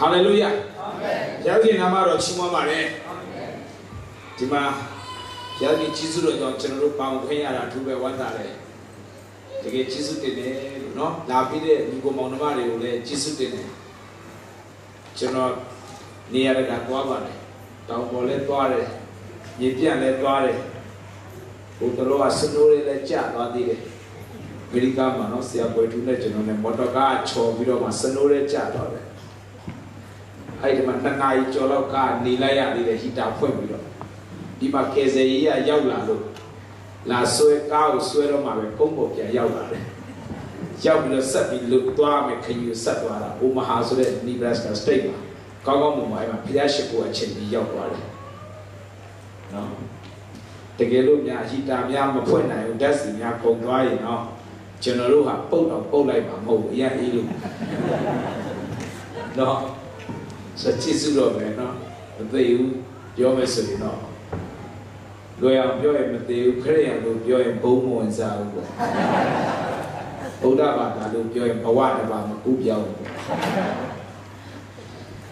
Hallelujah. Yagi Namaro Chimamare. Dima Yagi Chizu, General Pound Kayara, 2 by 1 day. To get Chizu Tene, no, Lapide, Nico Monamari, Chizu Tene. General near the Guavane, Down Bolet Ware, Yipian let Ware, Utaloa Sunuri let chat or the Miricama, no, see a boy to legend on the Motoga, Cho, Vido, Sanure chat or it. I demand a night, Joloka, Nilaya, the Hita Pueblo. Dima Kezeia Yaula, La Soe Cow, Suero Mare, Combo, Yaula. Yaula Sapi, look, Tuame, can you Satwara, Omaha, Nebraska State. Kagomu, my Pidashipo, a Chen, Yawa. No. The Gelumia, Hita, Yama Puena, Desi, Yako, no. General, Poto, Polai, Mamo, Yahilu. No. So Chisulo, no. They, your message, no. Goya, Joy, Matthew, Korean, Joy, Bomo, and Zao. Odaba, Joy, Pawata, Ubia.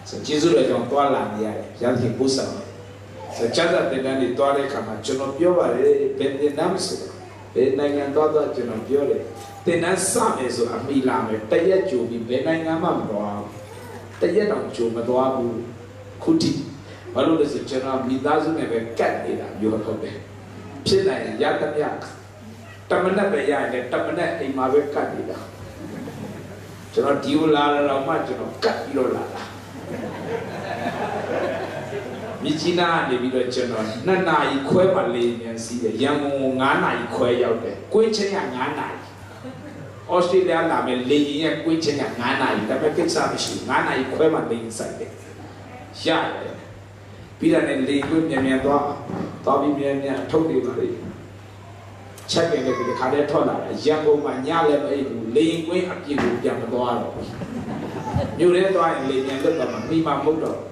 So Chisulo, don't call on the Yanti Pusa. So Chada, the Nani Tore, Kamachono, Piova, Bendi Namsu, Benang Dota, Jono Piore. Then as some is a Milame, Tayachu, Benangama, Tayana, Chumadoabu, Kuti. Balu is a general, he doesn't have a cat in you have come. Pina, Yakayak, Tamana, Tamana, in my candida. General Diula, Margin, cut your lala. Michina, the video general, Nana, equivalent, and see the young Nana, equate out there. Quenching and Nana. Australia, Lame, lady, and quenching and Nana, the American Sabishi, Nana, equivalent inside it. Yeah. Peter and Lee, good Yamia, Bobby Yamia, totally worried. Checking it with the Cadetola, Yango Manyala, laying way up you with Yamadoa. You read why lady and look at Mima Moto.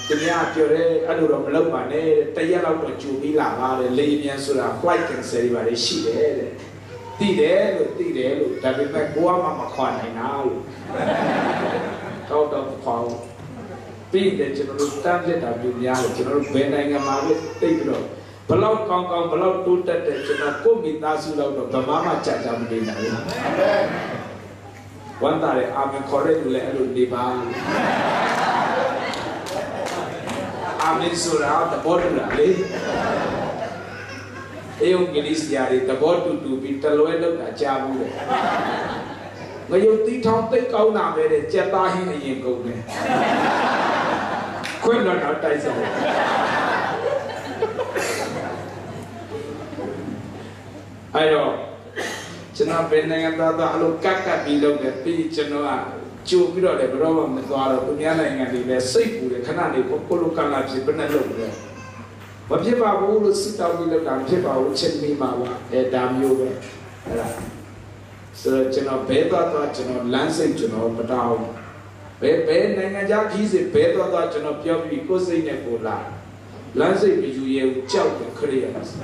The Yaki, Aduram Lopane, Tayala, Jubila, Lady and Sura, white can say, but a sheet head. Tidelo, that is like Guama Macon now. Out of the call. Being the general standard of Julia, General Benanga, take it off. Below Kong, below two that the general Kumi Nasu of the Mama Chatham dinner. One day I'm a correct level divan. I'm in Sura, the border. Eung Gilisiari, the board to be Taloed of Jabu. When you think how they go now, they Jetta in go there. Quinn not outside. I know. Chena Benang and the Alukaka below the beach and Chu Piro, the Roman, the Gora, Punyana, and the Seafood, the Canadi, Polucana, Benalo. But Pipa will sit down with them, Pipa will check me, Mama, a damn you. So, General Beta, General Lansing, General Patao. Ben Nanga he's a better that General Pio because they never lie. Lansing, you choke the Koreans.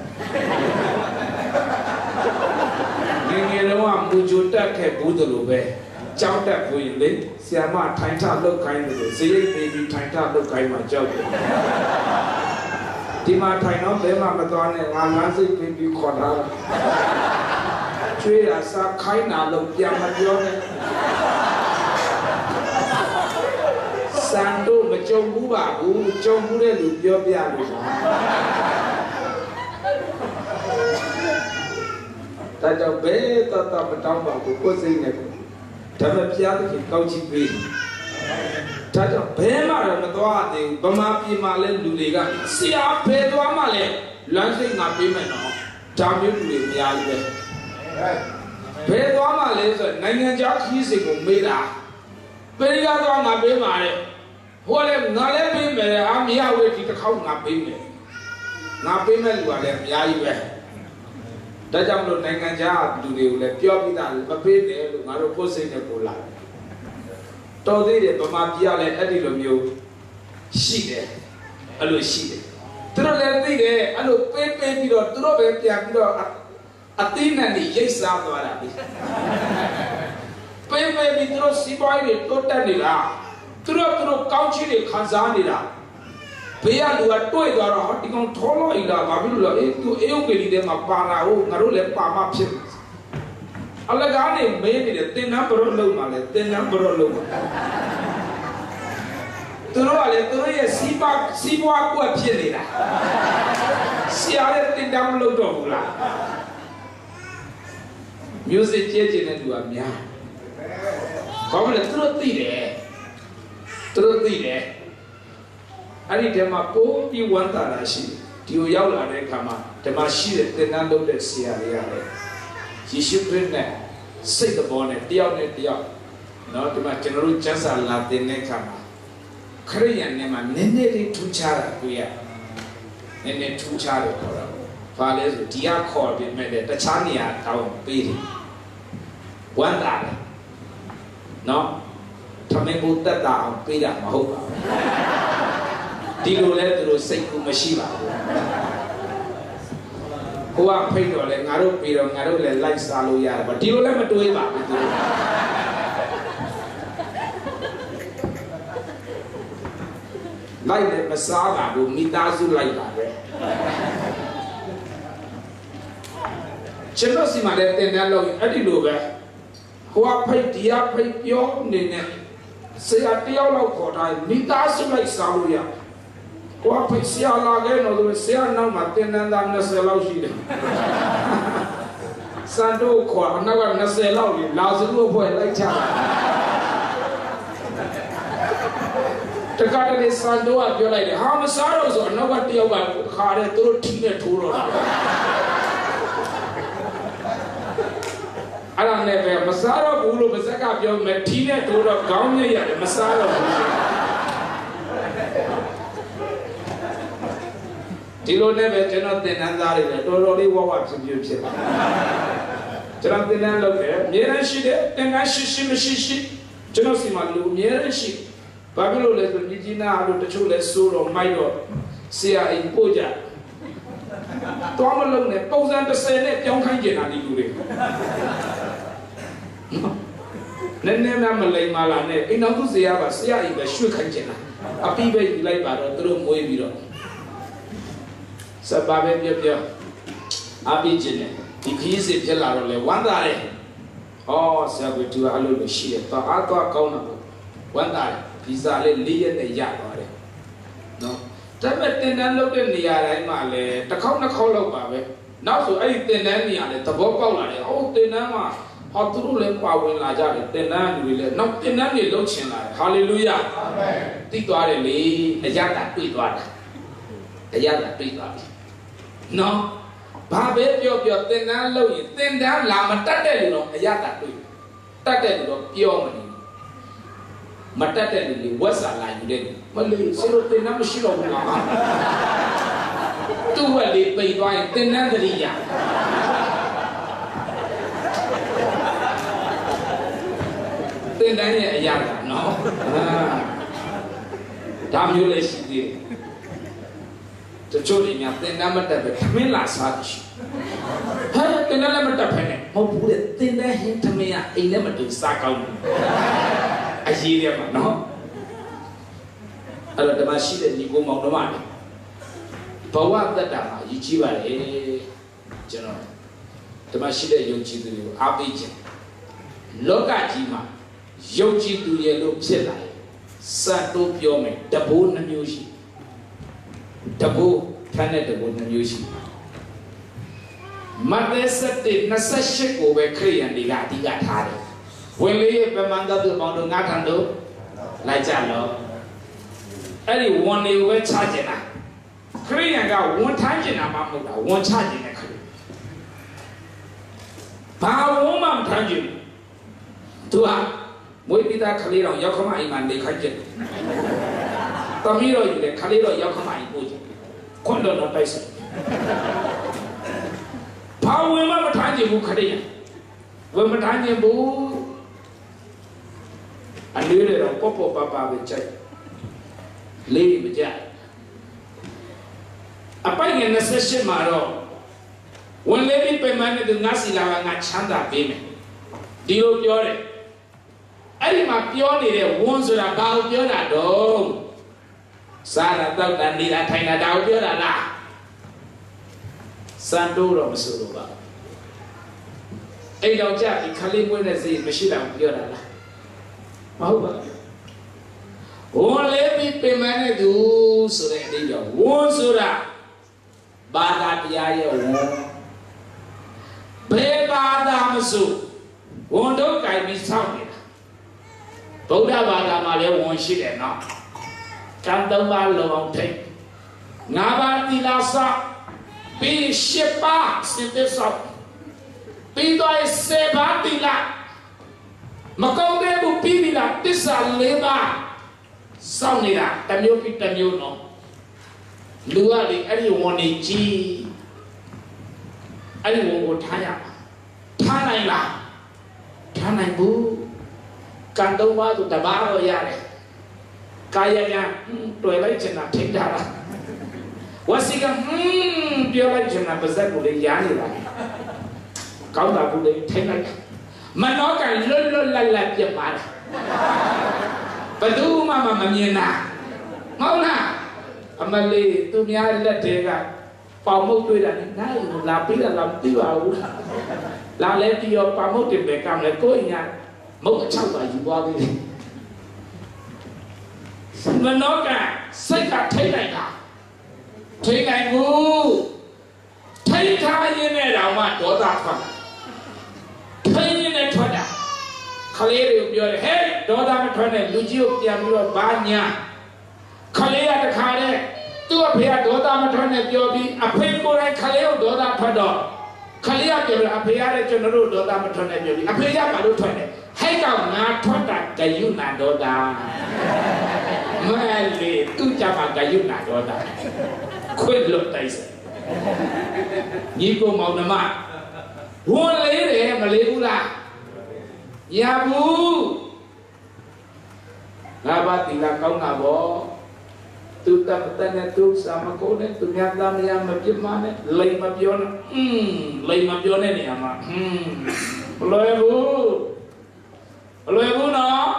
You know, I'm Bujuta, Budalube, Chowta, Willie, Siama, Taita, look kind of the sea, baby, Taita, look kind of my joke. Tima Taino, Bema Madonna, and Lansing, baby, Quadra. Trade as a kind of look, Yamadione. Santo, but Joe Buba, who Joe Bude, your piano. That a better top of Tamba, who was in it. Tamapian, coaching me. That a Bema and the Doa, Bamapi Male, Luliga, see our Pedro Male, launching a payment. Tamu to me, Yale. Pedro Male, Nanga Jack, he's a made. Very good on a Bema. What am not a payment? I'm here waiting to count a payment. Now payment was a Yai. That I'm not Nanga to do the pure vital, but pay there, Maroposing a pola. Told it, Bamapia and Eddie Romeo. She there, a little she. Throw that thing there, I look pay or throw a thing and the yes out. Pay me through Siboy, totally. သူတို့ကောင်းချီးတွေခံစားနေတာဘေးကလူကတွေ့သွားတော့ဒီကောင်ထောလို့အိလာဘာဖြစ်လို့လဲသူအေယုတ်ကလေးထဲမှာပါလာဟုတ်ငါတို့လည်းပါမဖြစ်အလကားနေမင်းနေတယ်တင်နန်းဘရောလုံးမှာလဲတင်နန်းဘရောလုံးမှာသူတို့ကလည်းသူတို့ရဲ့စီးပွားကွက်ဖြစ်နေတာဆရာလည်းတင်နန်းမလုပ်တော့ဘူးလားမျိုးစစ်ကျဲကျင်တဲ့လူကများဘာလို့လဲသူတို့သိတယ်အဲ့ဒီတည်းမှာပိုးပြီးဝမ်းသာတာရှိဒီကိုရောက်လာတဲ့အခါမှာဓမ္မရှိတဲ့တင်နန်းလုပ်တဲ့ဆရာတွေကလည်းယေရှုခရစ်နဲ့စိတ်တော်နဲ့တယောက်နဲ့တယောက်နော်ဒီမှာကျွန်တော်တို့ကျမ်းစာလာတင်တဲ့အခါမှာခရိယန်နဲ့မှာနည်းနည်းလေးထူးခြားတာတွေ့ရနည်းနည်းထူးခြားတယ်ခေါ်တာဘာလဲဆိုဒီကခေါ်ပြီးမဲ့တခြားနေရာတောင်းပေးတယ်ဝမ်းသာတယ်နော်ထမင်းကိုတက်တာအောင်ပေးတာမဟုတ်ပါဘူးဒီလိုလဲသူတို့စိတ်ကူမရှိပါဘူးကိုကဖိတ်တော့လဲငါတို့ပြီးတော့ငါတို့လည်းလိုက်စားလို့ရတယ်ဗျဒီလိုလဲမတွေးပါဘူးသူတို့လိုက်လည်းမစားပါဘူးမိသားစုလိုက်ပါပဲကျွန်တော်စီမလည်းတင်တယ်လို့အဲ့ဒီလိုပဲကိုကဖိတ်ဒီကဖိတ်ပြောနေနေဆရာတယောက်လောက်ခေါ်တိုင်းမိသားစုလိုက်စားလို့ရကိုကဖိတ်ဆရာလာခဲ့တော့ဆရာနောက်မှာတင်နန်းသား20လောက်ရှိတယ်စံတို့ခေါ်အနောက်က20လောက်ကြီးလာစလို့ဖွဲ့လိုက်ချတခါတလေစံတို့ကပြောလိုက်တယ်ဟာမစားတော့ဆိုအနောက်ကတယောက်ကခါတဲ့သူတို့ထီးနဲ့ထိုးတော့တာအဲ့ဒါနဲ့ပဲမစားတော့ဘူးလို့ပါဇက်ကပြောမယ်ထီးနဲ့ထိုးတော့ခေါင်းမြက်ရတယ်မစားတော့ဘူးဒီလိုနဲ့ပဲကျွန်တော်သင်တန်းသားတွေလည်းတော်တော်လေးဝဝဖြစ်ဖြစ်ကျွန်တော်သင်တန်းလုပ်တယ်အများရရှိတယ်သင်တန်းရှိမရှိကျွန်တော်စီမှာလူအများရရှိဘာဖြစ်လို့လဲဆိုမြကြီးနားလို့တချို့လဲစိုးတော့မိုက်တော့ဆရာအိမ်ပို့ကြတော်မလုံးနဲ့ပုံစံ30နဲ့ပြောင်းခိုင်းကြတာဒီလူတွေနည်းနည်းမှမလိမ္မာလာနဲ့အိမ်တော်သူဆရာပါဆရာအိမ်ပဲရွှေ့ခိုင်းကြတာအပိပဲယူလိုက်ပါတော့သူတို့မွေးပြီးတော့စပါပဲပြောအပိကျင်တယ်ဒီခီးစစ်ဖြစ်လာတော့လေဝမ်းသာတယ်ဩဆရာကသူအလုပ်လို့ရှိတယ်တော့အားတော့ကောင်းတာပေါ့ဝမ်းသာတယ်ဗီဇာလေး4ရက်နဲ့ရသွားတယ်နော်ဒါပေမဲ့တင်တန်းလုပ်တဲ့နေရာတိုင်းမှာလည်းတစ်ခေါက်နှစ်ခေါက်လောက်ပါပဲနောက်ဆိုအဲ့ဒီတင်တန်းနေရာလည်းသဘောပေါက်လာတယ်ဩတင်တန်းမှာဟောသူတို့လည်းပါဝင်လာကြတယ်တင်တန်းလူတွေလည်းနောက်တင်တန်းတွေလုပ်ချင်လာတယ်ဟာလေလုယာအာမင်သိသွားတယ်လေအရသာတွေ့သွားတာအရသာတွေ့သွားပြီနော်ဘာပဲပြောတင်တန်းလုပ်ရင်တင်တန်းလာမတတ်တဲ့လူတော့အရသာတွေ့တတ်တဲ့လူတော့ပြောမနေမတတ်တဲ့လူတွေဝက်စာလာယူတဲ့မလေးစလို့တင်တန်းမရှိတော့ဘူးလားသူ့ဝက်လေးပိတ်သွားရင်တင်တန်းသတိရတင်တန်းရဲ့အရာကနော်ဒါမျိုးလည်းရှိသေးတယ်တချို့တွေများတင်တန်းမတက်ပဲထမင်းလာစားတယ်ရှိဟာတင်တန်းလည်းမတက်ဖ ೇನೆ မဟုတ်ဘူးလေတင်တန်းဟင်းထမင်းကအိမ်ထဲမှာတူစားကောင်းတယ်အရေးရမှာနော်အဲ့တော့ဓမ္မရှိတဲ့ညီကိုမောင်နှမတွေဘဝတက်တာမှာရည်ကြီးပါလေကျွန်တော်ဓမ္မရှိတဲ့ယုံကြည်သူတွေကိုအားပေးခြင်းလောကကြီးမှာယုံကြည်သူရဲ့လို့ဖြစ်လာရင်စတ်တိုးပြောမယ်တဘိုးနှမျိုးရှိတဘိုးထမ်းတဲ့တဘိုးနှမျိုးရှိမဿဲ7:28ကိုပဲခရိယန်တွေကအဓိကထားတယ်ဝင်လေးရဲ့ပမန်တော်ပေါင်းတို့ငါထံတို့လိုက်ကြလောအဲ့ဒီဝန်တွေကိုပဲချကျင်တာခရိယန်ကဝန်ထမ်းကျင်တာမှမဟုတ်တာဝန်ချကျင်တဲ့ခရိဘာဝန်မှမထမ်းကျင်သူဟာမွေးပိသားခလေးတော်ရောက်ခမအိမ်မှာနေခိုင်းကျင်တမီးတော်ယူတယ်ခလေးတော်ရောက်ခမအိမ်ပို့ကျင်ခွန်းတော်တော့တိုက်ဆိုင်ဘာဝင်မှမထမ်းကျင်ဘူးခရိယန်ဝင်မထမ်းကျင်ဘူးအလေးတွေတော့ပေါ့ပေါ့ပါပါပဲကြိုက်လေးမကြိုက်အပိုင်ငယ်28မှာတော့ဝင်လေးပြီးပြန်မနဲ့ငါစီလာကငါချမ်းသာပေးမယ်ဒီလိုပြောတယ် အဲ့ဒီမှာပြောနေတဲ့ဝန်းဆိုတာဘာကိုပြောတာတော့စားတာတောက်တာနေတာထိုင်တာဒါကိုပြောတာလားစံတိုးတော့မဆိုလို့ပါအဲ့တော့ကြပြီခလေးမွေးတဲ့စိတ်မရှိတာကိုပြောတာလားမဟုတ်ပါဘူးဝန်းလေးပြီးပင်မနဲ့သူဆိုတဲ့အဓိပ္ပာယ်ဝန်းဆိုတာဘာသာတရားရဲ့ဝန်းဘယ်ဘာသာမဆိုဝန်တော့ကြိုင်ပြီးစောင့်နေတာဗုဒ္ဓဘာသာမှာလည်းဝန်ရှိတယ်နော်ကံသုံးပါးလုံအောင်ထိတ်ငါးပါးသီလစောင့်ပြီး10ပါးစင်သက်စောင့်ပြီးတော့10ပါးသီလမကောင်းတဲ့ဘူးပြီးပြီလားတစ္ဆာ4ပါးစောင့်နေတာတစ်မျိုးပြီးတစ်မျိုးနော်လူကလေအဲ့ဒီဝန်နေကြီးအဲ့ဒီဝန်ကိုထားရမှာထားနိုင်လားထားနိုင်ဘူးကံသုံးပါးဆိုတပါးတော့ရတယ်ကာယကံတွေ့လိုက်ချင်တာထိတာလားဝစီကပြောလိုက်ချင်တာပါဇက်ကိုလေရားနေတာကောင်းတာဘူးလေထိလိုက်မနောကလွတ်လွတ်လပ်လပ်ပြတ်ပါလားဘယ်သူမှမမြင်တာမဟုတ်လားအမလေးသူများလက်တွေကပေါမုတ်တွေ့တာနဲ့နိုင်လာပြီးတော့လာမသိပါဘူးလာလဲပြီးတော့ပေါမုတ်တင်ပဲကံလဲကိုယ်ညာမုတ်အချောက်ပါယူသွားသေးတယ်မနောကစိတ်ကထိတ်လိုက်တာထိတ်နိုင်ဘူးထိတ်ထားရင်းနဲ့တော့မှဒေါသထွက်တာထိတ်ရင်းနဲ့ထွက်တာခလေးတွေကိုပြောတယ်ဟဲ့ဒေါသမထွက်နဲ့လူကြီးကိုပြန်ပြီးတော့ဘာညာခလေးကတခါတဲ့သူ့အဖေကဒေါသမထွက်နဲ့ပြောပြီးအဖေကိုယ်တိုင်ခလေးကိုဒေါသထွက်တော့ခလေးကပြောတယ်အဖေရတဲ့ကျွန်တော်တို့ဒေါသမထွက်နဲ့ပြောပြီးအဖေကဘာလို့ထွက်လဲဟဲ့ကောင်ငါထွက်တာဂယုဏဒေါသမလေးသူ့ကြမှာဂယုဏဒေါသခွေလွတ်တိုက်စညီကိုမောင်နှမဝန်လေးတယ်မလေးဘူးလားရဘူးငါဘာတိလာကောင်းတာဗောသူတမတနဲ့သူစာမကိုနဲ့သူများသားမယားမပြစ်မနဲ့လိမ်မပြောနဲ့လိမ်မပြောတဲ့နေရာမှာမလွယ်ဘူးမလွယ်ဘူးနော်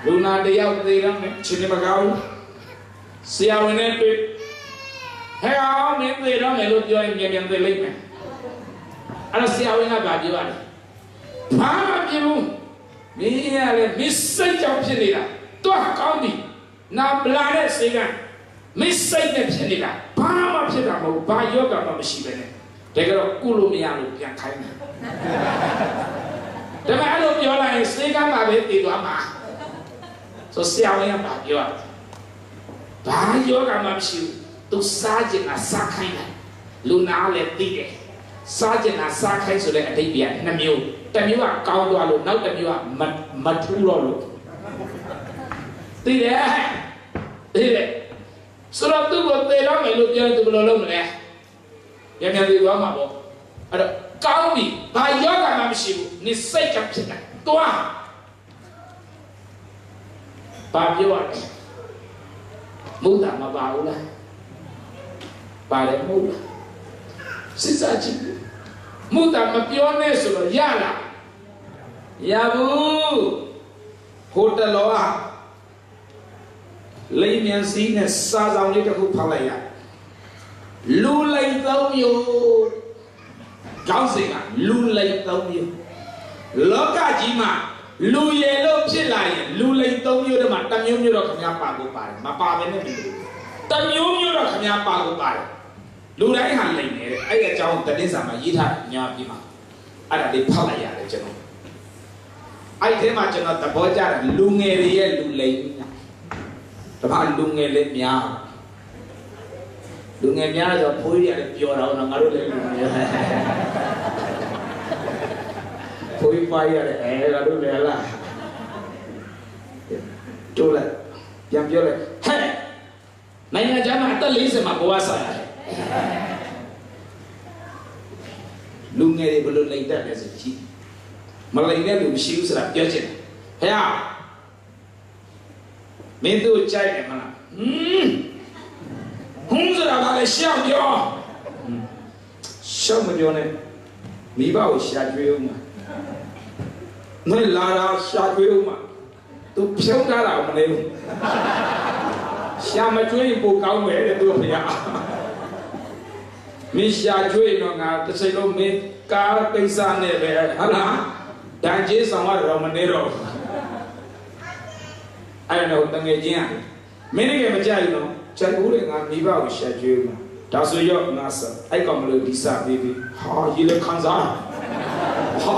လူနာတယောက်သေးတယ်ချင်းမကောင်းဆရာဝန်နဲ့တွေ့ဟဲ့အောင်မင်းသေးတော့မယ်လို့ပြောရင်မြန်မြန်သေးလိမ့်မယ်အဲ့တော့ဆရာဝန်ကပြောတယ်ဘာမှမဖြစ်ဘူးမင်းရလေမစ်စိတ်ကြောင့်ဖြစ်နေတာတွားကောင်းပြီနာပလာတဲ့စေကမစ်စိတ်နဲ့ဖြစ်နေတာဘာမှဖြစ်တာမဟုတ်ဘာယောဂမှမရှိပဲနဲ့တကယ်တော့ကုလို့မရလို့ပြန်ခိုင်းတယ်ဒါပေမဲ့အဲ့လိုပြောလိုက်ရင်စေကမှာပဲတည်သွားမှာဆိုဆရာဝန်ကပြောဘာယောဂမှမရှိဘူးသူစားကျင်တာစားခိုင်းတယ်လူနာလည်းသိတယ်စားကျင်တာစားခိုင်းဆိုတဲ့အဓိပ္ပာယ်2မျိုးတစ်မျိုးကကောင်းသွားလို့နောက်တစ်မျိုးကမထူးတော့လို့သိတယ်ဆိုတော့သူ့ကိုသေတော့မယ်လို့ပြောရင်သူဘယ်လိုလုပ်မလဲပြန်ပြန်ပြီးသွားမှာပေါ့အဲ့တော့ကောင်းပြီဘာယောဂမှမရှိဘူးနေစိတ်ကဖြစ်တယ်တွားဘာပြောရလဲမုဒ္ဒမပါဘူးလားပါတယ်မဟုတ်လားစစ်စားကြည့်မုဒ္ဒမပြောနဲ့ဆိုတော့ရလားရဘူးဟိုတလောကလိမ်မြန်စီးနဲ့စားဆောင်လေးတစ်ခုဖောက်လိုက်ရလူလိမ်3မျိုးကောင်းစင်ကလူလိမ်3မျိုးလောကကြီးမှာလူရည်လို့ဖြစ်လာရင်လူလိမ်3မျိုးတည်းမှာတစ်မျိုးမျိုးတော့ခင်ဗျားပါဖို့ပါတယ်မပါဘဲနဲ့တစ်မျိုးမျိုးတော့ခင်ဗျားပါဖို့ပါတယ်လူတိုင်းဟာလိမ်နေတဲ့အဲ့အကြောင်းတတိစာမှာရေးထားညာပြမှာအဲ့ဒါလေးဖောက်လိုက်ရတယ်ကျွန်တော်အဲ့ဒီမှာကျွန်တော်သဘောကျတယ်လူငယ်တွေရဲ့လူလိမ်တပါလူငယ်လေးများဆိုဖိုးရတယ်ပျော်တော့ငါတို့လည်းလူငယ်ဖိုးပါရတယ်ငါတို့လည်းလားတို့လိုက်ပြန်ပြောလိုက်ဟဲ့နိုင်ငံခြားမှာအသက်40မှာဘဝဆိုင်ရတယ်လူငယ်တွေဘယ်လိုလိမ်တတ်လဲဆိုကြည့်မလိမ်တဲ့လူမရှိဘူးဆိုတာပြောချင်တယ်ဟဲ့မင်းတို့ကြိုက်တယ်မလားဟုံးဆိုတာကလည်းရှောက်ပြောရှောက်မပြောနဲ့မိဘကိုရှာကြွေးဦးမှာ မင်းလာတာရှာကျွေးဦးမှာသူဖြုံးထားတာမနေဘူးရှာမကျွေးပိုကောင်းမယ်တဲ့သူကဗျာမင်းရှာကျွေးတော့ငါတစ်ချိန်လုံးမင်းကားကိစ္စနဲ့ပဲဟာလားဒဏ်ကြေးဆောင်ရတော့မနေတော့အဲ့တော့တငယ်ချင်းကမင်းလည်းမကြိုက်ဘူးနော်ချက်ဦးလေငါမိဘကိုရှာကျွေးဦးမှာဒါဆိုရောငါစားအဲ့ကောင်မလို့ဒီစားပြီးပြီဟာရေလေခံစားဟာ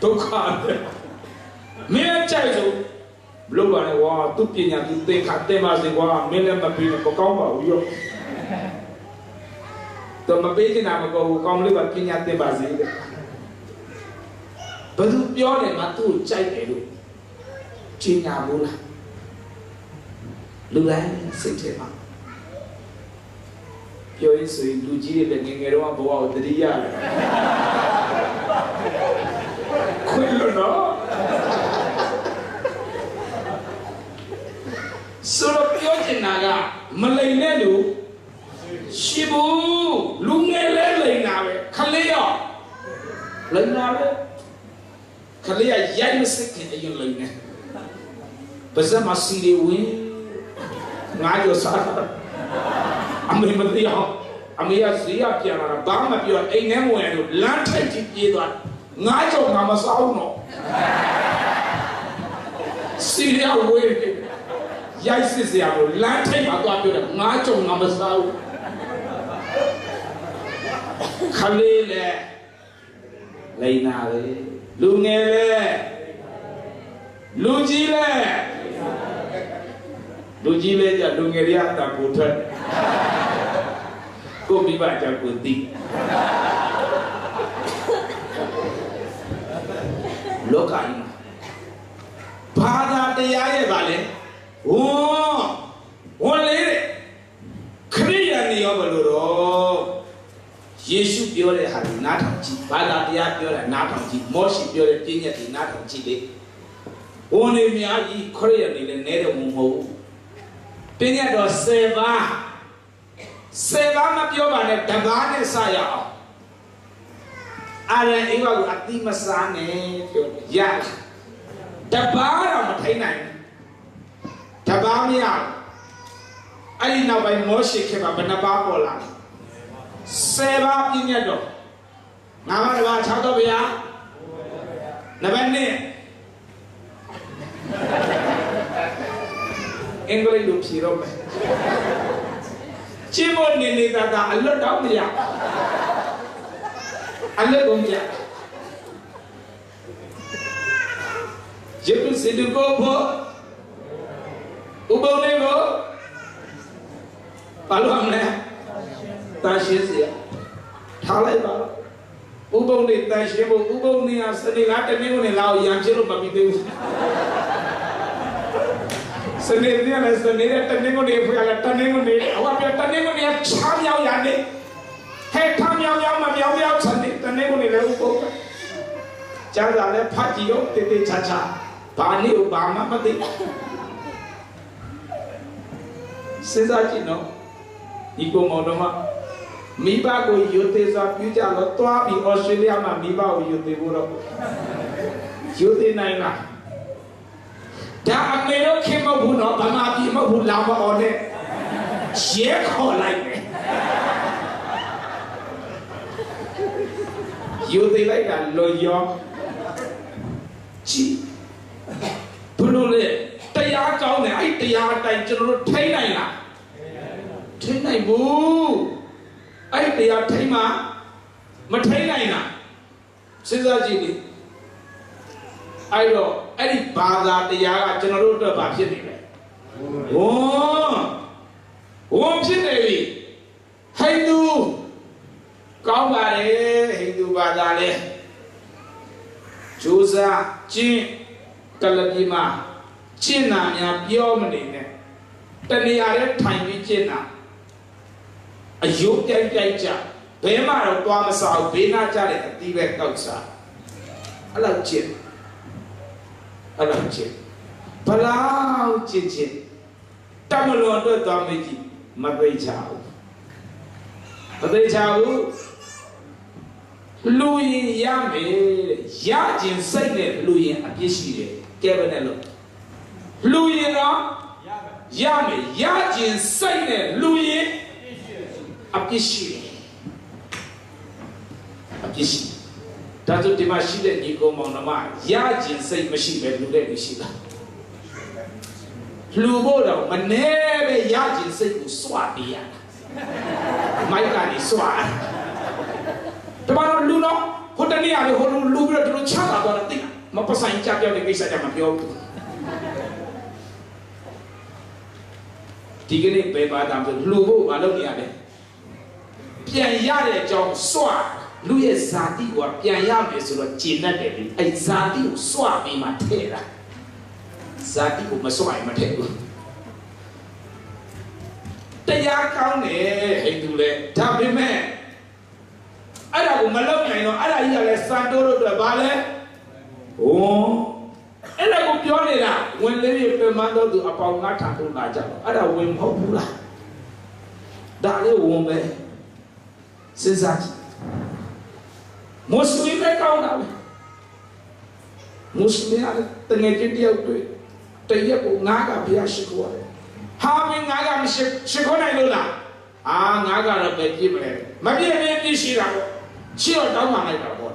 ဒုက္ခမင်းကြိုက်ဆိုဘလို့ပါလဲဝါသူပညာသူသင်္ခါတင်ပါစေကွာမင်းလည်းမပြီးတော့ကောင်းပါဘူးရောတော့မပေးချင်တာမကောဘူးကောင်းလေးပါပညာသင်ပါစေဘယ်သူပြောတယ်ငါသူ့ကိုကြိုက်တယ်လို့ကျင်ညာဘူးလားလူတိုင်းစိတ်ထဲမှာပြောရင်ဆိုရင်လူကြီးတွေလည်းငယ်ငယ်တော့ဘဝကိုတတိယရတယ်ခွင့်လို့နော်ဆိုတော့ပြောချင်တာကမလိမ်တဲ့လူရှိဘူးလူငယ်လဲလိမ်တာပဲခလေးရောလိမ်တာပဲခလေးကရိုက်မစစ်ခင်အရင်လိမ်နေပါစမစီရီဝင်ငါကြောစားအမေမသိအောင်အမေကဈေးရပြန်လာတာဘာမှပြောအိမ်ထဲမဝင်လို့လမ်းထိပ်ကြီးပြေးသွားငါကြောငါမစားဘူးနော်စီရီယာဝေးရိုက်စစ်စရာလို့လမ်းထိပ်မှာသွားပြောတယ်ငါကြောငါမစားဘူးခလေးလေလိန်နာလေလူငယ်လေလူကြီးလေလူကြီးလေကြလူငယ်တွေကတပူထွက်ကိုမိဘကြောင့်ကိုသိလောကကြီးဘာသာတရားရဲ့ပါလေဝန်လေခရိယာနေရောဘလို့တော့ယေရှုပြောတဲ့ဟာကိုနားထောင်ကြည့်ဘာသာတရားပြောတာနားထောင်ကြည့်မောရှိပြောတဲ့ပြည့်ညက်တွေနားထောင်ကြည့်လေဝန်နေများကြီးခရိယာနေလည်းနဲတယ်မဟုတ်ဘူးပြည့်ညက်တော့10ပါးမပြောပါနဲ့တပါးနဲ့စရအောင်အာရန်အိမ်ကကိုအတိမစားနဲ့ပြောရတပါးတော့မထိုင်နိုင်တပါးမရအဲ့ဒီနောက်ပိုင်းမောရှိခေပါဘယ်နှပါးပေါ်လာ10ပါးပြည့်ညတ်တော့ငါမတပါး6တော့ဗျာနံပါတ်1အင်္ဂလိပ်လိုဖြေတော့မယ်ကျင်းဖို့နေနေတာအလွတ်တော့မရအလွတ်ကိုမရယေရှုစင်တူကိုဖို့ဥပ္ပမေကိုဘာလို့မလဲတာရှင်းစီထားလိုက်ပါဥပ္ပမေတာရှင်းဖို့ဥပ္ပမေကစနေလားတနေ့ကိုနေလာရံချလို့မပြီးသေးဘူးစနေနေ့လည်းစနေတဲ့တနေ့ကိုနေဖွာလာတနေ့ကိုနေဟောပြတနေ့ကိုနေချမ်းမြောက်ရနေဟဲ့ထမ်းမြောက်မမြောက်စနေတနေ့ကိုနေလည်းဥပ္ပကျမ်းစာလည်းဖတ်ကြည့်ရောတေတေချာချာဘာနေဘာမှမသိစဉ်းစားကြည့်နော်ဒီပုံမောင်တော်မှာမိဘကိုယူသေးစွာပြုကြလို့တွားပြီးဩစတြေးလျမှာမိဘကိုယူသေးဖို့တော့ယူသေးနိုင်လားဒါအမေတို့ခင်မဟုတ်ဘူးနော်ဗမာပြည်မဟုတ်ဘူးလာမအောင်နဲ့ရဲခေါ်လိုက်မယ်ယူသေးလိုက်တာလောရောကြည့်ဘလို့လေတရားကောင်းတယ်အဲ့တရားအတိုင်းကျွန်တော်တို့ထိနိုင်လားထိနိုင်ဘူးအဲ့တရားထိမှမထိနိုင်လားစဉ်းစားကြည့်လေအဲ့တော့အဲ့ဒီဘာသာတရားကကျွန်တော်တို့အတွက်ဘာဖြစ်နေလဲဝန်းဖြစ်နေပြီဟိန္ဒူကောင်းပါလေဟိန္ဒူဘာသာလေဂျိုးစားကျင့်ကလပ်ကြီးမှာကျင့်နာများပြောမနေနဲ့တဏှာနဲ့ထိုင်ပြီးကျင့်နာအယုတ်ကြိုက်ကြဘဲမှတော့သွားမစားဘူးဘေးနာကြတဲ့အတီးပဲတောက်စားအဲ့လောက်ကျင့်ဘလောက်ကျင့်တမလွန်အတွက်သွားမေးကြည့်မသိချဘူး လူရင်ရမယ်ရခြင်းစိတ်နဲ့လူရင်အပြစ်ရှိတယ်ကဲဘယ်နဲ့လို့လူရင်တော့ရမယ်ရခြင်းစိတ်နဲ့လူရင်အပြစ်ရှိတယ်အပြစ်ရှိဒါဆိုဒီမှာရှိတဲ့ညီကောင်မောင်နှမရခြင်းစိတ်မရှိပဲလူတဲ့လူရှိတာလူဖို့တော့မနေပဲရခြင်းစိတ်ကိုစွာပေးရမိုက်ကနေစွာတမန်တော်လူတော့ဟိုတနေ့ရတယ်ဟိုလူပြီးတော့သူတို့ချတာတော့တိမပဆိုင်ကြပြောတဲ့ကိစ္စကြမှာပြောဘူးဒီကနေ့ပဲပါတာဆိုလူဖို့မလုပ်နေရတယ်ပြန်ရတဲ့အကြောင်းစွာလူရဲ့ဇာတိကပြန်ရမယ်ဆိုတော့ကျင့်တတ်တယ်လေအဲဇာတိကိုစွာပြီးမှထဲတာဇာတိကိုမစွာရင်မထဲဘူးတရားကောင်းတယ်ဟိန္ဒူလေဒါပေမဲ့အဲ့ဒါကိုမလုပ်နိုင်တော့အဲ့ဒါကြီးကလည်းစံတိုးလို့အတွက်ဘာလဲဟိုအဲ့ဒါကိုပြောနေတာဝင်လေးပြမန်းတော့သူအပေါင်းငါထံထိုးလာကြတော့အဲ့ဒါဝင်မဟုတ်ဘူးလားဒါလေးဝင်ပဲစဉ်းစားကြည့်မွတ်စလင်ပဲကောင်းတာပဲမွတ်စလင်ကတငယ်ချင်းတယောက်တွေ့တရက်ကိုငါကဘုရားရှိခိုးရတယ်ဟာမင်းငါကမရှိခိုးနိုင်လို့လားအာငါကတော့ပဲပြည့်မလဲမပြည့်ပြည့်ရှိတာပေါ့ရှိတော့တောင်းမှလိုက်တာပေါ့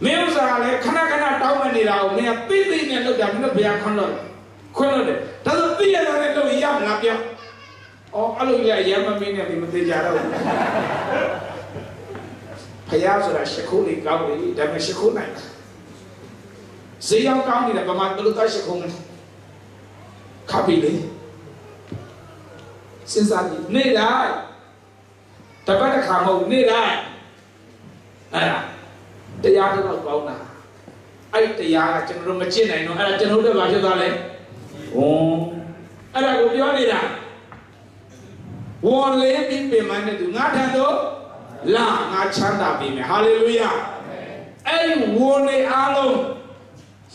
မင်းဥစ္စာကလည်းခဏခဏတောင်းမနေတာကိုမင်းကသိသိနဲ့လုပ်တာမင်းတို့ဘုရားခွန်းလို့တယ်ဒါဆိုသိရတဲ့လို့ရမလားပြောအော်အဲ့လိုရမမင်းနဲ့ဒီမသေးကြတော့ဘူးဘုရားဆိုတာရှိခိုးလေးကောင်းတယ်ဒါပေမဲ့ရှိခိုးနိုင်တယ်ဈေးရောက်ကောင်းနေတာဗမာဘယ်လိုသားရှိခိုးမလဲခပ်ပြီလေစဉ်းစားကြည့်နေတိုင်းတပတ်တစ်ခါမဟုတ်နေတိုင်းအဲ့ဒါတရားတော့ကောင်းတာအဲ့တရားကကျွန်တော်တို့မကျင့်နိုင်တော့အဲ့ဒါကျွန်တော်တို့ဘာဖြစ်သွားလဲဟွန်းအဲ့ဒါကိုပြောနေတာဝန်လေးပြီးပြင်မှန်းတဲ့သူငါထံတော့လာငါချမ်းသာပြီမယ်ဟာလေလုယာအဲ့ဒီဝန်လေးအားလုံး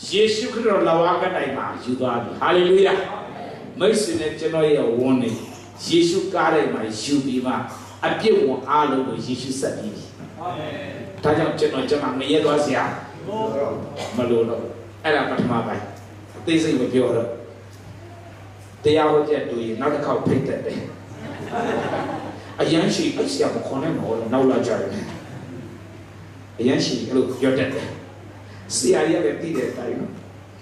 ယေရှုခရစ်တော်လာဝါကတိုင်မှာယူသွားပြီဟာလေလုယာမိတ်ဆွေနဲ့ကျွန်တော်ရဲ့ဝန်လေးယေရှုကားတိုင်းမှာယူပြီးမှအပြည့်ဝန်အားလုံးကိုယေရှုဆက်ပြီးအာမင်ဒါကြောင့်ကျွန်တော်ငရဲသွားစရာမလိုတော့အဲ့ဒါပထမပိုင်းအသေးစိတ်မပြောတော့တရားဟောချက်တူရင်နောက်တစ်ခေါက်ဖိတ်တတ်တယ်အရန်ရှိအဆရာမခေါ်နိုင်တော့နောက်လာကြတယ်အရန်ရှိအဲ့လိုပြောတတ်တယ်ဆရာကြီးလည်းသိတဲ့အတိုင်းနော်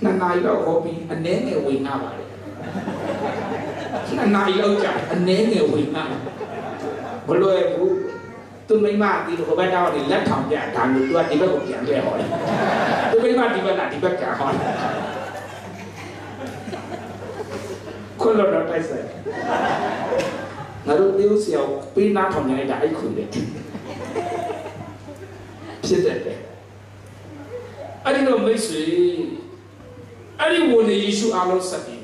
နှစ်နာရီတော့ဟောပြီးအနည်းငယ်ဝင်နာပါတယ်နှစ်နာရီလောက်ကြာအနည်းငယ်ဝင်နာဘလွယ်ဘူးသူမိမဒီလိုဘက်တော့ဒီလက်ထောင်ပြဒါမျိုးသူကဒီဘက်ကိုပြန်လဲဟောတယ်သူမိမဒီဘက်ကဒီဘက်ပြန်ဟောတယ်ခွလို့တော့တိုက်ဆိုင်ငါတို့ပြောစရာပေးနာထောင်နေတာအဲ့ခုလေဖြစ်တယ်အဲ့ဒီတော့မိတ်ဆွေအဲ့ဒီဝန်ယေရှုအားလုံးဆက်ပြီး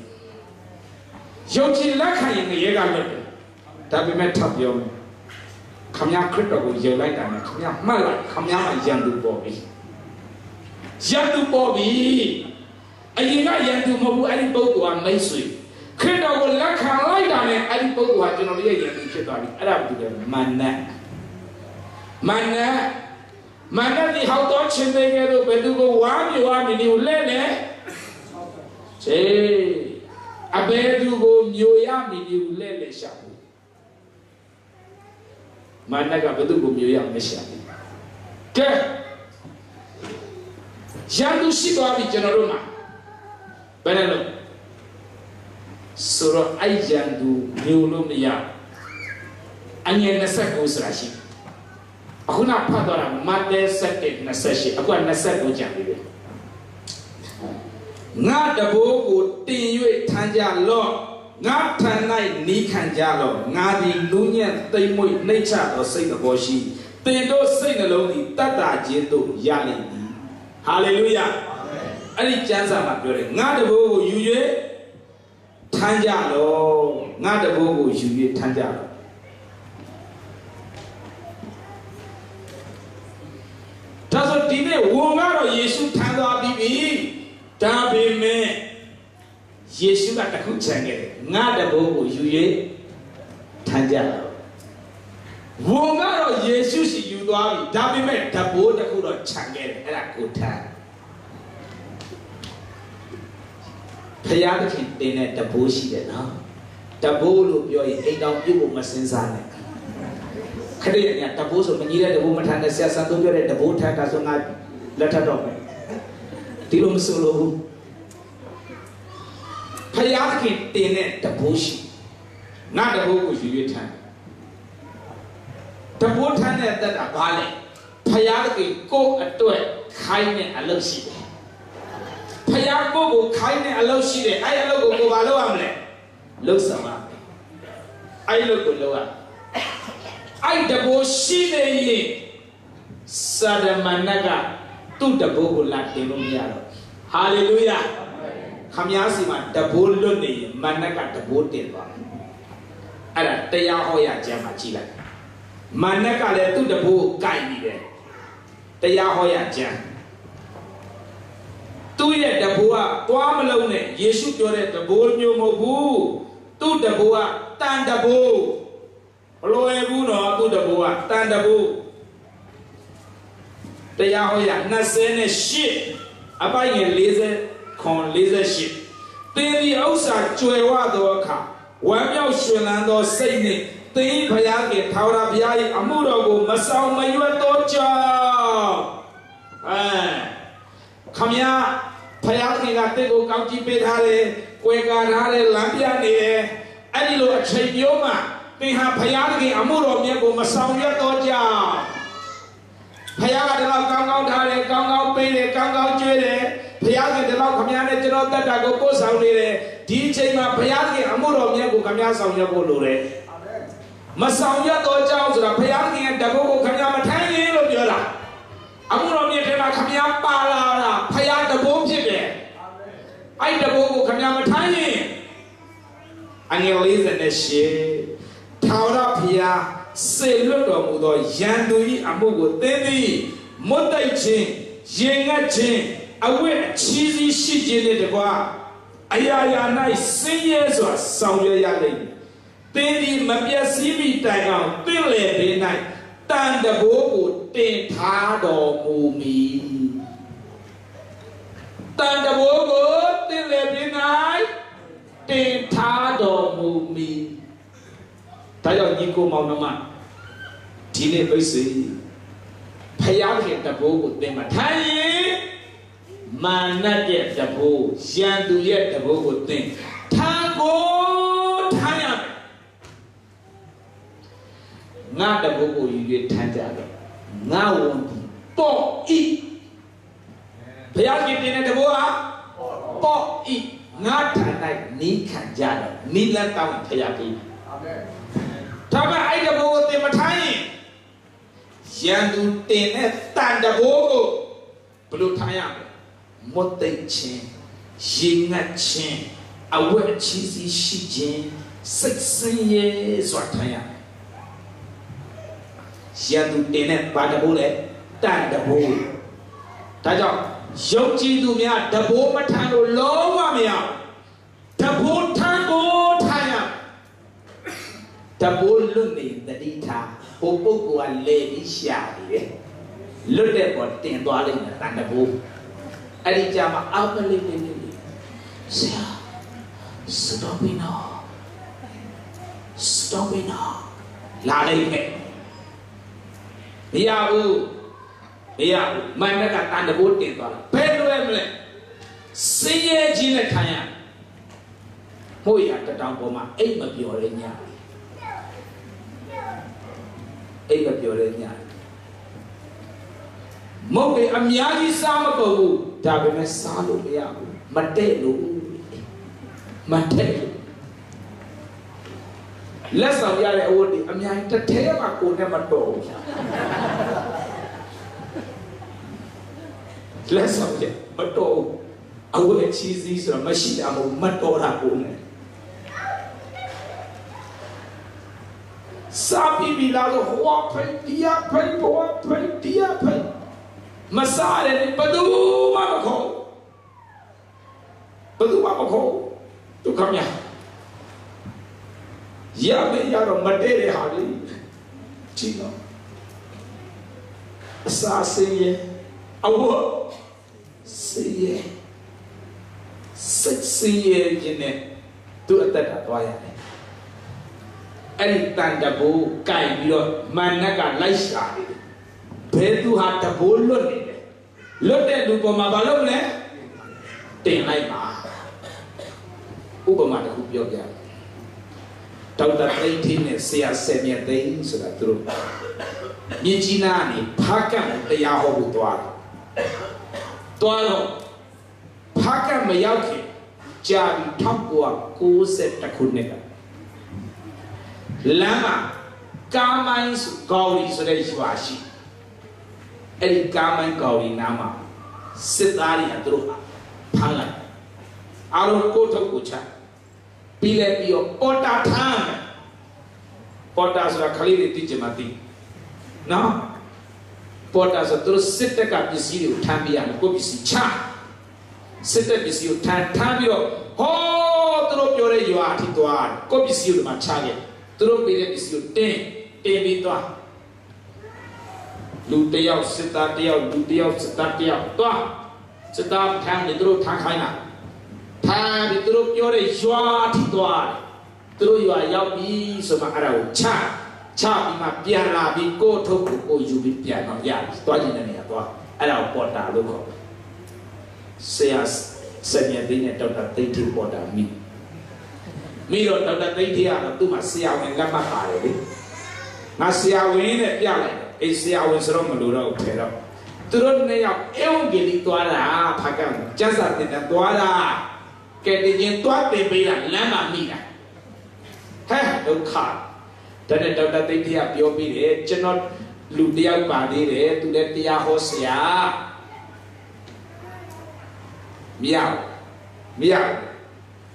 ယုံကြည်လက်ခံရင်ငရဲကလွတ်တယ်ဒါပေမဲ့ထပ်ပြောမယ်ခမရခရစ်တော်ကိုယုံလိုက်တာနဲ့ခမရမှတ်လိုက်ခမရမှာယံသူပေါ်ပြီယံသူပေါ်ပြီအရင်ကယံသူမဟုတ်ဘူးအဲ့ဒီပုဂ္ဂိုလ်ကမိတ်ဆွေခရစ်တော်ကိုလက်ခံလိုက်တာနဲ့အဲ့ဒီပုဂ္ဂိုလ်ကကျွန်တော်ရဲ့ယံသူဖြစ်သွားပြီအဲ့ဒါဘာလို့လဲမာနဒီဟောက်တော်ချင်းတွေကဲတော့ဘယ်သူကိုဝါမျိုးဝါမီကိုလဲလဲချေအဘယ်သူကိုမျိုးရမီကိုလဲလဲရှာဘူးမာနကဘယ်သူကိုမျိုးရမရှာဘူးကဲရန်သူရှိသွားပြီကျွန်တော်တို့မှာဘယ်နဲ့လို့ဆိုတော့အဲ့ရန်သူမျိုးလို့မရအငယ်29ဆိုတာရှိအခုနဖတ်တော့တာမတ်တဲ7:28အခုက29ကျန်ပြီလေငါတဘိုးကိုတင်၍ထမ်းကြလော့ငါထံ၌နီးခံကြလော့ငါသည်လူညံ့သိမ့်မွေ့နှိမ့်ချသောစိတ်တော်ရှိသင်တို့စိတ်နှလုံးသည်တတ်တာခြင်းသို့ရလိမ့်မည်ဟာလေလုယာအဲ့ဒီကျမ်းစာမှာပြောတယ်ငါတဘိုးကိုယူ၍ထမ်းကြလော့ငါတဘိုးကိုယူ၍ထမ်းကြလော့ဒါဆိုဒီနေ့ဝန်ကတော့ယေရှုထမ်းသွားပြီးပြီဒါပေမဲ့ယေရှုကတခုချန်ခဲ့တယ်ငါတဘိုးကိုယူ၍ထမ်းကြတော့ ဝန်ကတော့ယေရှုရှိယူသွားပြီဒါပေမဲ့တဘိုးတစ်ခုတော့ခြံခဲ့တယ်အဲ့ဒါကိုထမ်းဖယားသခင်တင်တဲ့တဘိုးရှိတယ်နော်တဘိုးလို့ပြောရင်အိမ်တော်ပြုတ်ဖို့မစင်စားနဲ့ခရီးရတဘိုးဆိုမကြီးတဲ့တဘိုးမထမ်းတဲ့ဆရာဆန်းတို့ပြောတဲ့တဘိုးထမ်းတာဆိုငါလက်ထပ်တော့မယ်ဒီလိုမဆိုလို့ဖယားသခင်တင်တဲ့တဘိုးရှိငါတဘိုးကိုယူရထမ်းတဘိုးထမ်းတဲ့တက်တာဘာလဲဖယားသခင်ကိုယ့်အတွက်ခိုင်းတဲ့အလုပ်ရှိတယ်ဖယားကိုခိုင်းတဲ့အလုပ်ရှိတယ်အဲ့အလုပ်ကိုဘာလုပ်ရမလဲလုပ်ဆောင်ရမယ်အဲ့လုပ်ကိုလုပ်ရအဲ့တဘိုးရှိနေရင်စာဒမနကသူ့တဘိုးကိုလာတင်လို့မရတော့ဟာလေလုယာခမည်းစီမှာတဘိုးလွတ်နေရင်မနကတဘိုးတင်သွားတယ်အဲ့ဒါတရားဟောရကျမ်းမှာကြည့်လိုက်မနကလည်းသူ့တဘိုးကိုကိုက်နေတယ်တရားဟောရကျမ်းသူ့ရဲ့တဘိုးကသွားမလုံးနဲ့ယေရှုပြောတဲ့တဘိုးမျိုးမဟုတ်ဘူးသူ့တဘိုးကတန်တဘိုးဘလွယ်ဘူးနော်သူ့တဘိုးကတန်တဘိုးတရားဟောရ28အပိုင်းငယ်40ခွန်48သင်ဒီဥစ္စာကျွယ်ဝသောအခါဝမ်းမြောက်ရွှင်လန်းသောစိတ်နှင့်သင်ဘုရားကထာဝရဘုရား၏အမှုတော်ကိုမဆောင်မရွက်သောကြောင့်ခမည်းဖယားသခင်ကတင့်ကိုကောင်းကြီးပေးထားတယ်၊ကွယ်ကာထားတယ်၊လမ်းပြနေတယ်။အဲ့ဒီလိုအချိန်မျိုးမှာသင်ဟာဖယားသခင်အမှုတော်မြတ်ကိုမဆောင်ရွက်တော့ကြောင်းဖယားကဒီလောက်ကောင်းကောင်းထားတယ်၊ကောင်းကောင်းပေးတယ်၊ကောင်းကောင်းကျွေးတယ်။ဖယားကဒီလောက်ခမည်းနဲ့ကျွန်တော်တတ်တာကိုပို့ဆောင်နေတယ်။ဒီအချိန်မှာဖယားသခင်အမှုတော်မြတ်ကိုခမည်းဆောင်ရွက်ဖို့လိုတယ်။မဆောင်ရွက်တော့ကြောင်းဆိုတာဖယားသခင်ရဲ့တဘိုးကိုခမည်းမထိုင်ရင်လို့ပြောတာ။အမှုတော်မြတ်ထဲမှာခမည်းပါလာတာဖယားတဘိုးဖြစ်တယ်။အဲ့တဘိုးကိုခမည်းမထိုင်ရင်အငယ်48ထာဝရဘုရားစေလွတ်တော်မူသောယံသူ၏အမှုကိုသင်သည်မွတ်တိုက်ခြင်းရင်ငတ်ခြင်းအဝတ်အချီးစီးရှိခြင်းနှင့်တကွာအရာရာ၌စင်ရဲစွာဆောင်ရွက်ရလိမ့်မည်သင်သည်မပျက်စီးမိတိုင်အောင်သင်လေဘေး၌တန်တဘိုးကိုတင်ထားတော်မူမည်တန်တဘိုးကိုသင်လေဘေး၌တင်ထားတော်မူမည်ဒါကြောင့်ညီကိုမောင်နှမဒီနေ့ပိတ်စေဖယားခင်တဘိုးကိုသင်မထိုင်ရင်မာနရဲ့တဘိုးရန်သူရဲ့တဘိုးကိုသင်ထားကိုထိုင်ရမယ်ငါတဘိုးကိုယူရထိုင်ကြတယ်ငါဝန်ပေါ့ဤဖယားခင်တင်တဲ့တဘိုးဟာပေါ့ဤငါထိုင်လိုက်နီးခံကြတယ်နီးလက်တောင်းဖယားခင်အာမင်ဒါပေမဲ့အဲ့တဘိုးကိုသင်မထိုင်ရင်ရန်သူတင်တဲ့တန်တဘိုးကိုဘယ်လိုထိုင်ရမလဲမွတ်သိခြင်းရင်ငတ်ခြင်းအဝတ်အချီးစီးရှိခြင်းစိတ်ဆင်းရဲစွာထိုင်ရမယ်ရန်သူတင်တဲ့ဘာတဘိုးလဲတန်တဘိုးဒါကြောင့်ယုံကြည်သူများတဘိုးမထမ်းလို့လုံးဝမရတဘိုးထမ်းကိုထိုင်ရတဘိုးလွတ်နေတတိထားဟိုပုဂ္ဂိုလ်ကလေပြီးရှာနေတယ်လွတ်တဲ့ပေါ်တင်သွားလိမ့်မယ်တန်တဘိုးအဲ့ဒီကြမှာအောက်မလေးလေးဆရာ stop it now လာလိုက်ခဲ့မရဘူးမန္တကတန်တဘိုးတင်သွားဘယ်လိုလဲမလဲစင်းရဲခြင်းနဲ့ခံရဟိုရတတောင်ပေါ်မှာအိတ်မပြော်ရဲညအိတ်မပြော်ရဲညမုတ်တွေအများကြီးစားမကုန်ဘူးဒါပေမဲ့စားလို့မရဘူးမတဲ့လို့လက်ဆောင်ရတဲ့အဝတ်တွေအများကြီးတစ်ထဲမှာကိုယ်နဲ့မတော်ဘူးလက်ဆောင်ရမတော်အဝတ်ချီးစီးဆိုတာမရှိတာမတော်တာကိုယ်နဲ့စားပြီးလာတော့ဟိုဖိတ်တရားဖိတ်ဘောဖိတ်တရားဖိတ်မစားတယ်ဘယ်သူမှမခေါ်သူခမရရမယ်ရတော့မတည့်တဲ့ဟာလေး Chino Assassin Awo See Sexy Jine to a Tata Any Tandabu Kai Managa Laisha Pedu had the bull look at Lupoma Balone Ting like Ma Ubama the Hupioga Tauta 18 sia semia day so that true Mijinani Pakam the Yaho Tualo Pakam Mayaki Jabi Tapua Ku set Takunega Lama Kamais Gauri so that you are she Any Kamai Gauri Nama Sitari Adruha Pala Aro Kota Kucha Pile Pio Pota Tam Potas are Kali Tijamati. No Potas are through Sitaka Bisiu Tambian, Kopisi Cha Sita Bisiu Tambio, ho, through your you are Tituan, Kopisiu Machage, through Bisiu Tebitoa Lutea, Sitatia, Lutea, Sitatia, Toa, Sitam Tam, the Drew Takana. Time through your Tituan, through your Yabi, so Macaro, Cha, my piano, be go to or you be piano, yeah, starting in a door, and I'll put that local. Say us, send me a dinner to the 30 border me. Me don't know that they are to my sea and Gamma Party. Nasia win it, yeah, it's the hours Romulo, Pedro. Through the nail, Elgili Tuara, Pagam, just at the Tuara. Getting in what they be a lama mina. Hey, no car. Then it does they have your be not Ludia body to let the Hosia. Meow. Meow.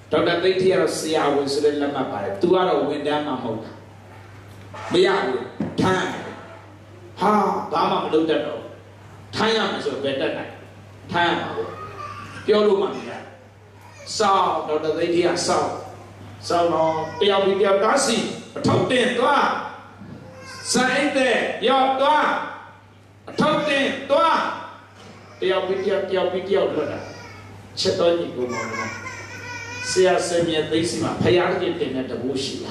Don't they hear see I was the lama by 2 hours when down my mouth. Meow. Time. Ha, Bama looked at all. Time is a better night. Time. Pure Sao, đó là đây à sao nó đeo bị đeo đá gì thông tiền toa sai tệ đeo toa thông tiền toa đeo bị đeo luôn à chết tôi nhỉ cô mong mà xe miền tây xí mà phải ăn cái tiền này là vô xí là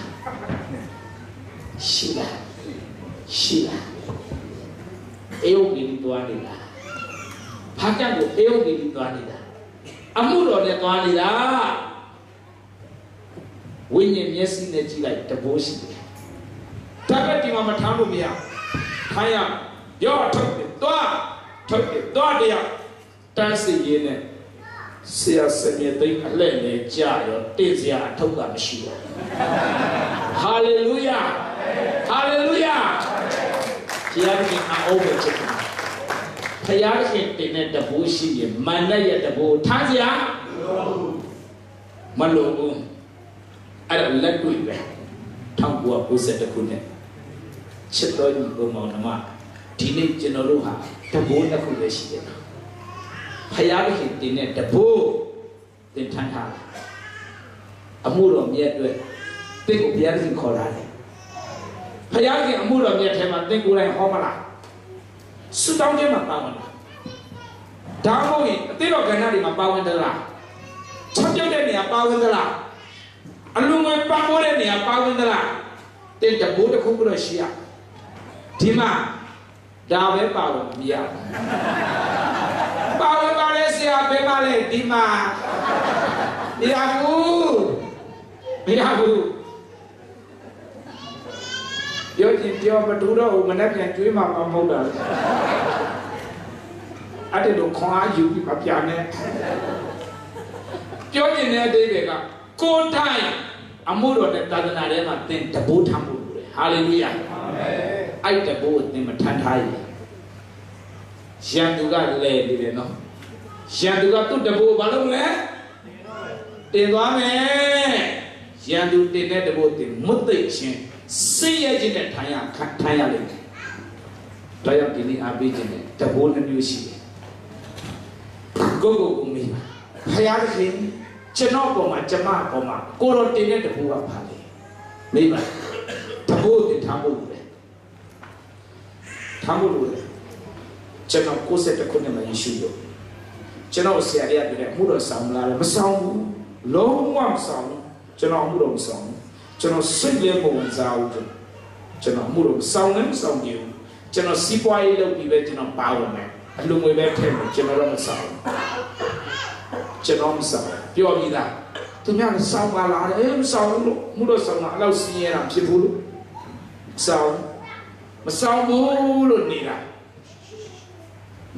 yêu cái gì toa đi là phát triển của yêu cái gì toa đi là Amuro de Toanida Winning yes in the Chile, the bush. Tabating on Matamia. Kaya, your took it, Dodia, dancing in it. See us send me a thing, Lene, Jayo, Tizia, Toga Machine. Hallelujah! Hallelujah! Tiaking over chicken. Tayakin in the bushi, Manaya the boat, Tazia Malo. I don't let you back. Tangua who said the Kune Chitoy Gomonama, Teenage Generuha, the Bona Kuleshi. Hayakin in the boat, then Tanga Amurum yet, think of the other in Korani. Hayakin Amurum yet, and think we're in Homala. Sit down here, my power. Down, they don't get my power in the lap. Something in the power in the lap. A lumen power in the power in the lap. Then the Buddha Kukurashia. Tima, Dave power, Mia. Power Valencia, Bemale, Tima. Miabu. Your Maduro, Manakan, dream of a model. I didn't call you, Papiane. George in there, David, cold time. A mood that doesn't ever think the boat humble. Hallelujah. I the boat named Tantai. Shanduga lay, you know. Shanduga took the boat, Balone. They were me. Shandu did not the boat in Mutation. See a gin Taya, Taya. Taya Gini Abijin, the boat and you see. Go me. Hayakin, Chenopoma, Jamapoma, Corotina, the Bua Pali. Maybe the boat in Tamu. ထားဖို့လိုတယ်ကျွန်တော်60ခုနှစ်မှယေရှုလို့ကျွန်တော်ဆရာကြီးကပြောတယ်မှုတော်ဆောင်လာတယ်မဆောင်ဘူးလုံးဝမဆောင်ဘူးကျွန်တော်မှုတော်မဆောင်ဘူးကျွန်တော်စိတ်လည်းမဝင်စားဘူးကျွန်တော်မှုတော်မဆောင်လည်းမဆောင်ဘူးကျွန်တော်စီးပွားရေးလုပ်ပြီးပဲကျွန်တော်ပါဝင်တယ်အလုံးငွေပဲထည့်မယ်ကျွန်တော်တော့မဆောင်ဘူးကျွန်တော်မဆောင်ပြောပြီးသားသူများလည်းဆောင်ပါလားမဆောင်ဘူးလို့မှုတော်ဆောင်တာအဲ့လောက်စီးရတာဖြစ်ဘူးလို့ဆောင်မဆောင်ဘူးလို့နေတာ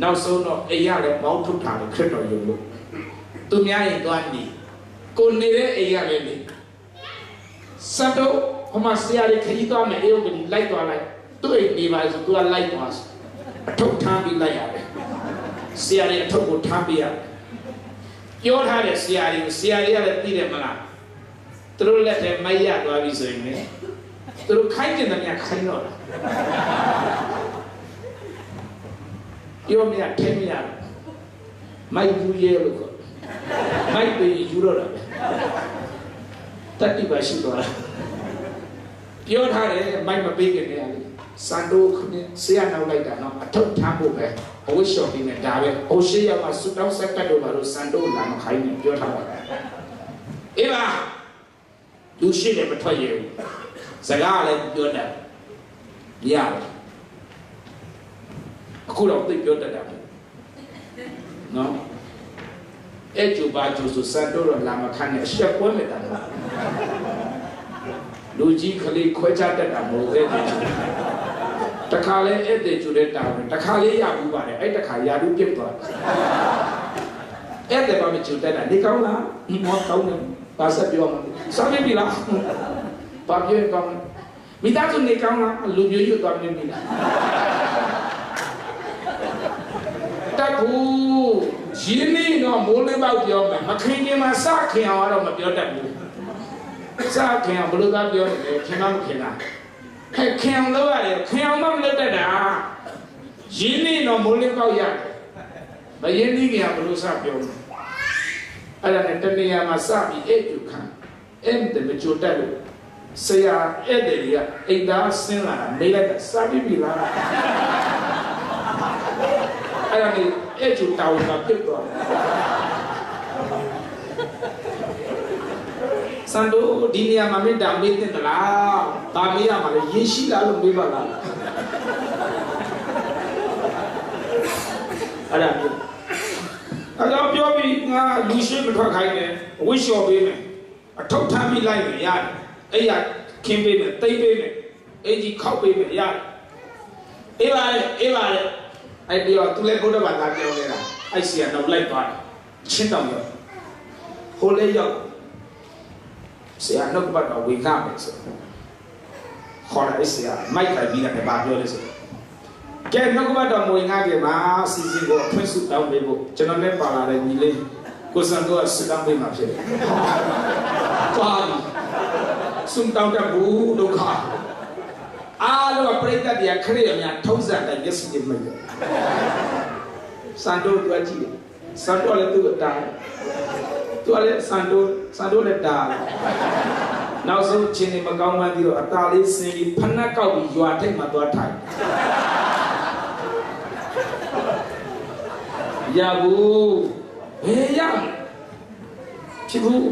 နောက်ဆုံးတော့အိမ်ရလည်းမောင်းထုတ်ထားတယ်ခရစ်တော်ယုံလို့သူများရင်သွားနေကိုနေတဲ့အိမ်ရလည်းနေစတော့ဟိုမှာဆရာကြီးခရီးသွားမယ်အေးဟုတ်ပြီလိုက်သွားလိုက်သူ့အိမ်နေပါဆိုသူကလိုက်သွားအထုတ်ထားပြီးလိုက်ရတယ်ဆရာကြီးအထုတ်ကိုထားပြီးရတယ်ပြောထားတယ်ဆရာကြီးကလည်းသိတယ်မလားသူတို့လက်ထဲမိုက်ရသွားပြီဆိုရင်လည်းသူတို့ခိုင်းတယ်များခိုင်းတော့တာပြောမရထဲမရမိုက်ယူရဲလို့ခေါ်မိုက်ပြီးယူတော့တာတတိပါရှိတော့ပြောထားတယ်မိုက်မပေးခင်တည်းကလေစန်တိုခင်းဆရာနောက်လိုက်တာနော်အထုပ်ထားဖို့ပဲအဝိရှော်ပြီးနေဒါပဲအိုရှိရမှာစူတောင်းဆက်ကတ်တော့ဘာလို့စန်တိုလာမခိုင်းနေပြောထားတာအေးပါလူရှိတယ်မထွက်ရဘူးစကားလည်းပြောတတ်ရတယ်အခုတော့သိပြောတတ်တာနော်အဲ့ကျူပါကျူဆိုစံတော့လာမခန့်နဲ့ရှက်ပွဲမဲ့တာလူကြီးကလေးခွဲခြားတတ်တာမဟုတ်သေးဘူးတခါလဲအဲ့တဲ့ကျူတဲ့တာတခါလေးရဘူးပါတယ်အဲ့တခါရာလူပြစ်သွားအဲ့တဲ့ဘာမှကျူတတ်တာနေကောင်းလားဒီမောကောင်းတယ်ဘာဆက်ပြောမှာစားနေပြီလားဘာပြောကောင်းမိသားစုနေကောင်းလားလူမျိုးရွတ်သွားနေပြီလားတကူရင်းနေတော့မိုးလေးပေါက်ပြောမယ်မခင်ခင်မှာစခင်အောင်တော့မပြောတတ်ဘူးစခင်အောင်ဘယ်လိုသာပြောလဲခင်မမခင်လားခင်အောင်လုပ်ရတယ်ခင်အောင်မလုပ်တတ်တာရင်းနေတော့မိုးလေးပေါက်ရတယ်မရင်းနေခင်ဘယ်လိုစပြောလဲအဲ့ဒါနဲ့တနေရာမှာစပြီးအဲ့တူခံအဲ့တဲ့မကြိုတတ်လို့ဆရာအဲ့တဲ့ကြီးကအိမ်သားဆင်းလာတာနေလိုက်တာစားပြီးပြီလားအဲ့ဒါနဲ့အဲ့ကျူတောင်းတာပြတ်သွားစံတို့ဒီနေရာမှာမေတ္တာမေ့တဲ့လားဒါမေးရမှာလေရေးရှိလားလို့မေးပါလားအဲ့ဒါမျိုးအဲ့တော့ပြောပြီးငါလူရှိမထွက်ခိုင်းတယ်ဝိရှော်ပေးမယ်အထုတ်ထမ်းပြီးလိုက်မယ်ရတယ်အဲ့ရခင်းပေးမယ်တိတ်ပေးမယ်အကြီးခောက်ပေးမယ်ရတယ်အေးပါလေအဲ့ဒီတော့သူလည်းဘုရားဘာသာပြောနေတာအဲ့စီကနောက်လိုက်သွားတယ်ချင်းတောင်ရောက်ဟိုလေးရောက်ဆရာနှုတ်ဘတ်တော့ဝေငှမယ်ဆိုခေါ်လိုက်ဆရာမိုက်ခိုင်ပြီးတယ်ဘာပြောလဲဆိုကဲနှုတ်ဘတ်တော့ဝေငှကြမှာစီစဉ်ကိုဖွင့်စုတောင်းပေးဖို့ကျွန်တော်လည်းပါလာတယ်ညီလေးကိုစံတော့စတောင်းပေးမှာဖြစ်တယ်ပါစွန်တောင်းတဲ့ဘူးဒုက္ခအားလုံးပြိတ္တတရားခရိယာများထုံးစံတိုင်းမျက်စိနဲ့မြင်တယ်စံတော်တွားကြည့်တယ်စံတော်လည်းသူ့အတားသူလည်းစံတော်လည်းတားနောက်ဆုံးချင်းနေမကောင်းမှန်းပြီးတော့အတားလေးစင်းပြီးဖနှက်ကောက်ပြီးရွာထိပ်မှာသွားထိုင်ရဘူးဘယ်ရဖြစ်ဘူး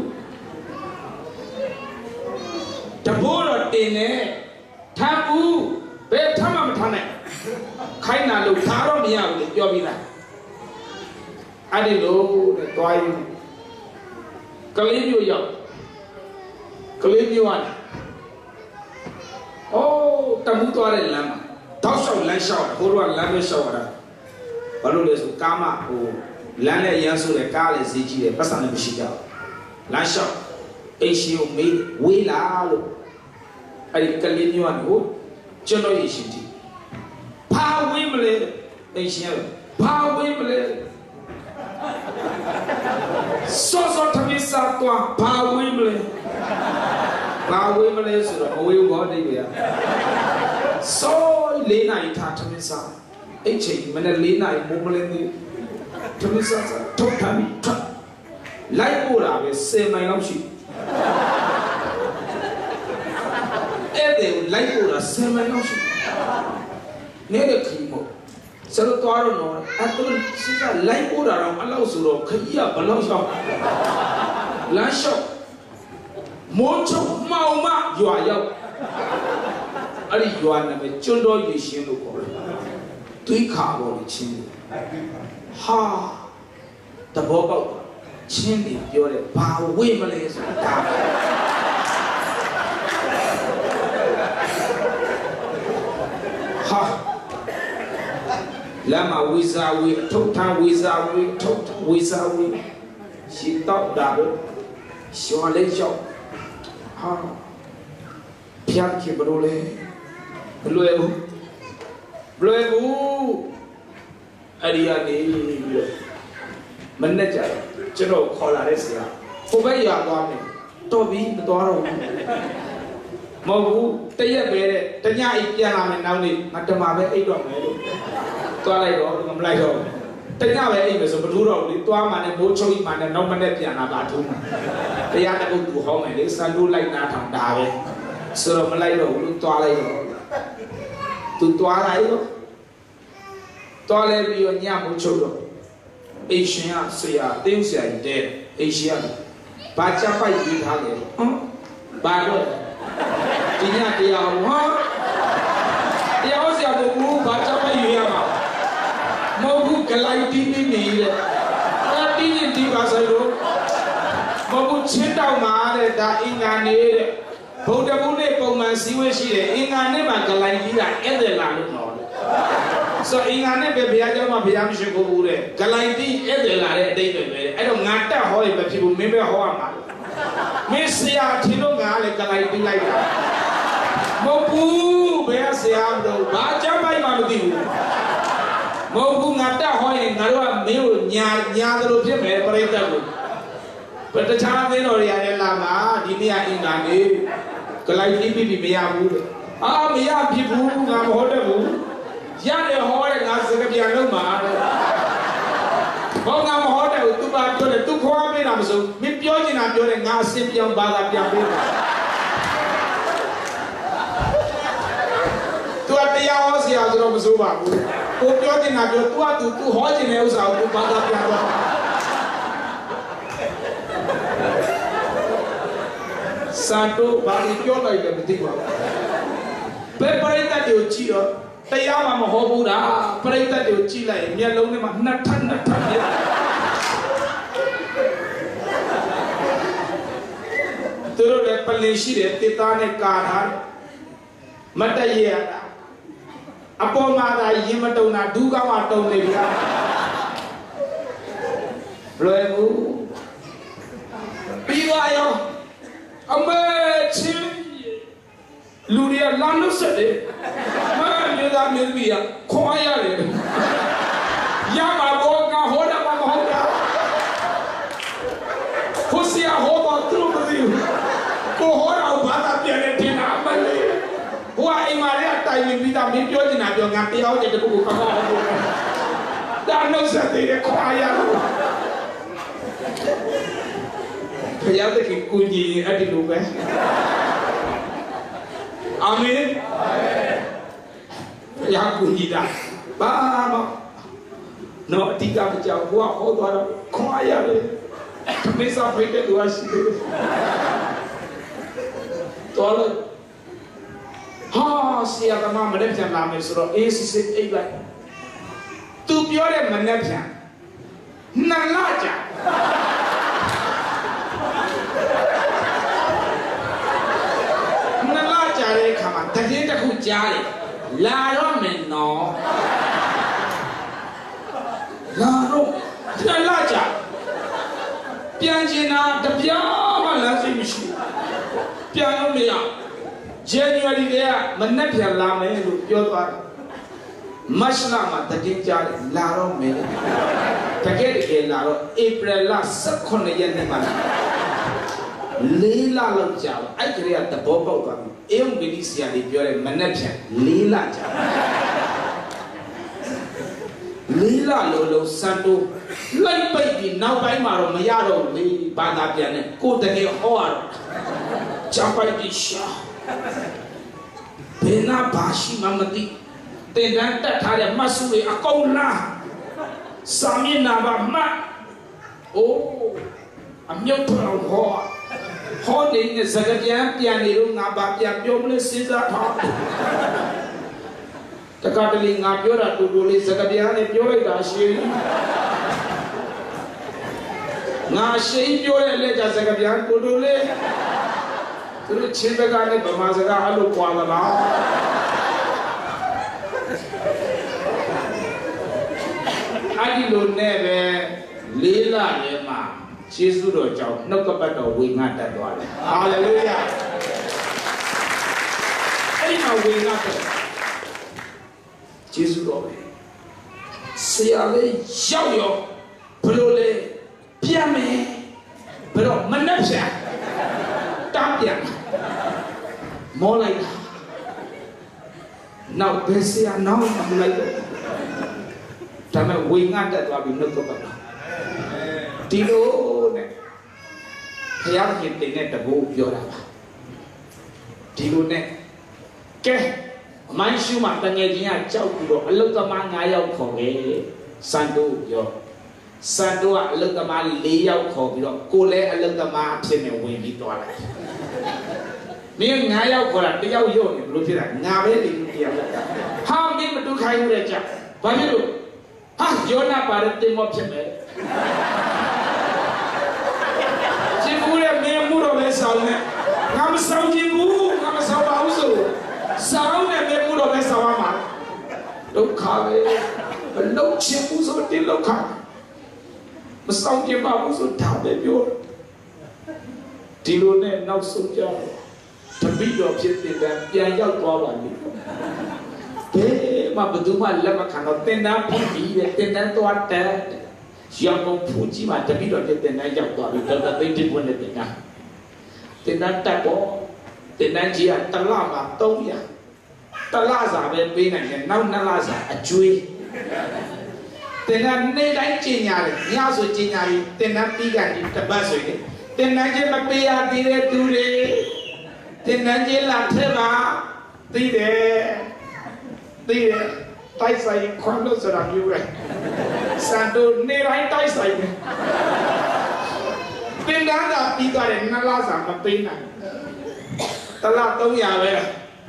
တဘိုးတော့တင်နေထမ်းဘူးဘယ်ထမ်းမှမထမ်းနိုင်ခိုင်းတာလို့ဒါတော့မရဘူးလေပြောပြီးသားအဲ့ဒီလိုတဲ့တွားရင်ကလေးမျိုးရောက်ကလေးမျိုးကအိုးတမှုသွားတဲ့လမ်းမှာတောက်လျှောက်လမ်းလျှောက်ဟိုတော့လမ်းမျိုးလျှောက်ရတာဘာလို့လဲဆိုကားမဟိုလမ်းနဲ့ရမ်းဆိုတဲ့ကားလည်းဈေးကြီးတယ်ပတ်စံလည်းမရှိကြဘူးလမ်းလျှောက်အိမ်ရှင်ကိုမေးဝေးလာလို့အဲ့ဒီကလေးမျိုးကဟိုကျွန်တော်ရရှင်ကြည့်ဘာဝေးမလဲအိမ်ရှင်ဘာဝေးမလဲစောစောထမင်းစားတော့ဘာဝေးမလဲဆိုတော့အဝေးဘောတိတ်ပြရစောလေးနိုင်ထားထမင်းစားအဲ့ချိန်မနေ့လေးနိုင်မိုးမလဲနေထမင်းစားထုတ်ထားပြီးလိုက်ပို့တာပဲ10မိုင်လောက်ရှိအဲ့ဒီလိုက်ပို့တာ10မိုင်လောက်ရှိ နေတဲ့ခီမို့စလို့သွားတော့နော်အဲ့သူစစ်ကလိုက်ပို့တာတော့အလောက်ဆိုတော့ခကြီးကဘလောက်ရှောက်လမ်းလျှောက်မိုးချုံမှောင်မရွာရောက်အဲ့ဒီရွာနာမည်ကျွန်းတော်ရေရှင်းလို့ခေါ်တယ်တွေးခါပေါ်လို့ချင်းဟာတဘောပေါက်ချင်းပြီးပြောတယ်ဘာဝေ့မလဲဆိုတာဟာလမ်းမှာဝီဇာဝီထုတ်ထဝီဇာဝီထုတ်ဝီဇာဝီရှိတော့တာလို့ရှော်လေးရောက်ဟာပြတ်ခေဘလို့လေဘလွယ်ဘူးအဲ့ဒီကနေမနဲ့ကြတယ်ကျွန်တော်ခေါ်လာတဲ့ဆရာဟိုဘက်ရသွားမယ်တော်ပြီမသွားတော့ဘူးမဟုတ်ဘူးတရက်ပဲတဲ့တညအိပ်ပြန်လာမယ်နောက်နေ့ငါတမပဲအိပ်တော့မယ်လို့သွားလိုက်တော့မလိုက်တော့တညပဲအိပ်မယ်ဆိုမထူးတော့ဘူးလေသွားမှလည်းမိုးချုပ်မှလည်းနောက်မနေ့ပြန်လာပါထူးမှာတရားတကုတ်သူဟောင်းမယ်လေစံလို့လိုက်နာထောင်တာပဲဆိုတော့မလိုက်တော့ဘူးသွားလိုက်တော့သူသွားလိုက်တော့တော်လဲပြီးတော့ညမိုးချုပ်တော့အိရှင်ကဆရာတင်းဆရာကြီးတဲ့အိရှင်ကဘာချပိုက်ပြီးထားလဲဟမ်ဘာလို့ဒီညတရားဟောတရားဆရာကဘူးဘာချပိုက်ရွေးရမှာမဟုတ်ဘူးဂလိုက်တီးပြီးနေတဲ့အဲ့ဒီဒီပါဆိုင်လို့မဟုတ်ဘူးချင်းတောက်မှာတဲ့ဒါအင်္ဂါနေတဲ့ဗုဒ္ဓဘုရားပုံမှန်စည်းဝေးရှိတယ်အင်္ဂါနဲ့မှာဂလိုက်ကြီးတာအဲ့ဒါလာလို့တော့ဆိုအင်္ဂါနဲ့ပဲဘုရားကျောင်းမှာဘုရားမရှိဘူးတဲ့ဂလိုက်တီးအဲ့ဒါလာတဲ့အတိတ်ပဲအဲ့တော့ငါတက်ဟောရင်မဖြစ်ဘူးမင်းပဲဟောရမှာမင်းဆရာထင်လို့ငါလည်းဂလိုက်တီးလိုက်တာမဟုတ်ဘူးဘယ်ဆရာမလို့ဘာကြမ်းပိုက်မှမသိဘူးမဟုတ်ဘူးငါတက်ဟောရင်ငါတို့ကမင်းကိုညာသလိုဖြစ်မယ်ပြိတ္တကိုဘယ်တခြားသင်းတော်တွေရတယ်လာမှာဒီနေ့အင်္ဂါနေ့ဂလိုက်တီးပြီးမရဘူးတဲ့မရဖြစ်ဘူးငါမဟုတ်တဲ့ဘူးရတယ်ဟောတယ်ငါစကားပြန်လုံးမှာတဲ့ဘောငါမဟောတယ်သူပါပြောတယ်သူခေါ်ပေးတာမစိုးမင်းပြောချင်တာပြောတယ်ငါအစင်ပြောင်းဘာသာပြန်ပေးတယ်သူကတရားဟောဆရာဆိုတော့မစိုးပါဘူးကိုပြောချင်တာပြောသူဟောချင်တဲ့ဥစ္စာကိုဘာသာပြန်တော့စာတို့ဘာလို့ပြောလိုက်တယ်မသိပါဘူးဘယ်ပရိသတ်တွေကိုကြည့်တော့တရားမှမဟောဘူးတာပရိသတ်တွေကိုကြည့်လိုက်ရင်မျက်လုံးထဲမှာနှစ်ထပ်ပြသူတို့လည်းပလင်ရှိတယ်တစ်သားနဲ့ကာထားမတည့်ရတာအပေါ်မှာသာရင်မတုံတာဒုက္ခမှတုံနေပြီလွယ်ဘူးပြီးသွားရောအမေချင်းလူတွေကလမ်းလို့ဆက်တယ်မမေသားမင်းမီးခေါ်ရတယ်ရမှာဘောကဟောတာမဟုတ်တာဟိုစီဟောတော့သူမသိဘူးကိုဟောတော့ဘာသာပြန်နေတယ်နာမလေးဟိုအိမ်မှာလည်းတိုင်ပြီးသားမင်းပြောချင်တာပြောငါတရားတဲ့တကူကိုကောင်းအောင်ပြောဒါနှုတ်ဆက်တယ်ခေါ်ရတယ်ဘုရားသခင်ကိုကြီးအဲ့ဒီလိုပဲအာမင်ဘုရားကိုကြီးတာဘာမှတော့အတိကမကြောက်ဘုရားဟောသွားတော့ခေါ်ရတယ်မေစာဖိတ်တဲ့သူရှိတယ်တော်လို့ဟာဆရာကမလည်းပြန်လာမယ်ဆိုတော့အေးစစ်အိပ်လိုက်သူပြောတဲ့မနဲ့ပြန်နှစ်လကြာတဲ့အခါမှာတကယ်တခုကြားတယ်လာတော့မယ်နော်လာတော့ပြန်လာကြပြန်ချင်တာတပြားမှလမ်းစိတ်မရှိပြန်လို့မရ January ကမနဲ့ပြန်လာမယ်လို့ပြောသွားတယ်မတ်လမှာတကယ်ကြားတယ်လာတော့မယ်တကယ်လာတော့ April လ18ရက်နေ့မှာလေးလလောက်ကြာအဲ့ကလေးကသဘောပေါက်သွားပြီအေးုံဂတိဆရာလေးပြောတယ်မနဲ့ပြန်လေးလကြာလေးလလုံးစံတိုးလိုက်ပိတ်ပြီးနောက်ပိုင်းမှာတော့မရတော့ဘူးလေဘာသာပြန်တယ်ကိုတကယ်ဟောရတော့ချပိုက်တိရှာဘယ်နာဘာရှိမှမသိ တင်တန်းတက်ထားတဲ့မတ်စုတွေအကုန်လားစာမျက်နှာပါမှတ်အိုးအမြုပ်ထောင်ဟောနေတဲ့စကားပြန်နေတော့ငါဘာပြန်ပြောမလဲစဉ်းစားထားတကတလေငါပြောတာတူတူလေးစကားပြန်နဲ့ပြောလိုက်တာရှိငါရှိပြောတဲ့လက်ကြစကားပြန်တူတူလေးသူတို့ချင်းဘက်ကလည်းဗမာစကားအဲ့လိုပွာလာလားအဲ့ဒီလိုနဲ့ပဲလေးလထဲမှာယေရှုတော်ကြောင့်နှုတ်ကပတ်တော်ဝေငှတတ်သွားတယ်ဟာလေလုယာအဲ့မှာဝေငှတတ်ယေရှုတော်ပဲဆရာလေးရောက်ရောဘလို့လဲပြန်မယ်ဘယ်တော့မနှက်ပြန်တားပြန်မောလိုက်နောက်ဘယ်ဆရာနောက်မလိုက်တော့ဒါမဲ့ဝေငှတတ်သွားပြီနှုတ်ကပတ်တော်ဒီလိုနဲ့ဘုရားခင်တင်တဲ့တဘိုးပြောတာပါဒီလိုနဲ့ကဲအမိုင်းရှုမှာတငယ်ချင်းကကြောက်ပြီးတော့အလုသမား9ယောက်ခေါ်ခဲ့စံတိုးပြောစံတိုးကအလုသမား4ယောက်ခေါ်ပြီးတော့ကိုလည်းအလုသမားအဖြစ်နဲ့ဝင်ပြီးသွားလိုက်မင်း9ယောက်ခေါ်တာတယောက်ရုံနေဘလို့ဖြစ်တာငါပဲလေတယောက်ဟာမင်းမတူခိုင်းဘူးတဲ့ကြဘာဖြစ်လို့ဟာယောနာပါတဲ့တင်မောဖြစ်မယ်ဦးရဲ့မင်းမှုတော်ပဲဆောင်နေငါမဆောင်ချင်ဘူးငါမဆောင်ပါဘူးဆိုဆောင်နေမင်းမှုတော်ပဲဆောင်ရမှာဒုက္ခပဲမလုံးချင်ဘူးဆိုတင်လောက်ခမဆောင်ချင်ပါဘူးဆိုဒါပဲပြောဒီလိုနဲ့နောက်ဆုံးကြတော့တပိတော်ဖြစ်တဲ့ပြန်ရောက်သွားပါလိမ့်ဘယ်မှာဘယ်သူမှလက်မခံတော့တင်တန်းဖြစ်ပြီးတဲ့တင်တန်းသွားတဲ့ရောင်ဖူးကြီးမှာတပိတော်တဲ့တင်တန်းရောက်သွားပြီဒေါက်တာသိန်းတင်ဝင်တဲ့တင်တန်းတက်ပေါ်တင်တန်းကြီးကတလမှာ300တလစာပဲပေးနိုင်တယ်နောက်2လစာအကျွေးတင်တန်းနေ့တိုင်းကျင်ညာတယ်ညဆိုကျင်ညာပြီးတင်တန်းပြီးကန်ဒီတပတ်ဆိုရင်တင်တန်းချင်းမပေးရသေးတဲ့သူတွေတင်တန်းချင်းလာထဲမှာသိတယ်တိုက်ဆိုင်ခွန်လို့ဆိုတာမျိုးပဲစံတို့နေတိုင်းတိုက်ဆိုင်တယ်တင်တန်းကပြီးသွားတယ်2လစာမပေးနိုင်တလ300ပဲ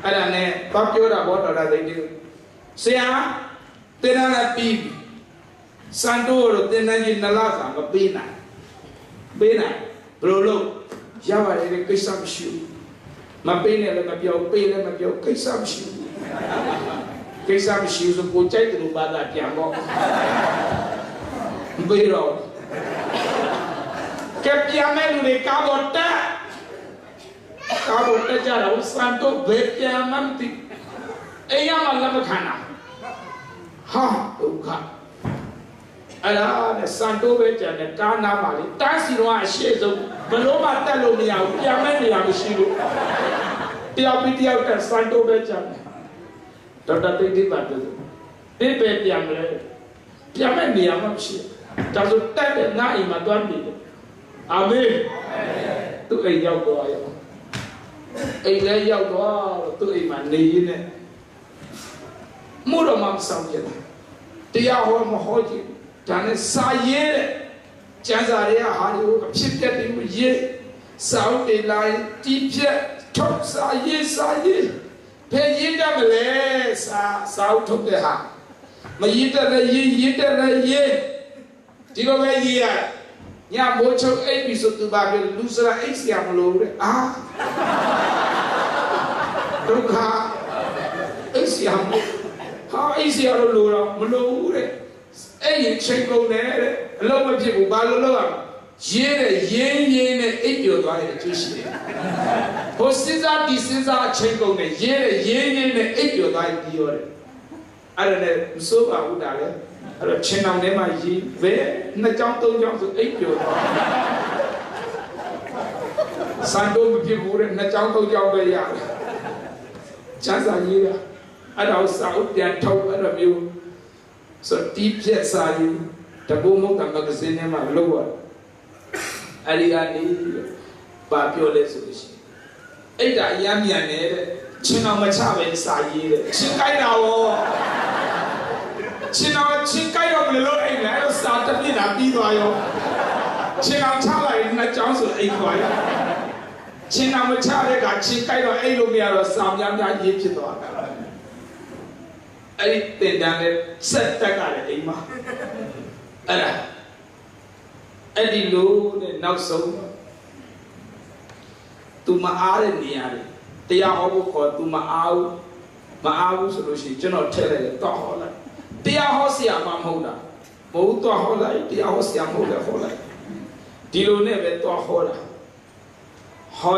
အဲ့ဒါနဲ့ဘာပြောတာဘောတော်တာသိတယ်ဆရာတင်တန်းကပြီးစံတို့တို့တင်တန်းကြီး2လစာမပေးနိုင်ဘယ်လိုလုပ်ရပါတယ်ကိစ္စမရှိဘူးမပေးနဲ့လည်းမပြောပေးလည်းမပြောကိစ္စမရှိဘူးကိစ္စမရှိဘူးဆိုကိုကြိုက်တယ်လို့ဘာသာပြန်တော့ဘယ်တော့ကပြန်မဲ့လူတွေကာဘောတက်ကြတော့စံတော့ဘယ်ပြန်မှမသိအိမ်ရမှာလက်မခံတာဟာဒုက္ခအဲ့ဒါနဲ့စံတော့ပဲကြတယ်ကားနာပါလေတန်းစီတော့အရှိဆုံးဘလို့မှတက်လို့မရဘူးပြန်မဲ့နေရာမရှိလို့တယောက်ပြီးတယောက်တက်စံတော့ပဲကြတယ်ဒေါက်တာသိသိပါတယ်ဒီပဲပြန်မလဲပြန်မဲ့နေရာမှမရှိဒါဆိုတက်တဲ့ငါအိမ်မှာတွန်းပြီအာမင်သူအိမ်ရောက်သွားရောအိမ်လည်းရောက်သွားသူအိမ်မှာနေရင်းနဲ့မှုတော်မှမဆောင်ပြတယ်တရားဟောမဟောကြည့်ဒါနဲ့စာရေးတဲ့ကျမ်းစာတွေကဟာဒီအဖြစ်ပြက်တွေကိုရေးစာအုပ်တွေလိုက်တီးပြက်ထုတ်စာရေးဘယ်ရေးတတ်မလဲစာအုပ်ထုတ်တဲ့ဟာမရေးတတ်လည်းရေးတတ်လည်းရေးဒီလိုပဲရေးရညမိုးချုပ်အိပ်ပြီးဆိုသူပါပြလူစရာအိပ်စရာမလိုတဲ့ဒုက္ခအိပ်စရာဟာအိပ်စရာလိုတော့မလိုဘူးတဲ့အဲ့ဒီချိန်ကုန်တယ်တဲ့အလုံးမဖြစ်ဘူးဘာလို့လုပ်ရမလဲရေးတဲ့ရင်းနဲ့အိပ်ပျော်သွားတဲ့အကျိုးရှိတယ်ဟိုစဉ်းစားဒီစဉ်းစားအချိန်ကုန်တယ်ရေးတဲ့ရင်းနဲ့အိပ်ပျော်သွားပြီးရောတယ်အဲ့ဒါနဲ့မစိုးပါဘူးဒါလည်းအဲ့တော့ချင်းအောင်ထဲမှာရေးပဲ2ကြောင်း3ကြောင်းဆိုအိပ်ပျော်သွားစံတော့မဖြစ်ဘူးတဲ့2ကြောင်း3ကြောင်းပဲရတယ်ချမ်းသာရေးတာအဲ့ဒါကိုစာအုပ်ပြန်ထုတ်အဲ့လိုမျိုးဆိုတီးပြက်စာယူတဘုံမုတ်ကမဂ္ဂဇင်းထဲမှာလုပ်ရအဲ့ဒီကနေပါပြောလဲဆိုလို့ရှိရင်အဲ့ဒါအရမ်းမြန်နေတဲ့ ချင်းအောင်မချပဲစာရေးတယ်ချင်းကိုက်တာရောချင်းကိုက်တော့ဘယ်လိုအိမ်လဲအဲ့လိုစာတစ်ပြည့်တာပြီးသွားရောချင်းအောင်ချလိုက်နှစ်ကြောင်းဆိုအိမ်သွားရောချင်းအောင်မချတဲ့ကချင်းကိုက်တော့အိမ်လို့မရတော့စာများရေးဖြစ်သွားတာအဲ့ဒီတင်တန်းနဲ့ဆက်တက်ကလည်းအိမ်မှာအဲ့ဒီလိုနဲ့နောက်ဆုံးသူမအားတဲ့နေရာတွေတရားဟောဖို့ခေါ်သူမအားဘူးဆိုလို့ရှိရင်ကျွန်တော်ထည့်လိုက်တယ်တော့ဟောလိုက်တရားဟောဆရာမမဟုတ်တာမဟုတ်တော့ဟောလိုက်တရားဟောဆရာမဟုတ်တယ်ဟောလိုက်ဒီလိုနဲ့ပဲတော့ဟောတာဟော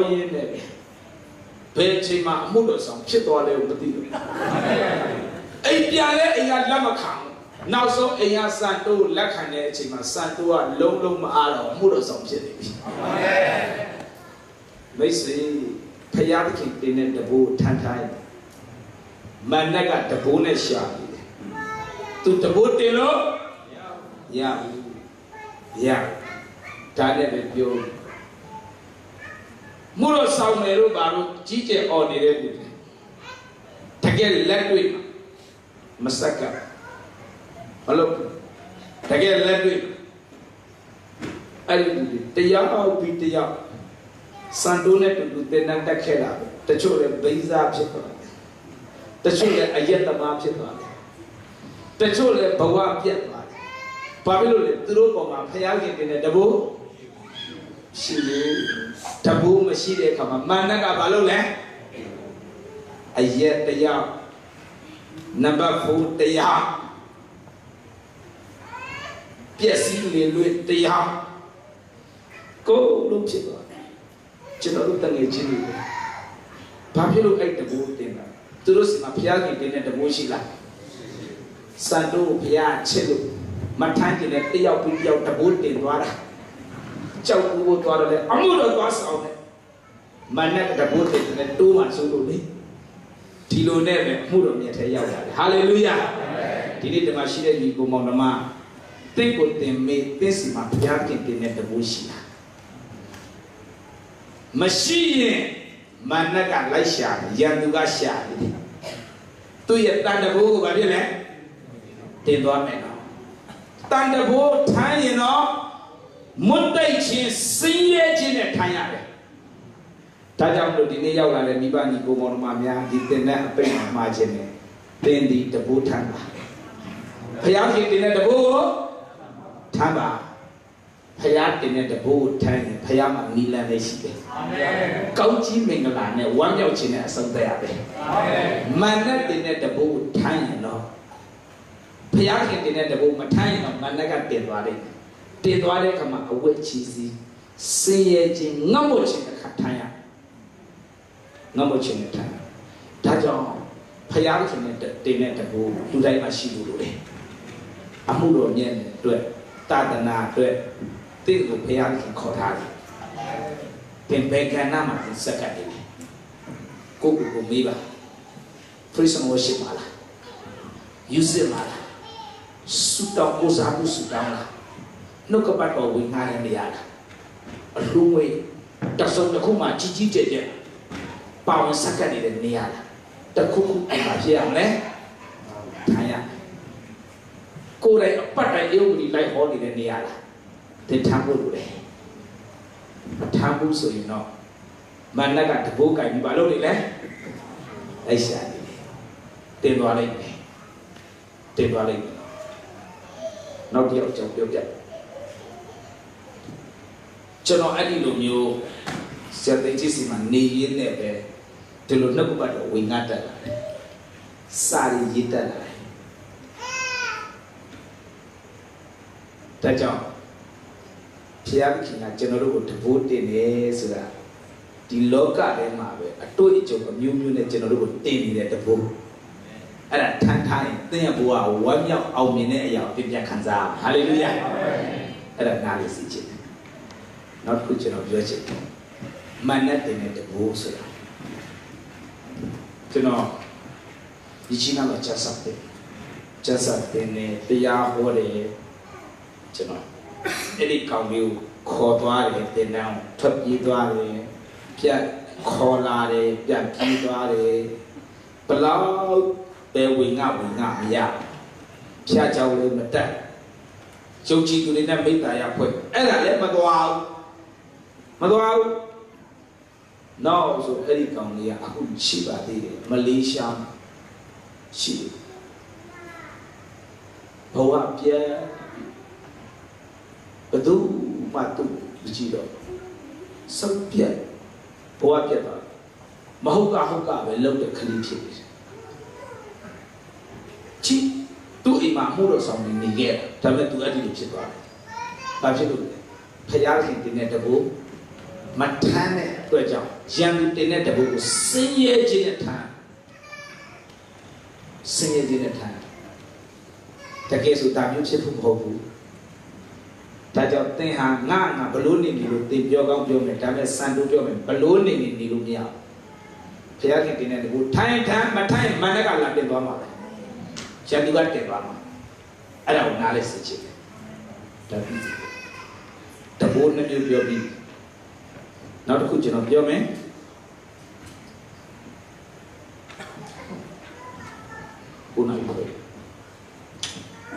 ရင်နဲ့ပဲဘယ်ချိန်မှအမှုတော်ဆောင်ဖြစ်သွားလဲမသိဘူးအိမ်ပြန်လဲအိမ်ကလက်မခံနောက်ဆုံးအိမ်ကစံတိုးလက်ခံတဲ့အချိန်မှာစံတိုးကလုံးမအားတော့အမှုတော်ဆောင်ဖြစ်နေပြီမိတ်ဆွေဖယားသခင်တင်တဲ့တဘိုးထမ်းထိုင်းမန္နကတဘိုးနဲ့ရှာနေတယ်သူတဘိုးတင်လို့ရဒါနဲ့ပဲပြောမှုတော့ဆောင်မယ်လို့ဘာလို့ကြီးကျယ်អော်နေတဲ့လူတွေတကယ်လက်တွေ့မစက်ကဘလို့တကယ်လက်တွေ့အဲ့ဒီတရားပြီးတရားစံတိုးနဲ့တူတင်တန်းတက်ခဲ့တာတချို့လည်းဘိန်းစားဖြစ်သွားတယ်တချို့လည်းအယက်သမားဖြစ်သွားတယ်တချို့လည်းဘဝပြတ်သွားတယ်ဘာဖြစ်လို့လဲသူတို့ပေါ်မှာဖျားခင်တင်တဲ့တဘိုးရှိလို့တဘိုးမရှိတဲ့အခါမှာမန္တကဘာလို့လဲအယက်တရားနံပါတ်4တရားပျက်စီးလေလွတ်တရားကိုလုံးဖြစ်သွားကျွန်တော်တို့တငယ်ချင်းတွေဘာဖြစ်လို့အဲ့တဘိုးတင်တာသူတို့စီမှာဖျားခင်တင်တဲ့တဘိုးရှိလားစံတိုးဖျားချစ်လို့မထမ်းကျင်တဲ့တယောက်ပြီးတယောက်တဘိုးတင်သွားတာကြောက်ဘူးသွားတယ်လေအမှုတော်သွားဆောင်တယ်မနဲ့တဘိုးတင်တဲ့တိုးမှဆိုလို့လေဒီလိုနဲ့ပဲအမှုတော်မြတ်ထဲရောက်လာတယ်ဟာလေလုယာဒီနေ့ဒီမှာရှိတဲ့ညီကိုမောင်နှမသင်ကိုတင်မေးသင်စီမှာဖျားခင်တင်တဲ့တဘိုးရှိလားမရှိရင်မနက်ကလိုက်ရှာရန်သူကရှာတယ်သူရဲ့တန်တဘိုးကိုဘာဖြစ်လဲတင်သွားမယ်နော်တန်တဘိုးထမ်းရင်တော့မွတ်တိတ်ခြင်းစင်းရဲခြင်းနဲ့ထမ်းရတယ်ဒါကြောင့်မလို့ဒီနေ့ရောက်လာတဲ့မိဘညီကိုမောင်နှမများဒီတင်တဲ့အပိတ်မှာခြင်းနဲ့တင်ဒီတဘိုးထမ်းပါဘုရားရှင်တင်တဲ့တဘိုးကိုထမ်းပါဖယားတင်တဲ့တဘိုးထမ်းရင်ဖယားမှာနီလန်လေးရှိတယ်အာမင်ကောင်းကြီးမင်္ဂလာနဲ့ဝမ်းမြောက်ခြင်းနဲ့အဆုံးသတ်ရတယ်အာမင်မန္နတင်တဲ့တဘိုးထမ်းရင်တော့ဖယားခင်တင်တဲ့တဘိုးမထမ်းရင်တော့မန္နကတင်သွားတယ်တင်သွားတဲ့အခါမှာအဝတ်ချီစီစင်ရဲ့ခြင်းငတ်မွတ်ခြင်းတစ်ခါထမ်းရငတ်မွတ်ခြင်းနဲ့ထမ်းဒါကြောင့်ဖယားခင်နဲ့တင်တဲ့တဘိုးလူတိုင်းမှာရှိလို့လေအမှုတော်မြတ်တဲ့အတွက်တာသနာအတွက်တင့်ကိုဖျားခင်ခေါ်ထားတယ်တင်ဘယ်ကဏ္ဍမှာစက်ကတ်တယ်ကိုမေးပါ praise and worship ပါလား use ပါလားစုတောင်းကိုစားမှုစုတောင်းလားနှုတ်ကပတ်တော်ဝင်ငါတဲ့နေရာလားအလုံးဝတဆုံတစ်ခုမှကြီးကျယ်ကျယ်ပါဝင်စက်ကတ်နေတဲ့နေရာလားတခုခုအဲ့မှာဖြစ်အောင်လဲထိုင်ရကိုယ်တိုင်အပတ်တိုင်ရုပ်ကြီးလိုက်ဟောနေတဲ့နေရာလားတင်ထမ်းဖို့လိုတယ်ထမ်းဖို့ဆိုရင်တော့မန္နကတဘိုးကင်ပြီးဘာလုပ်နေလဲလိုက်ရှာနေတယ်တင်သွားလိုက်မယ်နောက်တစ်ယောက်ကြောင့်ပြောပြကျွန်တော်အဲ့ဒီလိုမျိုးစက်သိကြီးစီမှာနေရင်းနဲ့ပဲဒီလိုနှုတ်ပတ်တော်ဝင်ငတ်တက်လာတယ်စာရည်ရည်တက်လာတယ်ဒါကြောင့်ဖျားခင်ကကျွန်တော်တို့ကိုတဘိုးတင်တယ်ဆိုတာဒီလောကထဲမှာပဲအတွေ့အကြုံအမျိုးမျိုးနဲ့ကျွန်တော်တို့ကိုတင်နေတဲ့တဘိုးအဲ့ဒါထမ်းထားရင်သင်ရဲ့ဘဝဝမ်းမြောက်အောင်မြင်တဲ့အရာပြပြခံစားဟာလေလုယာအဲ့ဒါနားလေးစီချင်တယ်နောက်တစ်ခုကျွန်တော်ပြောချင်တယ်မနတ်တင်တဲ့တဘိုးဆိုတာကျွန်တော်ဒီချင်းကချက်ဆက်တယ်နဲ့တရားဟောတယ်ကျွန်တော်အဲ့ဒီကောင်မျိုးခေါ်သွားတယ်တင်တောင်းထွက်ပြေးသွားတယ် ခေါ်လာတယ်ပြန်ပြေးသွားတယ်ဘလောက်ပဲဝင်ငါမရဖျားကြောင်လေးမတက်ကျုပ်ကြည့်သူတွေနဲ့မိသားရဖွဲ့အဲ့ဒါလည်းမသွားဘူးနောက်ဆိုအဲ့ဒီကောင်လေးကအခုရှိပါသေးတယ်မလေးရှားရှိတယ်ဘဝပြဲဘသူမှသူမကြည့်တော့စပ်ပြဲဘဝပြဲတော့မဟုတ်ကပဲလုံးတဲ့ခလေးဖြစ်နေတယ်ချီသူ့အိမ်မှာမှုတော့ဆောင်နေခဲ့ဒါပေမဲ့သူအဲ့ဒီလိုဖြစ်သွားတယ်ဘာဖြစ်လို့လဲဖယားခင်တင်တဲ့တဘူမထမ်းတဲ့အတွက်ကြောင့်ရန်သူတင်တဲ့တဘူကိုစင်ရဲခြင်းနဲ့ထမ်းတကယ်ဆိုတာမျိုးဖြစ်ဖို့မဟုတ်ဘူးဒါကြောင့်သင်ဟာငါဘလို့နေလို့သင်ပြောကောင်းပြောမယ်ဒါပေမဲ့စံတိုးပြောမယ်ဘလို့နေလို့မရဘူးဖယားခင်တင်တဲ့တဘူထိုင်မထိုင်မနဲ့ကလာတင်သွားမှာပဲရန်သူကတင်သွားမှာအဲ့ဒါကိုနားလဲစစ်ချင်တယ်ဒါပြီးတဘူနဲ့ပြောပြီးနောက်တစ်ခုကျွန်တော်ပြောမယ်ဘုနာပြော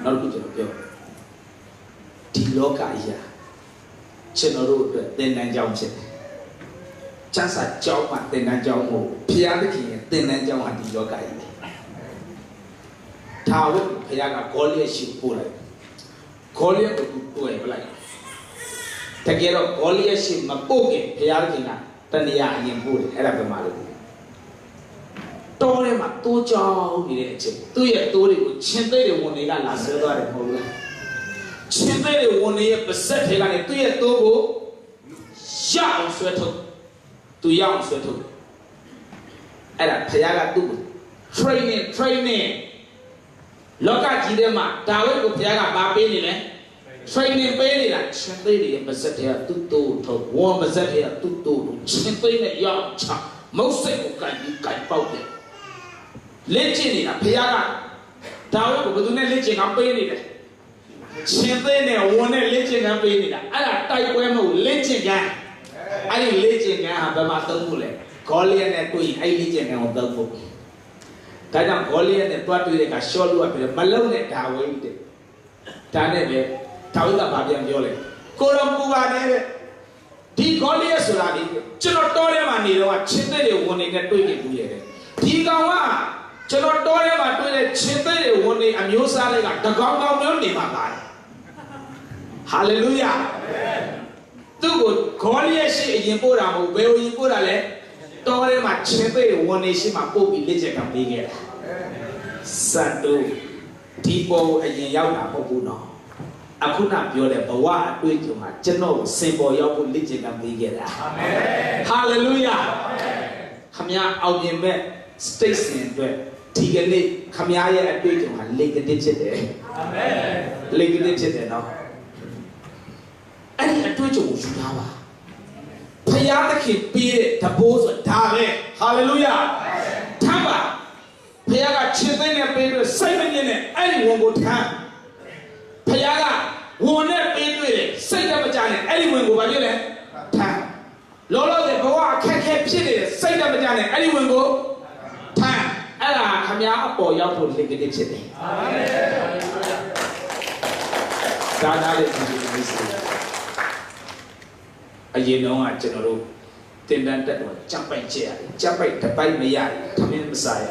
နောက်တစ်ခုကျွန်တော်ပြောဒီလောကအရာကျွန်တော်တို့အတွက်သင်တန်းကြောင်းဖြစ်တယ်ကျမ်းစာကြောင်းမှာသင်တန်းကြောင်းမို့ဘုရားသခင်ရဲ့သင်တန်းကြောင်းဟာဒီလောကကြီးထာဝရဘုရားကဂေါလိယရှိပို့လိုက်ဂေါလိယကိုပို့လိုက်တကယ်တော့ဂေါလိယရှိမပို့ခင်ဘုရားသခင်ကတဏှာအရင်ပို့တယ်အဲ့ဒါပဲမှာလို့တော်ထဲမှာတိုးကြောင်းနေတဲ့အချိန်သူ့ရဲ့တိုးတွေကိုချင်းသိတဲ့ဝန်တွေကလာဆွဲသွားတယ်မဟုတ်လားချင်းသိတဲ့ဝန်တွေရဲ့ပါဆက်တွေကနေသူ့ရဲ့တိုးကိုရအောင်ဆွဲထုတ်သူရအောင်ဆွဲထုတ်အဲ့ဒါဘုရားကသူ့ကို training လောကကြီးထဲမှာဒါဝိဒ်ကိုဘုရားကမပေးနေလဲ training ပေးနေတာချင်းသိတဲ့ပါဆက်တွေကသူ့တိုးထုတ်ဝန်ပါဆက်တွေကသူ့တိုးကိုချင်းသိတဲ့ရအောင်ချမုတ်စိတ်ကိုကြိုက်ပေါက်တယ်လက်ကျင်နေတာဘုရားကဒါဝိဒ်ကိုဘယ်သူနဲ့လက်ကျင်ကပေးနေတယ်ချင်းသိတဲ့ဝန်နဲ့လက်ကျင်ကပေးနေတာအဲ့ဒါတိုက်ပွဲမဟုတ်လက်ကျင်ကအဲ့ဒီလက်ကျင်ကဟာဘယ်မှာသုံးဖို့လဲဂေါလိယနဲ့တွေ့အဲ့လက်ကျင်ကိုသုံးဖို့ဒါကြောင့်ဂေါလိယနဲ့တွားတွေ့တဲ့ကရှောလူကပြောမလုံးနဲ့ဒါဝိဒ်တဲ့ဒါနဲ့ပဲဒါဝိဒ်ကဘာပြန်ပြောလဲကိုတော်ပူပါနဲ့တဲ့ဒီဂေါလိယဆိုတာဒီကျွန်တော်တောထဲမှာနေတော့ချင်းသိတဲ့ဝန်တွေနဲ့တွေ့နေဘူးရဲ့ဒီကောင်ကကျွန်တော်တောထဲမှာတွေ့တဲ့ချင်းသိတဲ့ဝန်တွေအမျိုးအစားတွေကတကောင်ကောင်မျိုးနေမှာပါတယ်ဟာလေလုယာသူ့ကိုဂေါလိယရှိအရင်ပို့တာမဟုတ်ဘယ်လိုရင်ပို့တာလဲတောထဲမှာချင်းသိတဲ့ဝန်တွေရှိမှပို့ပြီးလက်ချက်ကပေးခဲ့တာစံတူဒီပေါ်အရင်ရောက်တာမဟုတ်ဘူးနော်အခုနပြောတဲ့ဘဝအတွေ့အကြုံမှာကျွန်တော်စင်ပေါ်ရောက်ဖို့လက်ချက်ကပေးခဲ့တာအာမင်ဟာလေလုယာခမညာအောင်မြင်မဲ့ state စင်အတွက်ဒီကနေ့ခမညာရဲ့အတွေ့အကြုံဟာလေကတိဖြစ်တယ်အာမင်လေကတိဖြစ်တယ်နော်အဲ့ဒီအတွေ့အကြုံကိုယူထားပါဖယားသခင်ပေးတဲ့တဘိုးဆိုဒါပဲဟာလေလုယာထမ်းပါဖယားကခြေသိမ်းနဲ့ပေးလို့စိတ်မငြင်းနဲ့အဲ့ဒီဝန်ကိုထမ်းဖယားကဝန်နဲ့ပေးတွေ့တယ်စိတ်ကမကြနဲ့အဲ့ဒီဝန်ကိုဘာဖြစ်လဲထမ်းလောလောဆယ်ဘဝအခက်ခဲဖြစ်နေတယ်စိတ်ကမကြနဲ့အဲ့ဒီဝန်ကိုထမ်းအဲ့ဒါခမများအပေါ်ရောက်ဖို့လေကတိဖြစ်တယ်အာမင်ဒါနာလေးဒီလိုမျိုးအရင်တော့ကကျွန်တော်တို့တင်တန်းတက်တော့ကြပ်ပိုက်ကျရတယ်ကြပ်ပိုက်တစ်ပိုက်မရဘူးထမင်းမစားရ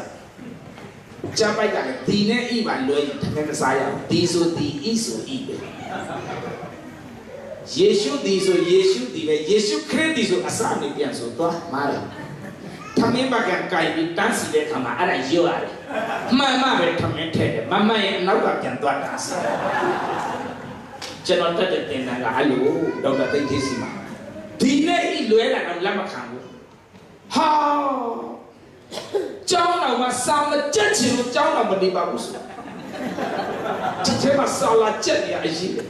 ကြပ်ပိုက်ကလည်းဒီနဲ့ဤပါလွဲရင်ထမင်းမစားရဘူးဒီဆိုဒီဤဆိုဤပဲယေရှုဒီဆိုယေရှုဒီပဲယေရှုခရစ်ဒီဆိုအစနေပြန်ဆိုတော့မားတယ်ထမင်းဘကကြိုင်ပြီးတန်းစီတဲ့ခါမှာအဲ့ဒါရွရတယ်မှန်မှပဲထမင်းထည့်တယ်မမှန်ရင်အနောက်ကပြန်သွားတာစီကျွန်တော်တက်တဲ့တင်တန်းကအဲ့လိုဒေါက်တာသိန်းသေးစီမှာဒီနေ့ဤလွဲလာတော့လက်မခံဘူးဟာကျောင်းတော်မှာစာမကြက်ချင်လို့ကျောင်းတော်မနေပါဘူးဆိုတာဒီထဲမှာစာလာကြက်နေရအရေးပဲ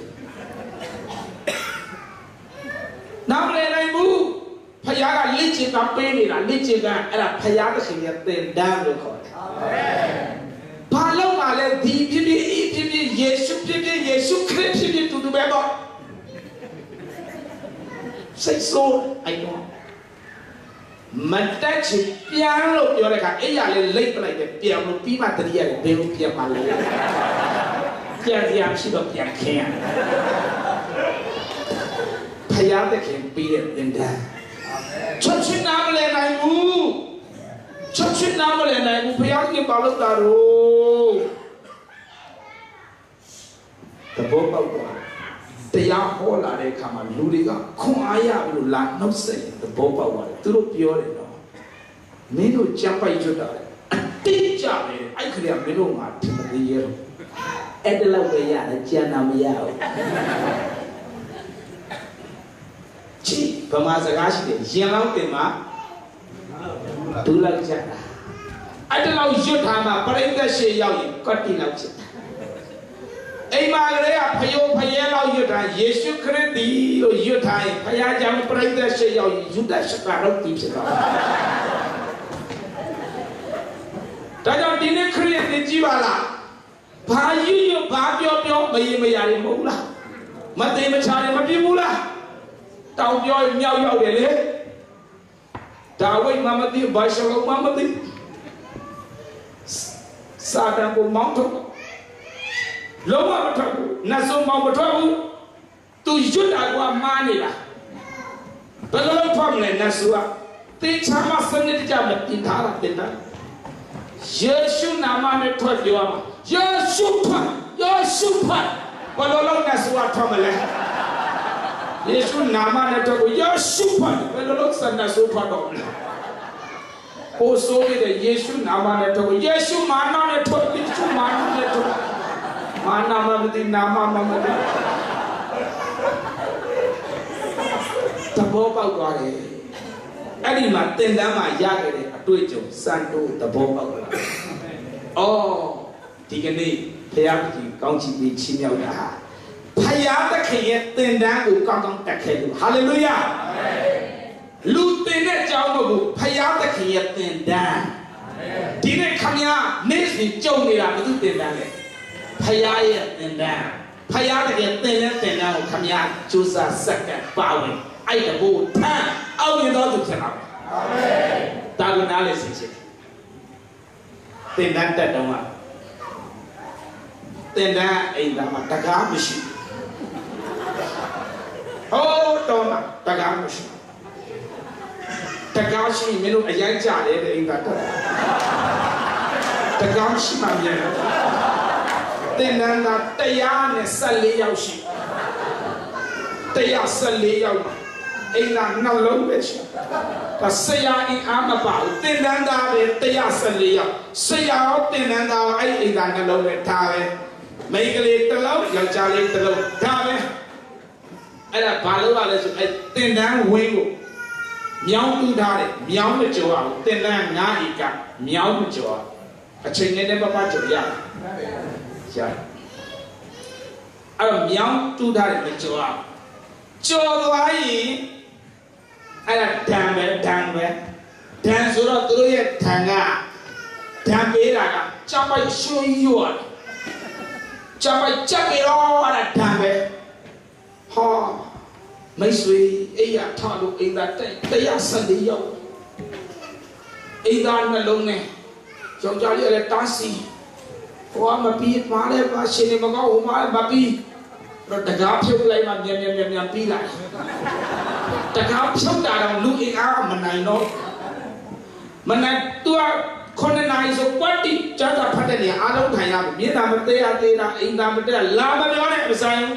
နောက်လေနိုင်ဘူးဖယားကလက်ချင်ကပေးနေတာလက်ချင်ကအဲ့ဒါဖယားသခင်ရဲ့သင်တန်းလို့ခေါ်တယ်အာမင်ဘာလို့မှလဲဒီဖြစ်ဖြစ်ဤဖြစ်ဖြစ်ယေရှုဖြစ်ဖြစ်ယေရှုခရစ်ဖြစ်ဖြစ်တူတူပဲပေါ့စိတ်ဆိုးအိုက်တော့ Matachi piano, you're like a late like the piano, Pima Tria, they will be a malay. Piano, she don't be a can. Payata can beat it in that. Church number and I move. Church number and I move. Payaki Balotaro. The book of God. They are whole lot they come and Ludiga. Kuaya will not no say the book of God. Through pure. Minu Champa Judah. Teacher, I could have been over the year. Edela Waya, Janamia. Chi, Pamazagashi, Yanama, Tula Jana. I don't know Jutama, but in the Shay Yawi, Kotina. Emagrea, Payo, Payela, Yuta, Yesu Credi, or Yuta, Payajam, Prenda Shay Yawi, Judah Shakaro teacher. Taja dine create the Jivala. Payu, Babio, Mayari Mula. Matema Chari Mabimula. Tau Yo, Yao Dele. Taway Mamadi, Bashalo Mamadi. Sadambo Mountain. Lower Tabu, Naso Mamatabu. To Judagua Manila. But no problem, Nasua. Take some of the job in Tara. Yesu nama ne twa diwa Yesu pa balolo naswa tomale Yesu nama ne twa Yesu pa balolo sanna so pa do o so de Yesu nama ne twa Yesu mana ne twa Yesu mana ne twa mana mamadi nama mamadi tabo pa gare Any matenda yagere atuejo santo the bomba. Oh, Tigani, Payaki, County, Chimia. Payata can tenda who come to Hallelujah. Lieutenant Jamabu, Payata can tenda. Didn't come here, Nisi Jomia, Lieutenant. Payaya tenda. Payata can tenda, come here, choose a second bowing. I the boat time. How you know to tell them? That will not listen. Then that Dama. Then that ain't Dama Tagamishi. Oh, Doma Tagamishi. Tagashi, Minu, a young child in that. Tagashi, my dear. Then that Tayan is Sally Yoshi. Taya Sally Yoshi. Ina na lombesh ta saya in amaba tinanda be taya saliya saya tinanda ai ina na lombe thawe maikale talo yachale talo thawe aida ba lo ba le so ai tindan win ko myaung tu tha de myaung ma jaw a tindan 9 eka myaung ma jaw a chain ne papa jaw ya ya ai myaung tu tha de ma jaw a jaw twa yi I damn dance or through it, Tanga, Tambera, Chapa, show you on Chapa, chuck it all at Tambe. Ha, my sweet, Aya Talo in that day, they are Sunday yo. Adan alone, John Jolly at Tassi. Oh, I'm a beat, Male, Shinimago, my baby. But the gap you like my yam pila. The gap so that I'm looking out, and I know. Manatua colonize of 20 Jata Patania, I don't have Minamatea, in Namatea, Lama, Messiah.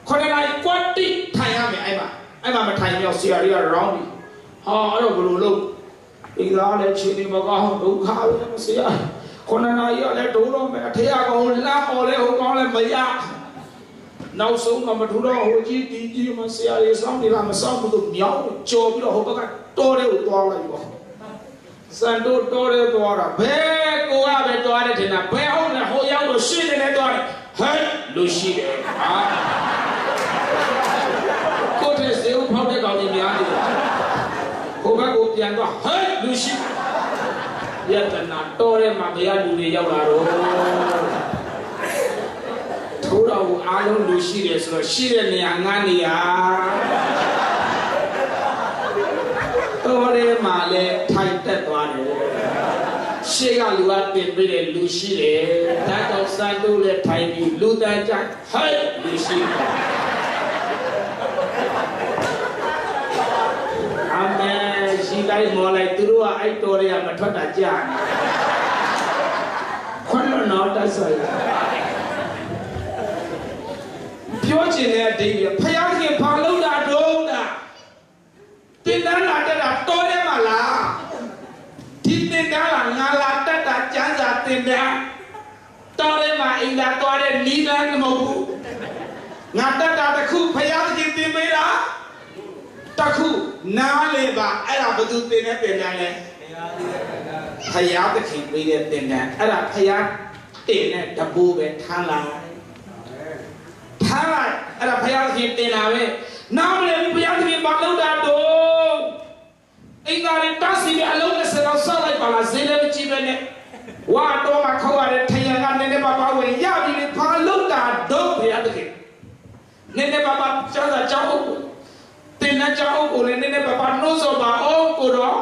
Colonize 20 Tayama, I'm a tiny of Syria around me. Oh, I don't look. In the other Chinimago, Luka, Messiah. Colonize, let Dolo, Matea, laugh or let her call him Maya. Now so number 2 OG Masia is only Lama Sam with the Miao, Joe, Hoka, Tore, Dora. Santo Tore, Dora, Bear, go out and do it in a bear, and a whole young shit in a door. Hey, Lucy. Go to the public on the yard. Hoka go piano, hey, Lucy. Yet the Natore, Mabia, Yaro. I don't do shit, so she and the Angania. တော်ရဲမှာလဲထိုင်တက်သွားတယ်ရှေ့ကလူကတင်ပေးတယ်လူရှိတယ်ဒါတော့စံတို့လဲထိုင်ပြီးလူတန်းကြဟဲ့လူရှိတယ်အမေရှိတိုင်းမော်လိုက်သူတို့ကအဲ့တော်ရဲမထွက်တာကြာခွန်းတော့တဆိုင်ပြောချင်တဲ့အဓိပ္ပာယ်ဖယားခင်ဘာလို့တာတုံးတာတင်တန်းလာတက်တာတော်ရဲမှာလားဒီတင်တန်းကငါလာတက်တာကျမ်းစာတင်တန်းတော်ရဲမှာအိမ်သာတော်တဲ့နီးလန်းမဟုတ်ဘူးငါတက်တာတခုဖယားခင်တင်ပေးတာတခုနားလေပါအဲ့ဒါဘယ်သူတင်တဲ့တင်တန်းလဲဖယားခင်ပေးတဲ့တင်တန်းအဲ့ဒါဖယားတင်တဲ့တပူပဲထမ်းလာထားလိုက်အဲ့ဒါဘုရားရှင်တင်လာပဲနားမလဲဘုရားရှင်ဘာလုပ်တာတော့အိမ်သားတွေတန်းစီပြီးအလုံးနဲ့ဆက်တော့ဆောက်လိုက်ပါလားဈေးလည်းမကြည့်ပဲနဲ့ဝါတော့မှခေါ်ရတဲ့ထရံကနည်းနည်းပါပါဝင်ရပြီလေဘာလုပ်တာတော့ဘုရားရှင်နည်းနည်းပါပါကျမ်းစာကြောင်းအုပ်တင်တဲ့ကြောင်းအုပ်ကိုလည်းနည်းနည်းပါပါနှိုးဆော်ပါအောင်ကိုတော့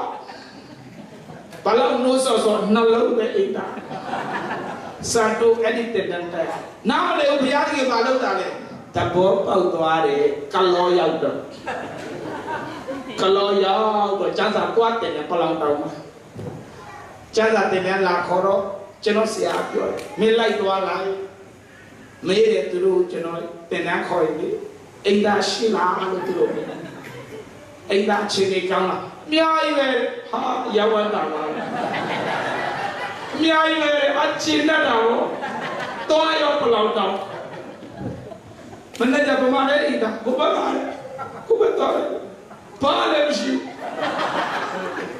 ဘာလို့နှိုးဆော်နှလုံးပဲအိမ်သားစံတို့အဲ့ဒီတက်တဲ့နားမလဲဘုရားကြီးဘာလုပ်တာလဲတဘောပေါက်သွားတယ်ကလောရောက်တော့ကျန်းစာကွာတယ်ပလောင်တောင်မှာကျန်းစာတင်လာခေါ်တော့ကျွန်တော်ဆရာပြောမင်းလိုက်သွားလိုက်မေးတယ်သူတို့ကျွန်တော်တင်တန်းခေါ်ရင်အိမ်သားရှိလားလို့သူတို့အိမ်သားချင်းနေကောင်းလားအများကြီးပဲဟာရောက်သွားတာပါအများကြီးပဲအချင်းနဲ့တော့တောရောပလောင်တောင်မနေ့ကပမာလေးအိမ်သားဘုရားကိုဘတော်ဘာလဲမရှိ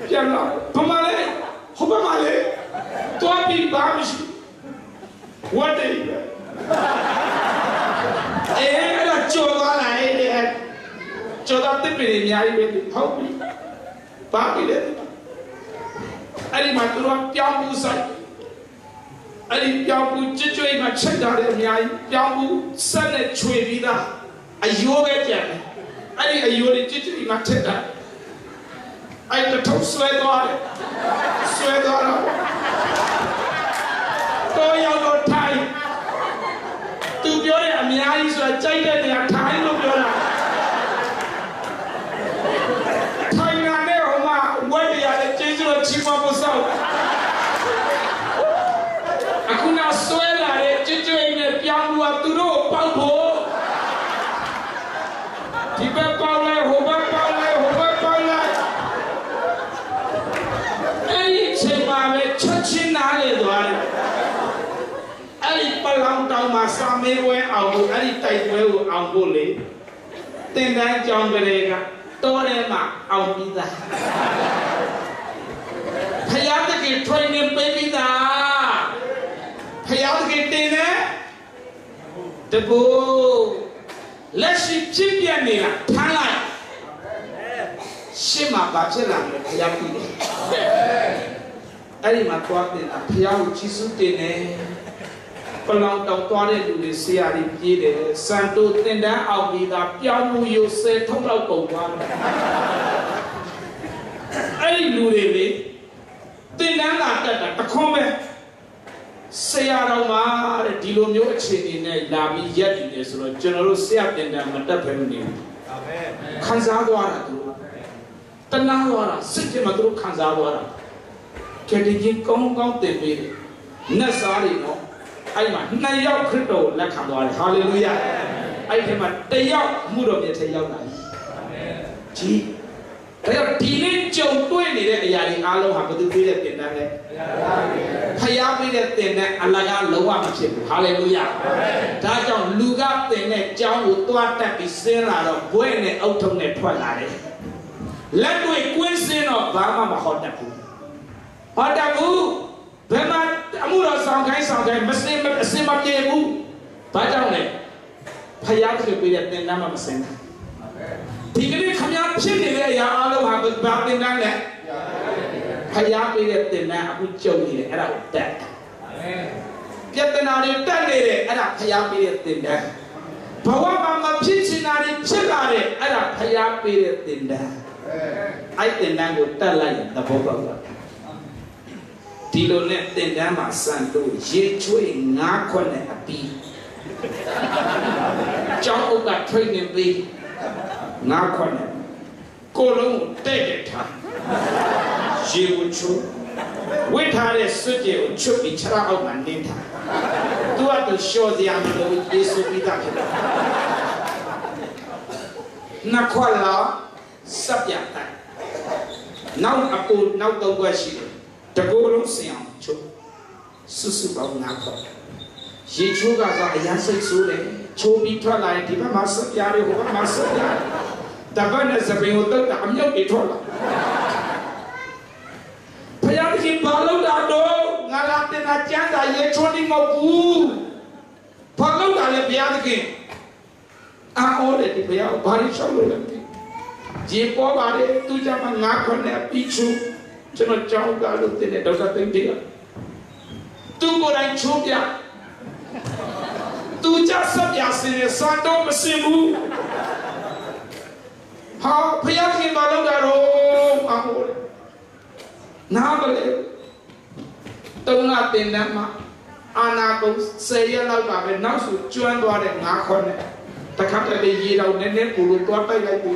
ပြန်လာပမာလေးဟိုပမာလေးတောပြီးဘာမရှိဝတ်တယ်အဲ့ဒါကြော်သွားလိုက်တဲ့ကြော်တော့တစ်ပြည်အများကြီးပဲဟုတ်ပြီဘာပြီလဲအဲ့ဒီမှာသူတို့ပြောင်းမှုဆိုင်အဲ့ဒီပြောင်းမှုကြွမှာချက်ကြတယ်အများကြီးပြောင်းမှုဆက်နဲ့ချွေပြီးသားအယိုးပဲကြံတယ်အဲ့ဒီအယိုးတွေကြွမှာချက်တာအဲ့တထုပ်ဆွဲသွားတယ်ဆွဲသွားတော့ရောက်တော့ထိုင်သူပြောတဲ့အများကြီးဆိုတာကြိုက်တဲ့နေရာထိုင်လို့ပြောတာထိုင်လာတဲ့ဟိုမှာဝက်ရတဲ့ကျေးဇူးတော်ချီးမွမ်းဖို့စောင့်အခုနောက်ဆွဲလာတဲ့ကြွနဲ့ပြောင်းလို့သူတို့ပေါက်ဖို့ဒီဘက်ပေါက်လိုက်ဟိုဘက်ပေါက်လိုက်ဟိုဘက်ပေါက်လိုက်အဲ့ဒီချိန်မှာပဲချက်ချင်းနားလေသွားတယ်အဲ့ဒီပလောင်တောင်မှာစာမေးပွဲအောင်လို့အဲ့ဒီတိုက်ပွဲကိုအောင်ဖို့လေတင်တန်းကြောင်းကလေးကတော်ထဲမှာအောင်ပြီးသားဖယားတကယ် training ပေးပြီးသားဖယားတကယ်တင်တယ်တကူလက်ရှိဖြစ်ပြနေတာထမ်းလိုက်ရှင်းမှာဘာဖြစ်လာလဲဖယားပြီးတယ်အဲ့ဒီမှာသွားတင်တာဖယားကိုကြီးစုတင်တယ်ပလောင်တောင်သွားတဲ့လူတွေဆရာကြီးပြေးတယ်စံတိုးတင်တန်းအောင်ပြီးသားပြောင်းမှုရိုး10ထုပ်လောက်ကုန်သွားတယ်အဲ့ဒီလူတွေလေတင်တန်းလာတက်တာတခွန်းပဲဆရာတော်မှာတဲ့ဒီလိုမျိုးအခြေအနေနဲ့လာပြီးရက်နေတယ်ဆိုတော့ကျွန်တော်တို့ဆရာတင်တန်းမတက်ဖဲမနေဘူးအာမင်ခံစားသွားတာသူတနာသွားတာစိတ်ထဲမှာသူတို့ခံစားသွားတာကြည်ကြည်ကောင်းကောင်းတင်ပေးတယ်နတ်စားတွေနော်အဲ့မှာ2ယောက်ခရစ်တော်လက်ခံသွားတယ်ဟာလေလုယာအဲ့ဒီမှာ1ယောက်မှုတော်မြတ်ထဲရောက်လာတယ်အာမင်ကြီးဒါကြောင့်ဒီနေ့ကြုံတွေ့နေတဲ့အရာတွေအားလုံးဟာဘယ်သူပေးတဲ့တင်တန်းလဲဖယားပေးတဲ့တင်တန်းအလကားလုံးဝမဖြစ်ဘူးဟာလေလုယာဒါကြောင့်လူကတင်တဲ့ကြောင်းကိုတွားတက်ပြီးဆင်းလာတော့ဘွဲ့နဲ့အုတ်ထုံနဲ့ထွက်လာတယ်လက်တွေကွင်းစင်းတော့ဘာမှမဟောတတ်ဘူးဟောတတ်ဘူးဘယ်မှာအမှုတော်ဆောင်ခိုင်းမစင်အစင်မပြေဘူးဘာကြောင့်လဲဖယားပေးတဲ့တင်တန်းမှမစင်ဘူးဒီကနေ့ခမရဖြစ်နေတဲ့အရာအလုံးဟာဘာတင်တန်းလဲဖယားပေးတဲ့တင်တန်းအခုကြုံနေတယ်အဲ့ဒါကိုတက်ပြဿနာတွေတက်နေတယ်အဲ့ဒါဖယားပေးတဲ့တင်တန်းဘဝမှာမဖြစ်ချင်တာတွေဖြစ်လာတယ်အဲ့ဒါဖယားပေးတဲ့တင်တန်း ai tiền đang của ta lại là vô vọng rồi thì luôn nè tiền đang mà san đồ dễ chuối ngã con này pi trong ông đặt thuê niệm đi ngã con này cô lông tê để thà dễ chuối với thà để xuất hiện chuối bị chả ông ăn nên thà tôi đã show gì anh đâu Giêsu bị ta hết na khoa lão sắp giả tại nấu áp cô nấu tôm qua xí ta cô lông xèo chú su bảo ngã khoa chỉ chú cả do anh xây số đấy chú bị thoát lại thì phải mà sắp giả đi hoặc mà sắp giả ta vẫn là sắp bị hụt tất cả nhau bị thoát lại bây giờ khi bảo lâu đã đâu ngã làm tên là chán là dễ cho đi ngọc u bảo lâu đã là bây giờ thì ô đấy thì bây giờ bảo đi sau rồi làm gì chỉ có bảo đấy tôi cho mà ngã con này bị chú cho nó cháu cả lúc tên này đâu có tên gì tôi có đánh chú kìa tôi chắc sắp giả xin là sao đâu mà xin bu họ bây giờ khi bảo lâu đã rồi ô đấy nào vậy tôi ngã tiền đấy mà anh cũng xây ra lâu cả về nó sụt chuyên đoan để ngã con này ta khắp lại đi gì đâu nên cụ lụt toát tay lại cụ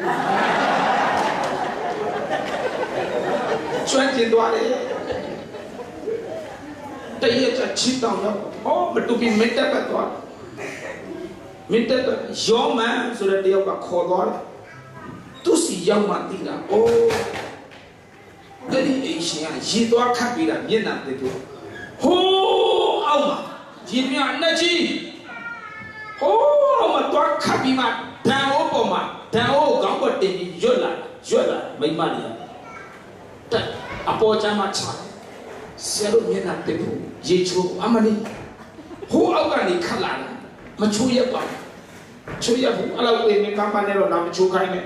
chuyên tiền đoan đấy đây là chỉ tao đâu mà tụi mình mấy tết là toán mấy tết là gió mà rồi là điều cả khó đoan tôi chỉ giàu mà tí là cái gì ấy gì đó khác biệt là miền Nam đấy thôi, hô ông mà gì miền Nam gì, hô ông mà đó khác biệt mà đào ốp mà đào ốp gạo bột tiền gì dốt lại mấy mà đi, apo cha mà cha, xe lúc miền Nam đấy thôi, gì chú amani, hô ông cái này khác lạ, mà chú yên bảo, chú yên bảo, alo quên mình các bạn này rồi làm chú cái này,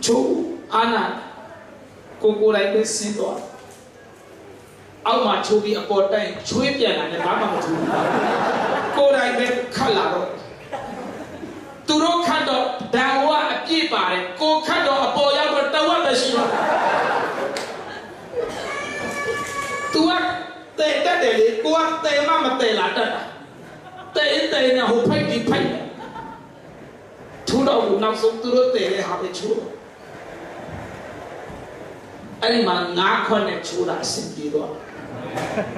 chú Anna cô này biết xin đó, ông mà chú bị ở đây chú biết tiền là bán bằng chú, cô này biết khá là rồi, tu đó khá đó, đào hoa kia bài, cô khá đó ở bộ giáo vật đâu có gì đâu, tu á tệ tất để đi, cô á tệ mà tệ là thật, tệ là hụt phanh đi phanh, chú đâu cũng nằm xuống tu đó tệ để học để chú. Anh mà ngã con này chú đã xin đi đó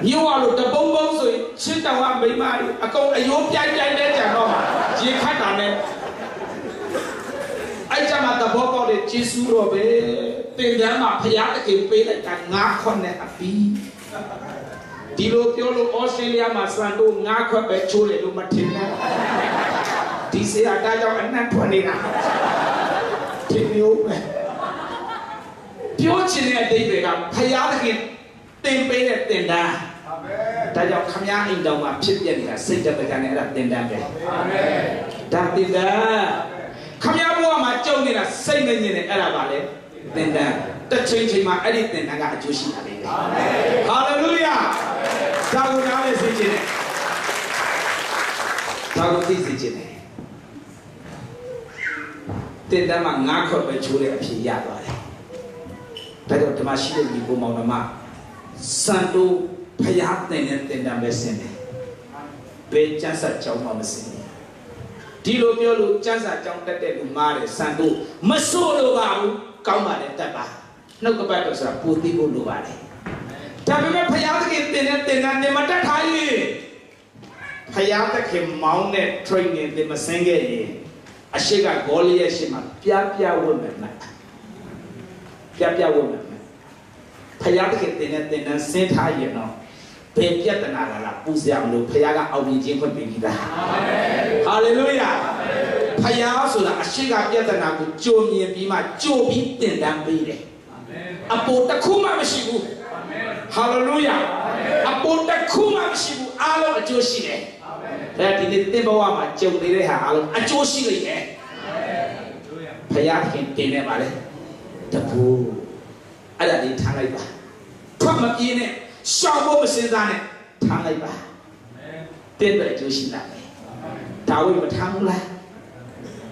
nhiều lúc ta bông bông rồi xin tao hoa mấy mai à câu ai ốp chạy đấy chẳng đâu mà chỉ khách đàn này anh cha mà ta bỏ bao để chi su rồi về tiền đấy mà phải giá cái kiếm lại cả ngã con này à pi đi lô tiêu lô Australia mà sang đâu ngã con bé chú lại luôn mà thiên này thì sẽ ở đây cho anh ăn thuần này nào thiên yêuပြောချင်တဲ့အဓိပ္ပာယ်ကဖယားသခင်တင်ပေးတဲ့တင်တန်းဒါကြောင့်ခမည်းအိမ်တော်မှာဖြစ်ပြနေတာစိတ်တက်ကြနဲ့အဲ့ဒါတင်တန်းပဲအာမင်ဒါတင်တန်းခမည်းဘဝမှာကြုံနေတာစိတ်မငြိမ်နေအဲ့ဒါပါလေတင်တန်းတစ်ချိန်ချိန်မှာအဲ့ဒီတင်တန်းကအကျိုးရှိတာလေအာမင်ဟာလေလုယာဒါကိုနားလည်စေချင်တယ်ဒါကိုသိစေချင်တယ်တင်တန်းမှာငါးခွက်ပဲချိုးတဲ့အဖြစ်ရသွားတယ်ဒါကြောင့်ဓမ္မရှိတဲ့ဒီဘုံမောင်နှမစံတို့ဖျားတဲ့တင်တန်းပဲဆင်းတယ်ဘယ်ကျမ်းစာကြောင်းမှမဆင်းဘူးဒီလိုပြောလို့ကျမ်းစာကြောင်းတက်တဲ့လူမားတယ်စံတို့မဆိုးလို့ပါဘူးကောင်းပါတယ်တက်ပါနှုတ်ကပတ်တော်ဆိုတာပူသိဖို့လိုပါတယ်ဒါပေမဲ့ဖျားသခင်တင်တဲ့တင်တန်းနေမတက်ထားရင်ဖျားသခင်မောင်းတဲ့ training တွေမဆင်းခဲ့ရင်အရှိကဂေါလိယရှိမှပြပြဝတ်မယ်မှာပြဝတ်မယ်ဖယားတကယ်တင်တဲ့ဆင်းထားရင်တော့ဘယ်ပြဿနာလားပူစရာမလိုဖယားကအောင်မြင်ခြင်းဖွင့်ပေးပြီးသားအာမင်ဟာလေလုယာဖယားဆိုတာအရှိကပြဿနာကိုကြိုမြင်ပြီးမှကြိုပြီးတင်တန်းပေးတယ်အာမင်အပေါ်တစ်ခုမှမရှိဘူးအာမင်ဟာလေလုယာအပေါ်တစ်ခုမှမရှိဘူးအားလုံးအကျိုးရှိတယ်အာမင်ဒါဒီနေ့သင်ဘဝမှာကြုံနေတဲ့ဟာအားလုံးအကျိုးရှိလိမ့်မယ်အာမင်ဖယားခင်တင်နေပါလေတပူအဲ့ဒါလေးထားလိုက်ပါထွက်မပြေးနဲ့ရှောင်ဖို့မစင်စားနဲ့ထားလိုက်ပါတဲ့အတွက်အကျိုးရှိလာတယ်ဒါဝိမထားဘူးလား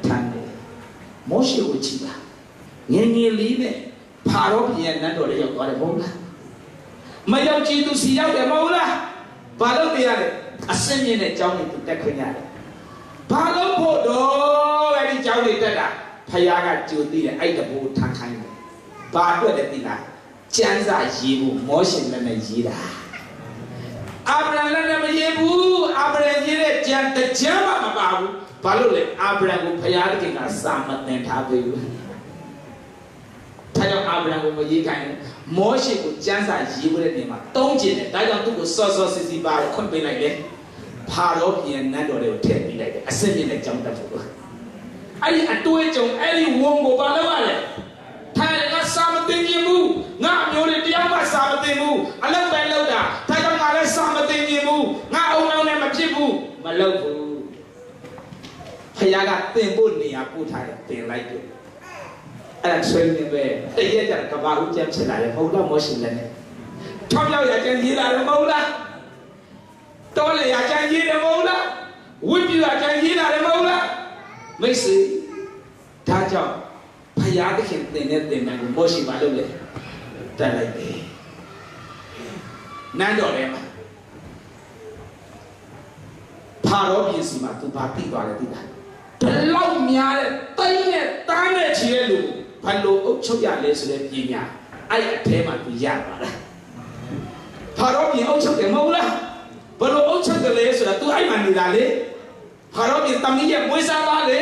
ထားတယ်မောရှေကိုကြည့်ပါ ငယ်လေးနဲ့ဖာရောပြင်နတ်တော်လေးရောက်သွားတယ်မဟုတ်လားမရောက်ကြည့်သူစီရောက်တယ်မဟုတ်လားဘာလို့နေရလဲအစင်းမြင့်တဲ့ကျောင်းတွေတက်ခွင့်ရတယ်ဘာလို့ဖို့တော့အဲ့ဒီကျောင်းတွေတက်တာဖယားကကြိုသိတယ်အဲ့တဘူထန်ခိုင်းတယ်ဘာအတွက်လဲသိလားကျမ်းစာရေးဖို့မောရှင်လည်းနဲ့ရေးတာအာဗြဟံလည်းမရေးဘူးအာဗြဟံရေးတဲ့ကျမ်းတကြမ်းမှမပါဘူးဘာလို့လဲအာဗြဟံကိုဖယားတခင်ကစာမသင်ထားပေးဘူးဒါကြောင့်အာဗြဟံကိုမရေးခိုင်းဘူးမောရှေကိုကျမ်းစာရေးဖို့တဲ့နေရာမှာတုံးကျင်တယ်ဒါကြောင့်သူ့ကိုစောစောစီစီပါခွင့်ပေးလိုက်တယ်ဖာရောပြင်နတ်တော်တွေကိုထည့်ပေးလိုက်တယ်အစင်းမြင့်တဲ့ကြောင်းတက်ဖို့အဲ့ဒီအတွေ့အကြုံအဲ့ဒီဝုံကိုဘာလို့ရလဲထိုင်ကစာမသိခြင်းဘူးငါမျိုးတွေတရားမှစာမသိဘူးအလုပ်ပဲလုပ်တာဒါကြောင့်ငါလည်းစာမသိခြင်းဘူးငါအုံအောင်နဲ့မဖြစ်ဘူးမလုပ်ဘူးဖခင်ကသင်ဖို့နေရာပို့ထားတယ်သင်လိုက်တယ်အဲ့ဒါဆွေးနွေးပဲတရက်ကြကဘာဦးကျမ်းဖြစ်လာတယ်မဟုတ်လားမောရှင်လည်းထောက်ရောက်ရကျန်ရေးလာတယ်မဟုတ်လားတော်လေရကျန်ရေးတယ်မဟုတ်လားဝိပ္ပယကျန်ရေးလာတယ်မဟုတ်လားမိတ်ဆွေဒါကြောင့်ဖယားသခင်သင်တဲ့သင်တန်းကိုမောရှိပါလို့လေတက်လိုက်တယ်နန်းတော်ထဲမှာဖာရောပြင်စီမှာသူဘာသိသွားလဲသိလားဒီလောက်များတဲ့တိုင်းနဲ့တန်းနဲ့ချီတဲ့လူဘာလို့အုပ်ချုပ်ရလဲဆိုတဲ့ပညာအဲ့အထဲမှာသူရပါလားဖာရောပြင်အုပ်ချုပ်တယ်မဟုတ်လားဘလို့အုပ်ချုပ်တယ်လဲဆိုတာသူအဲ့မှနေတာလေဖာရောပြင်တမီးရဲ့မွေးစားသားလေ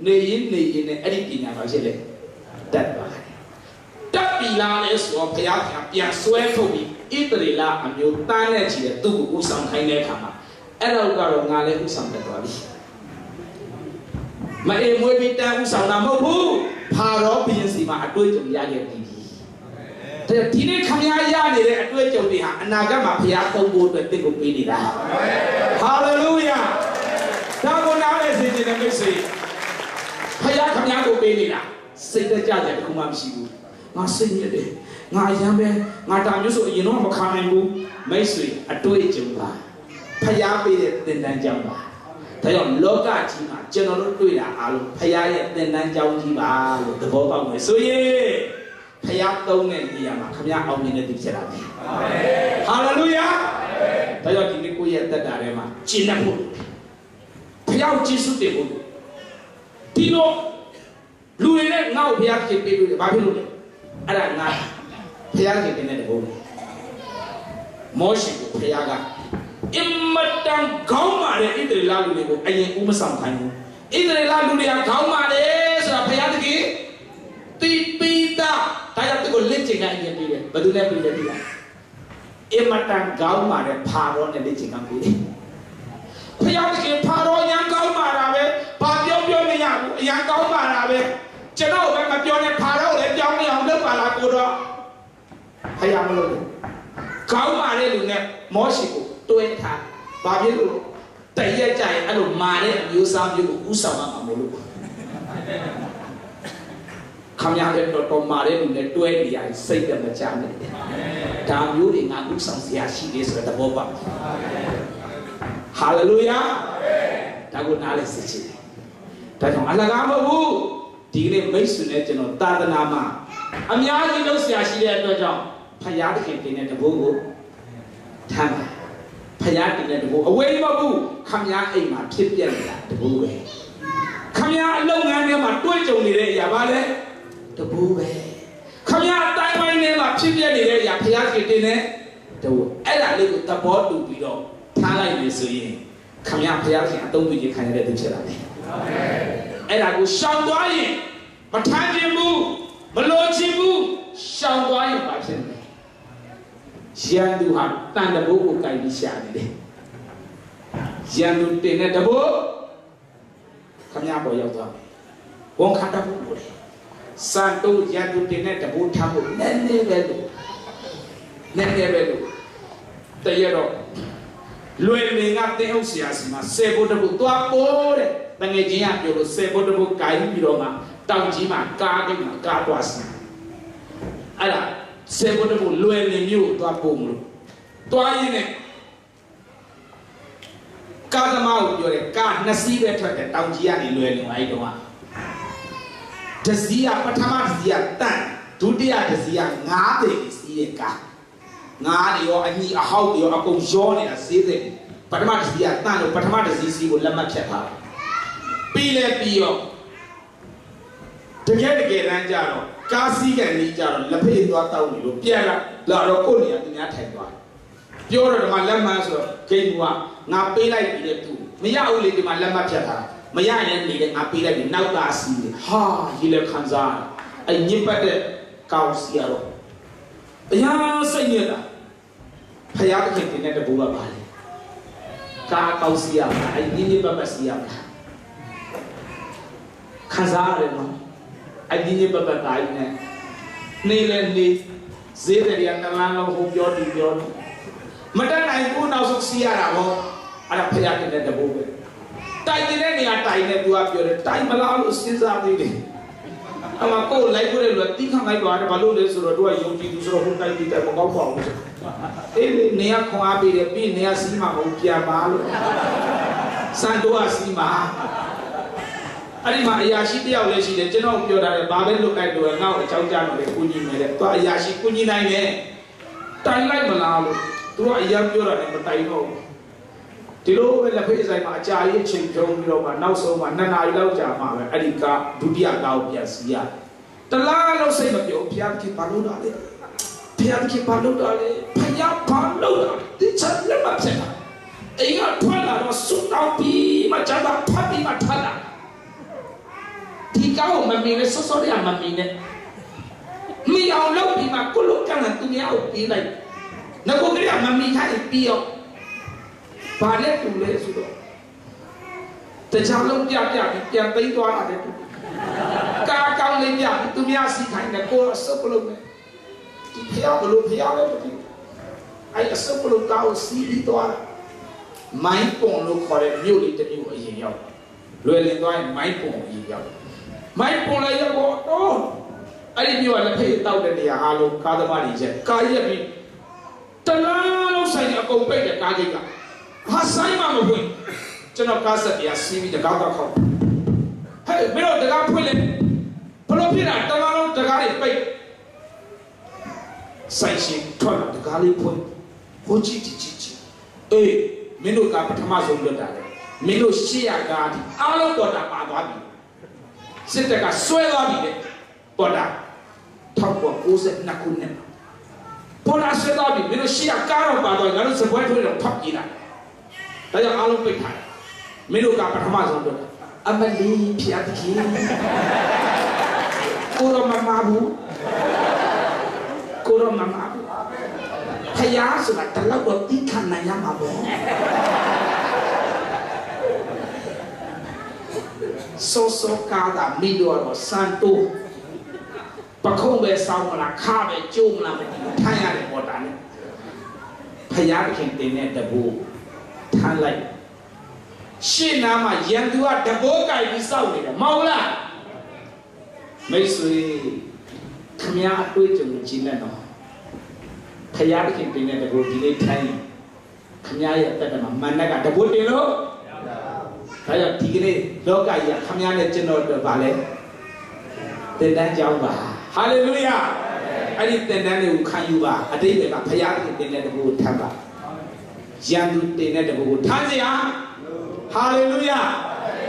နေရင်နဲ့အဲ့ဒီပညာပါဖြစ်လေတက်ပါတယ်တက်ပြီလားလဲဆိုတော့ဘုရားကပြန်ဆွဲထုတ်ပြီးဣသရေလအမျိုးသားနဲ့ချီတဲ့သူ့ကိုဥဆောင်ခိုင်းတဲ့အခါမှာအဲ့တော့ကတော့ငါလည်းဥဆောင်တက်သွားပြီမအေးမွေးပြီးတန်းဥဆောင်တာမဟုတ်ဘူးဖာရောဘုရင်စီမှာအတွေ့အကြုံရခဲ့ပြီဒီနေ့ခမရရနေတဲ့အတွေ့အကြုံတွေဟာအနာဂတ်မှာဘုရားသုံးဖို့အတွက်တင့်ကိုပေးနေတာဟာလေလုယာဒါကိုနားလေစေခြင်းနဲ့မိတ်ဆွေဖယားခမရကိုပေးနေတာစိတ်တကြတယ်တခုမှမရှိဘူးငါစိတ်ညစ်တယ်ငါရမ်းပဲငါတာမျိုးဆိုအရင်တော့မခံနိုင်ဘူးမိတ်ဆွေအတွေ့အကြုံပါဖယားပေးတဲ့သင်တန်းကြောင်းပါဒါကြောင့်လောကကြီးမှာကျွန်တော်တို့တွေ့တာအားလုံးဖယားရဲ့သင်တန်းကြောင်းကြီးပါလို့သဘောပေါက်မယ်ဆိုရင်ဖယားသုံးတဲ့နေရာမှာခမရအောင်မြင်တဲ့သူဖြစ်လာတယ်ဟာလေလုယာဒါကြောင့်ဒီနေ့ကိုယ့်ရဲ့သက်တာထဲမှာကျင့်တတ်ဖို့ဖယားကျေးဇူးတင်ဖို့ဒီလိုလူတွေနဲ့ငါ့ကိုဘုရားခင်ပေးလို့ဘာဖြစ်လို့လဲအဲ့ဒါငါဘုရားခင်တင်တဲ့တဘုံမောရှိကိုဘုရားကအင်မတန်ခေါင်းမာတဲ့ဣသရေလလူတွေကိုအရင်ဦးမဆောင်ခိုင်းဘူးဣသရေလလူတွေကခေါင်းမာတယ်ဆိုတာဘုရားတကယ်တိပိတာဒါကြောင့်သူကိုလက်ချင်ကအရင်ပြီးတယ်ဘယ်သူလဲပြီးတယ်ဒီလားအင်မတန်ခေါင်းမာတဲ့ဖာရောနဲ့လက်ချင်ကပြီးတယ်ဘုရားတကယ်ဖာရောရန်ကောင်းမာတာပဲဘာပြောနေရဘူးအရန်ကောင်းမာတာပဲကျွန်တော်ပဲမပြောနဲ့ဖာရောလည်းပြောင်းနေအောင်လုပ်ပါလားကိုတော့ဘုရားမလုပ်ဘူးကောင်းမာတဲ့လူနဲ့မောရှိကိုတွဲထားဘာဖြစ်လို့တရက်ကြရင်အဲ့လိုမာတဲ့အမျိုးသားမျိုးကိုဥဆောင်မှာမလို့ခမရတဲ့တော်မာတဲ့လူနဲ့တွဲနေရစိတ်တမကြနဲ့ဒါမျိုးတွေငါဥဆောင်စရာရှိတယ်ဆိုတဲ့သဘောပါဟာလေလုယာဒါကိုနားလည်စေချင်တယ်ဒါကြောင့်အလကားမဟုတ်ဘူးဒီကနေ့မိတ်ဆွေနဲ့ကျွန်တော်သာသနာမှာအများကြီးလုပ်ဆရာရှိတဲ့အတွက်ကြောင့်ဖယားတခင်တင်တဲ့တဘိုးကိုထမ်းပါဖယားတင်တဲ့တဘိုးအဝေးမဟုတ်ဘူးခမည်းအိမ်မှာဖြစ်ပြနေတာတဘိုးပဲခမည်းအလုပ်ငန်းထဲမှာတွေ့ကြုံနေတဲ့အရာပါလေတဘိုးပဲခမည်းအတိုင်းပိုင်းထဲမှာဖြစ်ပြနေတဲ့အရာဖယားခင်တင်တဲ့တဘိုးအဲ့ဒါလေးကိုသဘောတူပြီးတော့ထားလိုက်ပြီဆိုရင်ခမည်းဖယားခင်အသုံးပြုခြင်းခံရတဲ့သူဖြစ်လာတယ်အဲ့ဒါကိုရှောင်သွားရင်မထမ်းခြင်းဘူးမလိုချင်ဘူးရှောင်သွားရင်ပါဖြစ်တယ်ရန်သူဟာတန်တဘိုးကိုကြိုက်ပြီးရှာနေတယ်ရန်သူတင်တဲ့တဘိုးခမည်းပေါ်ရောက်သွားတယ်ဝန်ခံတတ်ဖို့လို့စံတိုးရန်သူတင်တဲ့တဘိုးထားဖို့နည်းနည်းပဲလို့တရတော့လွယ်နေကတင်းဟုတ်ဆရာစီမှာဆယ်ဘုတ်တဘုတ်သွားပိုးတဲ့တငယ်ချင်းကပြောလို့ဆယ်ဘုတ်တဘုတ်ကိုင်းပြီးတော့မှတောင်ကြီးမှာကားကိမှာကားသွားစီအဲ့ဒါဆယ်ဘုတ်တဘုတ်လွယ်နေမျိုးသွားပို့မလို့သွားရင်းနဲ့ကားသမားကိုပြောတယ်ကားနှစ်စီးပဲထွက်တယ်တောင်ကြီးကနေလွယ်နေအဲ့တော့က တစီကပထမတစီကတန့်ဒုတိယတစီက9သိန်းစီးတဲ့ကား9တွေရောအညီအဟောက်တွေရောအကုန်ရောနေတာဈေးသိန်းပထမတစီကတန့်လို့ပထမတစီစီကိုလက်မှတ်ဖြတ်ထားပြီးလဲပြီးရောတကယ်တမ်းကြတော့ကားစီးကန်ကြီးကြတော့လက်ဖေးသွားတောက်နေလို့ပြန်လာတော့ကိုယ်နေရာသူများထိုင်သွားပြောတော့ဒီမှာလက်မှတ်ဆိုတော့ဂိမ်းကငါပေးလိုက်ပြီတဲ့သူမရဘူးလေဒီမှာလက်မှတ်ဖြတ်ထားမရရင်နေတဲ့ငါပေးလိုက်ပြီနောက်ကစီးတယ်ဟာရေလက်ခံစားအဲ့ညစ်ပတ်တဲ့ကောင်းစီရတော့အရာစိတ်နေတာဖယားတစ်ခင်တင်တဲ့တဘူကပါလေကာကောင်းစီရအဲ့ညစ်ပတ်စီရခံစားရတယ်နော်အဲ့ညစ်ပတ်တိုင်းနဲ့နေလေနေဈေးတွေကနေလာလို့ဟိုပြောဒီပြောမတတ်နိုင်ဘူးနောက်ဆုံးစီရတာပေါ့အဲ့ဒါဖယားတင်တဲ့တဘူပဲတိုင်တဲ့နေရာတိုင်နေသူကပြောတယ်တိုင်မလားလို့စဉ်းစားသေးတယ်အမကိုလိုက်ဖို့လေတိခန့်လိုက်သွားတယ်ဘာလို့လဲဆိုတော့သူကယုံကြည်သူဆိုတော့ဟိုတိုင်ဒီတိုင်မကောက်ပါဘူးအေးနေရာခွန်အားပေးတယ်ပြီးနေရာစီးမှာမဟုတ်ပြန်ပါလို့စံတော့စီးမှာအဲ့ဒီမှာအရာရှိတယောက်လည်းရှိတယ်ကျွန်တော်ပြောတာလေဘာပဲလုပ်လိုက်လို့ငါ့ကိုအကြောင်းကြားတော့လေကိုကြီးမယ်လေသူကအရာရှိကိုကြီးနိုင်တယ်တိုင်လိုက်မလားလို့သူကအရာပြောတာလည်းမတိုင်တော့ဘူးဒီလိုပဲလက်ဖေးဆိုင်မှာအကြာကြီးချိန်ဖြုံးပြီးတော့မှနောက်ဆုံးမှ2နာရီလောက်ကြာမှပဲအဲ့ဒီကဒုတိယကောက်ပြန်စီရတလားလောက်စိတ်မပြောဘုရားခင်ဘာလို့တာလဲဘုရားခင်ဘာလို့တာလဲဘုရားဘာလို့တာဒီချက်လက်မဖြစ်တာအိမ်ကထွက်လာတော့စွတ်တောက်ပြီးမှကျန်တာဖတ်ပြီးမှထွက်လာဒီကောက်မမင်းနဲ့စောစောရမမင်းနဲ့မိအောင်လုပ်ပြီးမှကိုလိုကန်းသူများကိုပြေးလိုက်ငါကိုကလေးကမမင်းထားပြီးရောဘာလဲတူလဲဆိုတော့တခြားလုံးပြပြီးပြန်သိမ်းသွားတာတဲ့ကာကောင်းလေးပြသူများစီခိုင်းတယ်ကိုအစုပ်လုံးနဲ့ဒီဖျားဘလို့ဖျားလဲမသိဘူးအဲ့အစုပ်လုံးကောက်စီးပြီးသွားမိုင်းပုံလို့ခေါ်တဲ့မြို့လေးတစ်မြို့အရင်ရောက်လွယ်လင်သွားရင်မိုင်းပုံအရင်ရောက်မိုင်းပုံလည်းရောက်တော့အဲ့ဒီမြို့ကလက်ဖေးတောက်တဲ့နေရာအားလုံးကားသမားတွေချက်ကားရက်ပြီးတလားလုံးဆိုင်အကုန်ပိတ်တဲ့ကားကြီးကဟာဆိုင်မှာမဖွင့်ကျွန်တော်ကားဆက်တရားစီးပြီးတကားတော့ခေါက်ဟဲ့မင်းတို့တကားဖွင့်လေဘလို့ဖြစ်တာတကားလုံးတကားတွေပိတ်ဆိုင်ရှင်ထွက်တကားလေးဖွင့်ဟိုကြည့်အေးမင်းတို့ကပထမဆုံးလွတ်တာလေမင်းတို့800ကားဒီအားလုံးပေါ်တာပါသွားပြီစစ်တပ်ကဆွဲသွားပြီလေပေါ်တာ1992ခုနှစ်ပေါ်တာဆွဲသွားပြီမင်းတို့800ကားတော့ပါသွားငါတို့စပွဲထွေးတော့ဖတ်ကြည့်လိုက်ဒါကြောင့်အားလုံးပိတ်ထားတယ်မင်းတို့ကပထမဆုံးတော့အမလီဖျားတိကိုရောမမဘူးကိုရောမမဘူးဖျားဆိုတာတလောက်တော့တိခဏနိုင်ရမှာပေါ့စောကားတာမီတော့စန်တိုပခုံးပဲစောင်းမလားခါပဲကျုံမလားမသိဘူးထိုင်ရတယ်ပေါ်တာနဲ့ဖျားခင်တင်တဲ့တဘူထားလိုက်ရှေ့နားမှာရန်သူကတဘိုးကြိုက်ပြီးစောက်နေတယ်မဟုတ်လားမိတ်ဆွေခမည်းအတွေ့အကြုံကြီးနဲ့တော့ဖယားခင်တင်တဲ့တဘိုးဒီလေးထိုင်းခမည်းရဲ့အသက်တာမှာမန္တကတဘိုးတင်လို့ဒါကြောင့်ဒီကနေ့လောကကြီးကခမည်းနဲ့ကျွန်တော်တို့ဗာလဲတင်တန်းကြောင်းပါဟာလေလုယာအဲ့ဒီတင်တန်းတွေကိုခံယူပါအတိတ်ကဖယားခင်တင်တဲ့တဘိုးထပ်ပါရန်သူတင်တဲ့တဘိုးကိုထားစီဟာဟာလေလုယာ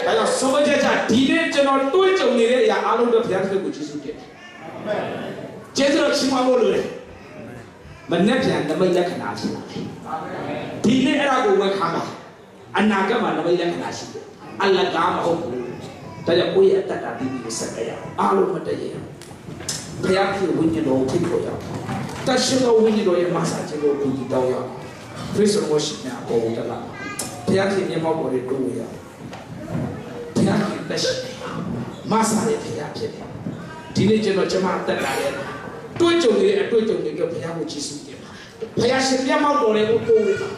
ဒါကြောင့်ဆုံးမချက်ချဒီနေ့ကျွန်တော်တွေးကြုံနေတဲ့အရာအားလုံးတော့ဘုရားသခင်ကိုကျေးဇူးတင်တယ်အာမင်ကျေးဇူးတော်ချီးမွမ်းဖို့လိုတယ်မနဲ့ပြန်နမိတ်လက္ခဏာရှိပါတယ်အာမင်ဒီနေ့အဲ့ဒါကိုဝန်ခံပါအနာဂတ်မှာနမိတ်လက္ခဏာရှိတယ်အလကားမဟုတ်ဘူးဒါကြောင့်ကိုယ့်ရဲ့အတ္တတာဒီကိုဆက်ကြရအောင်အားလုံးမတည့်ရအောင်ဘုရားဖြစ်ဝိညာဉ်တော်ဖြစ်ပေါ်ရအောင်တရှိသောဝိညာဉ်တော်ရဲ့မဆာခြင်းကိုကူညီတောင်းရအောင်Praise and worship နဲ့အပေါ်ကိုတက်လာဘုရားခင်မျက်မှောက်ပေါ်တွေတိုးရအောင်ဘုရားခင်တက်ရှိမဆာရဲ့ဘုရားဖြစ်တယ်ဒီနေ့ကျွန်တော်အသက်တာရဲ့တွေးကြုံနေတဲ့အတွေ့အကြုံတွေကိုဘုရားကိုကျေးဇူးတင်ပါတယ်ဘုရားရှင်မျက်မှောက်ပေါ်တွေကိုတိုးရအောင်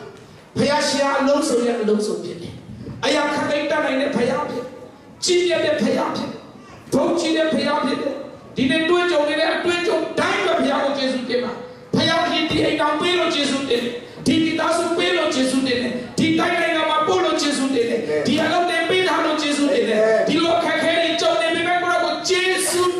ဘုရားရှင်အလုံးစုံရဲ့အလုံးစုံဖြစ်တယ်အရာခက်သိမ်းတတ်နိုင်တဲ့ဘုရားဖြစ်ကြီးမြတ်တဲ့ဘုရားဖြစ်ဘုန်းကြီးတဲ့ဘုရားဖြစ်ဒီနေ့တွေးကြုံနေတဲ့အတွေ့အကြုံတိုင်းပဲဘုရားကိုကျေးဇူးတင်ပါဘုရားခင်ဒီအိမ်တော်ပေးလို့ကျေးဇူးတင်ဒီမိသားစုပေးလို့ကျေးဇူးတင်တယ်ဒီတိုင်းနိုင်ငံမှာပို့လို့ကျေးဇူးတင်တယ်ဒီအလုပ်တွေပေးထားလို့ကျေးဇူးတင်တယ်ဒီလိုခက်ခဲတွေကြုံနေပေမဲ့ကိုယ်ကိုကျေးဇူး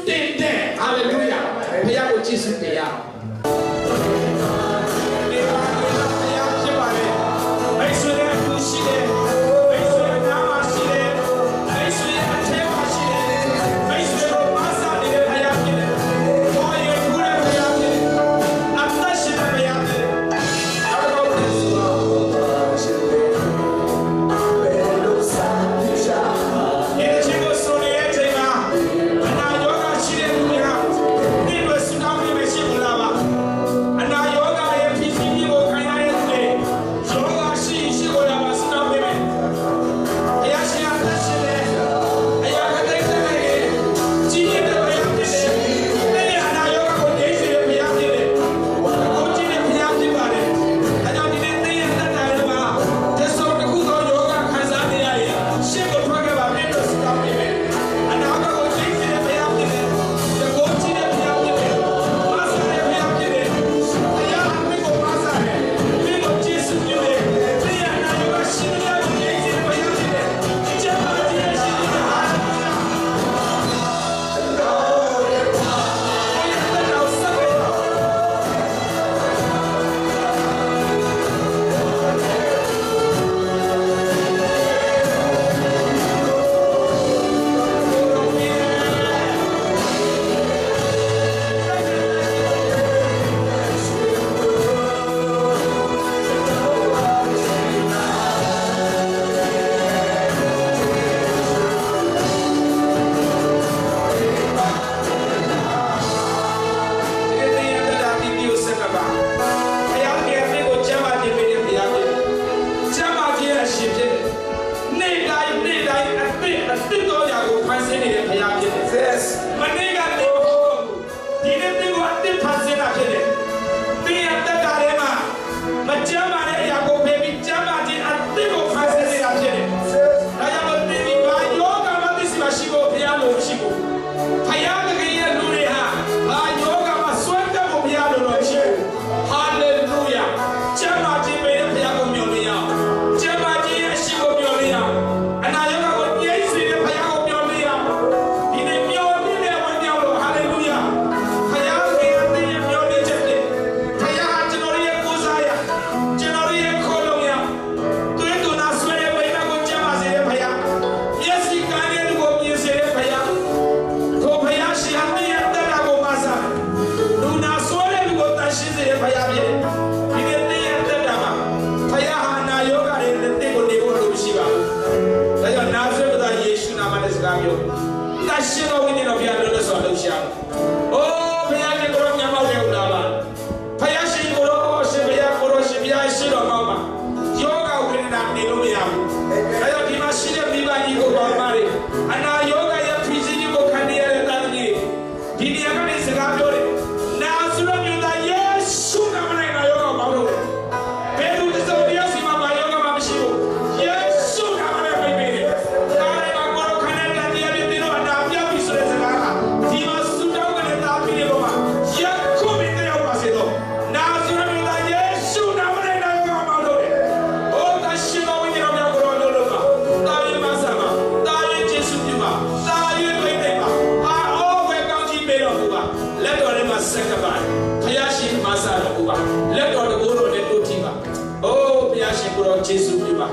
ကိုရောယေရှုပြပါ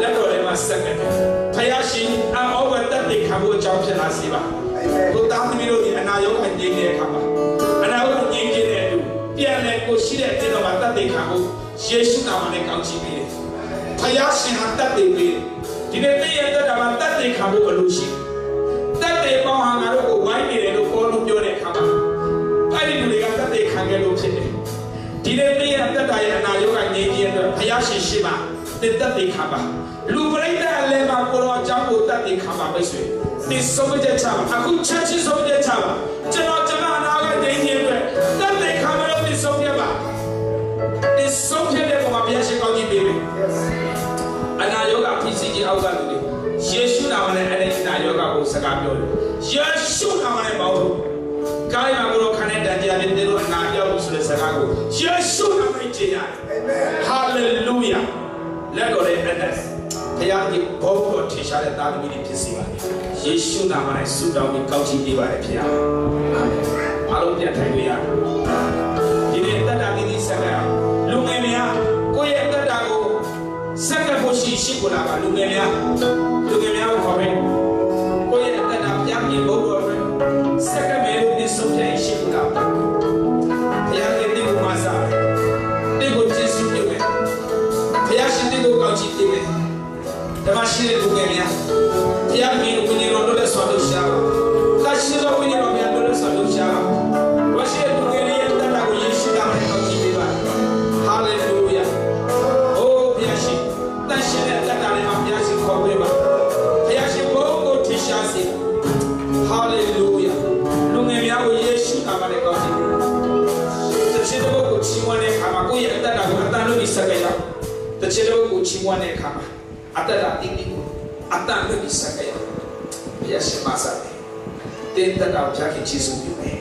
လက်တော်ထဲမှာစက္ကန့်ဖယားရှင်အောဝတ်တက်တဲ့ခံဖို့အကြောင်းဖြစ်လာစေပါကိုသားသမီးတို့ဒီအနာရောဂါငြိမ်းတဲ့အခါမှာအနာရောဂါငြိမ်းတဲ့အတူပြန်လဲကိုရှိတဲ့တဲ့တော်မှာတက်တဲ့ခံဖို့ယေရှုနာမနဲ့ကောင်းချီးပေးတယ်ဖယားရှင်ဟာတက်တဲ့ပေးဒီနေ့တည့်ရတဲ့တော်မှာတက်တဲ့ခံဖို့အလိုရှိတက်တဲ့ပေါင်းဟာငါတို့ကိုဝိုင်းနေတယ်လို့ပေါ်လို့ပြောတဲ့အခါမှာအဲ့ဒီလူတွေကတက်တဲ့ခံခဲ့လို့ဖြစ်တယ်ဒီနေ့တည့်ရတဲ့တော်ရဲ့အနာရောဂါငြိမ်းတဲ့အတွက်ဖယားရှင်ရှိပါတက်တဲ့ခံပါလူပရိသတ်အလဲမှာကိုရောအကြောင်းကိုတက်တဲ့ခံပါပဲဆွေဒီဆုံးဖြတ်ချက်ချပါအခုချက်ချင်းဆုံးဖြတ်ချပါကျွန်တော်အနာဂတ်ငြိမ်းခြင်းအတွက်တက်တဲ့ခံမလို့ဒီဆုံးဖြတ်ပါဒီဆုံးဖြတ်တဲ့ပုံမှာဘုရားရှင်ကောင်းကြီးပေးမယ်အနာရောဂါဖြစ်စီခြင်းအောက်ကလူတွေယေရှုနာမနဲ့အဲ့ဒီအနာရောဂါကိုစကားပြောတယ်ယေရှုနာမနဲ့ပေါ့လို့ကာယမှာကိုခနဲ့တန်ကြတဲ့တို့အနာပြောက်လို့ဆိုတဲ့စကားကိုယေရှုနာမနဲ့ကြေရတယ်အာမင်ဟာလေလုယာလက်တော်ရဲ့အနက်ဘုရားကြီးဘောတော်ထင်ရှားတဲ့သားသမီးတွေဖြစ်စေပါလေယေရှုနာမနဲ့ဆုတောင်းပြီးကောင်းချီးပေးပါရဖခင်အာမင်အားလုံးပြန်ထိုင်လို့ရဒီနေ့တတ်တာဒီစကားလူငယ်များကိုယ့်ရဲ့တတ်တာကိုစက္ကန့်ဖို့ရှိကိုလာပါလူငယ်များကိုခေါ်မယ်ကိုယ့်ရဲ့တတ်တာပြန်ပြီးဘောတော်အတွက်စက္ကန့်မဲ့လို့ဒီဆုံးဖြတ်ရှိကိုလာပါဘုရားရဲ့ဒီကိုမစားဒီကိုကျေးဇူးပြုမယ်ဘုရားရှင်ဒီကိုကောင်းချီးပေးမယ်ဓမ္မရှိတဲ့လူငယ်များဘုရားမင်းဝိညာဉ်တော်တို့နဲ့ဆွမ်းလို့ရှာပါတရှိသောဝိညာဉ်တော်များတို့နဲ့ဆွမ်းလို့ရှာပါဝရှိတဲ့လူငယ်တွေရဲ့တတ်တာကိုယေရှုနာမနဲ့ကောင်းချီးပေးပါဟာလေလုယာအိုးဘုရားရှင်တရှိတဲ့တတ်တာတွေမှာဘုရားရှင်ခေါ်ပေးပါဘုရားရှင်ဘုန်းကိုထင်ရှားစေဟာလေလုယာလူငယ်များကိုယေရှုနာမနဲ့ကောင်းချီးပေးတရှိတဲ့ကိုချီးမွမ်းတဲ့အခါမှာကိုယ့်ရဲ့တတ်တာကိုအတန်လို့ဒီစကားရတရှိတဲ့ကိုချီးမွမ်းတဲ့အခါမှာအတ္တရာတိတိကိုအတ္တလို့ဒီစကားရဘုရားရှင်မဆာတယ်တဲ့တော်ဘုရားခင်ယေရှုပြုမယ်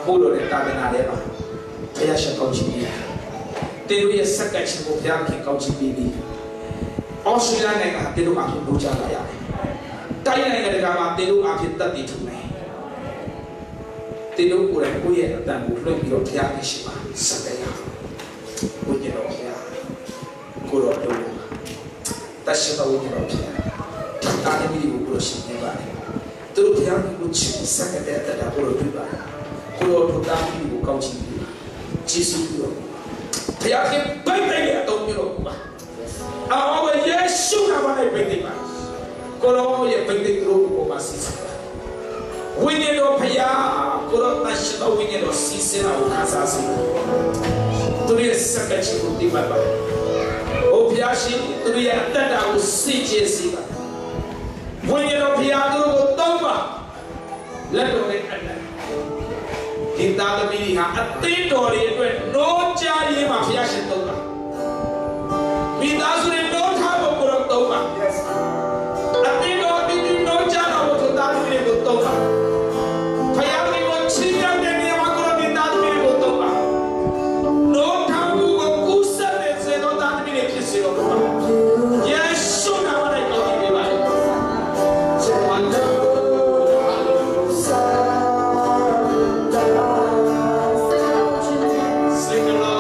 ဟိုလိုတဲ့တာဝနာထဲမှာဘုရားရှင်ကောင်းချီးပေးတယ်တဲ့တို့ရဲ့စက္ကန့်ရှင်ကိုဘုရားခင်ကောင်းချီးပေးပြီးအော်စတြေးလျနိုင်ငံတဲ့တို့အဖြစ်လုပ်ကြလာရတယ်တိုင်းနိုင်ငံတကာမှာတဲ့တို့အဖြစ်တတ်တည်ထူမယ်တဲ့တို့ကိုယ်ကိုရဲ့အတန်ကိုလွှတ်ပြီးတော့ဘုရားခင်ရှိပါစက္ကန့်ရဝိညာဉ်တော်ဘုရားကိုတော်တို့တရှိတော်ကိုပြောပြတယ်။တာသမီးကိုပြောရှင်းနေပါတယ်။သူတို့ဘုရားကိုချစ်စက္ကတဲ့တာကိုပြောပြပါတယ်။ကိုတော်တို့တာသမီးကိုကောင်းချီးပြီးဂျေစုပြောဘုရားခင်ဗိတ်တယ်အတော်ပြောပါ။အော်ယေရှုနာမနဲ့ဗိတ်တယ်ပါ။ကိုတော်ရဲ့ဗိတ်တယ်ကိုပါစီစပါ။ဝိညာဉ်တော်ဘုရားကိုတော်တရှိတော်ဝိညာဉ်တော်စီစနာကိုခါစားစီ။သူရဲ့စက္ကချီကိုဒီမှာပါ။ဘုရားရှင်သူတို့ရဲ့အတ္တကိုစိတ်ကျေစေပါဝိညာဉ်တော်ဘုရားသူတို့ကိုတောင်းပါလက်တော်နဲ့အနက်ဒီသားသမီးဟာအသင်းတော်တွေအတွက်နိုးကြရေးမှာဘုရားရှင်တောင်းပါမိသားစုတွေနိုးထားဖို့ကိုတော့တောင်းပါအသင်းတော်ပြီးနိုးကြတော့ဘုရားသမီးတွေကိုတောင်းပါဘုရားရှင်ကိုချီးမြှောက်တဲ့နေရာမှာကိုတော့ဒီသားသမီးတွေကိုတောင်းပါနိုးထားဖို့ကိုကူးဆက်တဲ့စေတော်သားသမီးတွေဖြစ်စေတော့ပါယေရှုနာမနဲ့ကောင်းကြီးပေးပါSing along.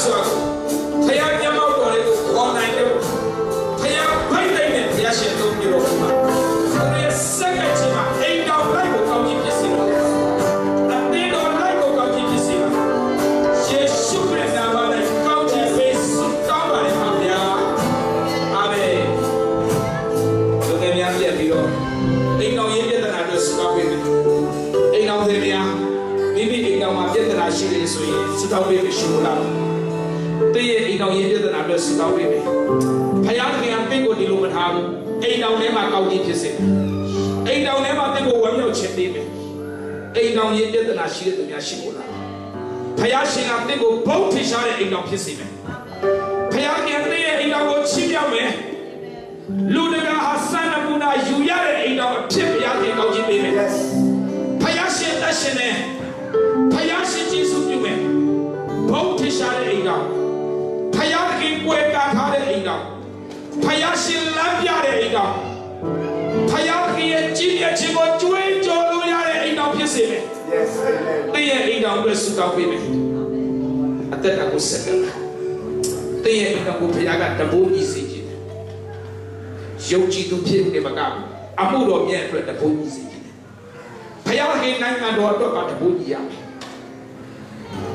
ဆိုဖယားညမောက်တော်လေးကိုခေါ်နိုင်တယ်ဖယားဖိုက်တိုင်းနဲ့ဖယားရှင်သုံးပြီးတော့ဒီမှာဒီစက္ကန့်ချင်းမှာအိမ်တော်လိုက်ကိုကောင်းကြီးဖြစ်စေလို့အတင်းတော်လိုက်ကိုကောင်းကြီးဖြစ်စေပါယေရှုခရစ်နာမနဲ့ကောင်းကြီးပေးဆုတောင်းပါတယ်ပါဗျာအာမင်လူငယ်များပြည့်ပြီးတော့အိမ်တော်ရေးပြဿနာတို့ဆုတောင်းပေးမယ်အိမ်တော်တွေများမိမိအိမ်တော်မှာပြဿနာရှိနေဆိုရင်ဆုတောင်းပေးပြီးရှုလာတည့်ရဲ့အိမ်တော်ရေးပြဿနာတို့ဆုတောင်းပေးမယ်ဖယားခင်အပင့်ကိုဒီလိုမထားဘူးအိမ်တော်ထဲမှာကောင်းကြီးဖြစ်စေအိမ်တော်ထဲမှာတင့်ကိုဝမ်းမြောက်ခြင်းပေးမယ်အိမ်တော်ရေးပြဿနာရှိတဲ့သူများရှိဖို့လားဖယားရှင်ကတင့်ကိုဘုတ်ထင်ရှားတဲ့အိမ်တော်ဖြစ်စေမယ်ဖယားခင်တည့်ရဲ့အိမ်တော်ကိုချီးမြှောက်မယ်လူတကာဟာစံနမူနာယူရတဲ့အိမ်တော်အဖြစ်ဖယားခင်ကောင်းကြီးပေးမယ်ဖယားရှင်သက်ရှင်တယ်ဖယားရှင်ကျေးဇူးပြုမယ်ဘုတ်ထင်ရှားတဲ့အိမ်တော်ဖယားခင်ကွယ်ကာထားတဲ့အိမ်တော်ဖယားရှင်လမ်းပြတဲ့အိမ်တော်ဖယားခင်ရဲ့ကြီးမြတ်ခြင်းကိုကြွေးကြော်လို့ရတဲ့အိမ်တော်ဖြစ်စေမယ်တည့်ရဲ့အိမ်တော်အတွက်ဆုတောင်းပေးမယ်အသက်တာကိုဆက်တယ်တည့်ရဲ့အိမ်တော်ကိုဖယားကတဘိုးကြီးစေခြင်းယုံကြည်သူဖြစ်နေမှာကအမှုတော်မြတ်အတွက်တဘိုးကြီးစေခြင်းဖယားခင်နိုင်ငံတော်အတွက်ကတဘိုးကြီးရမယ်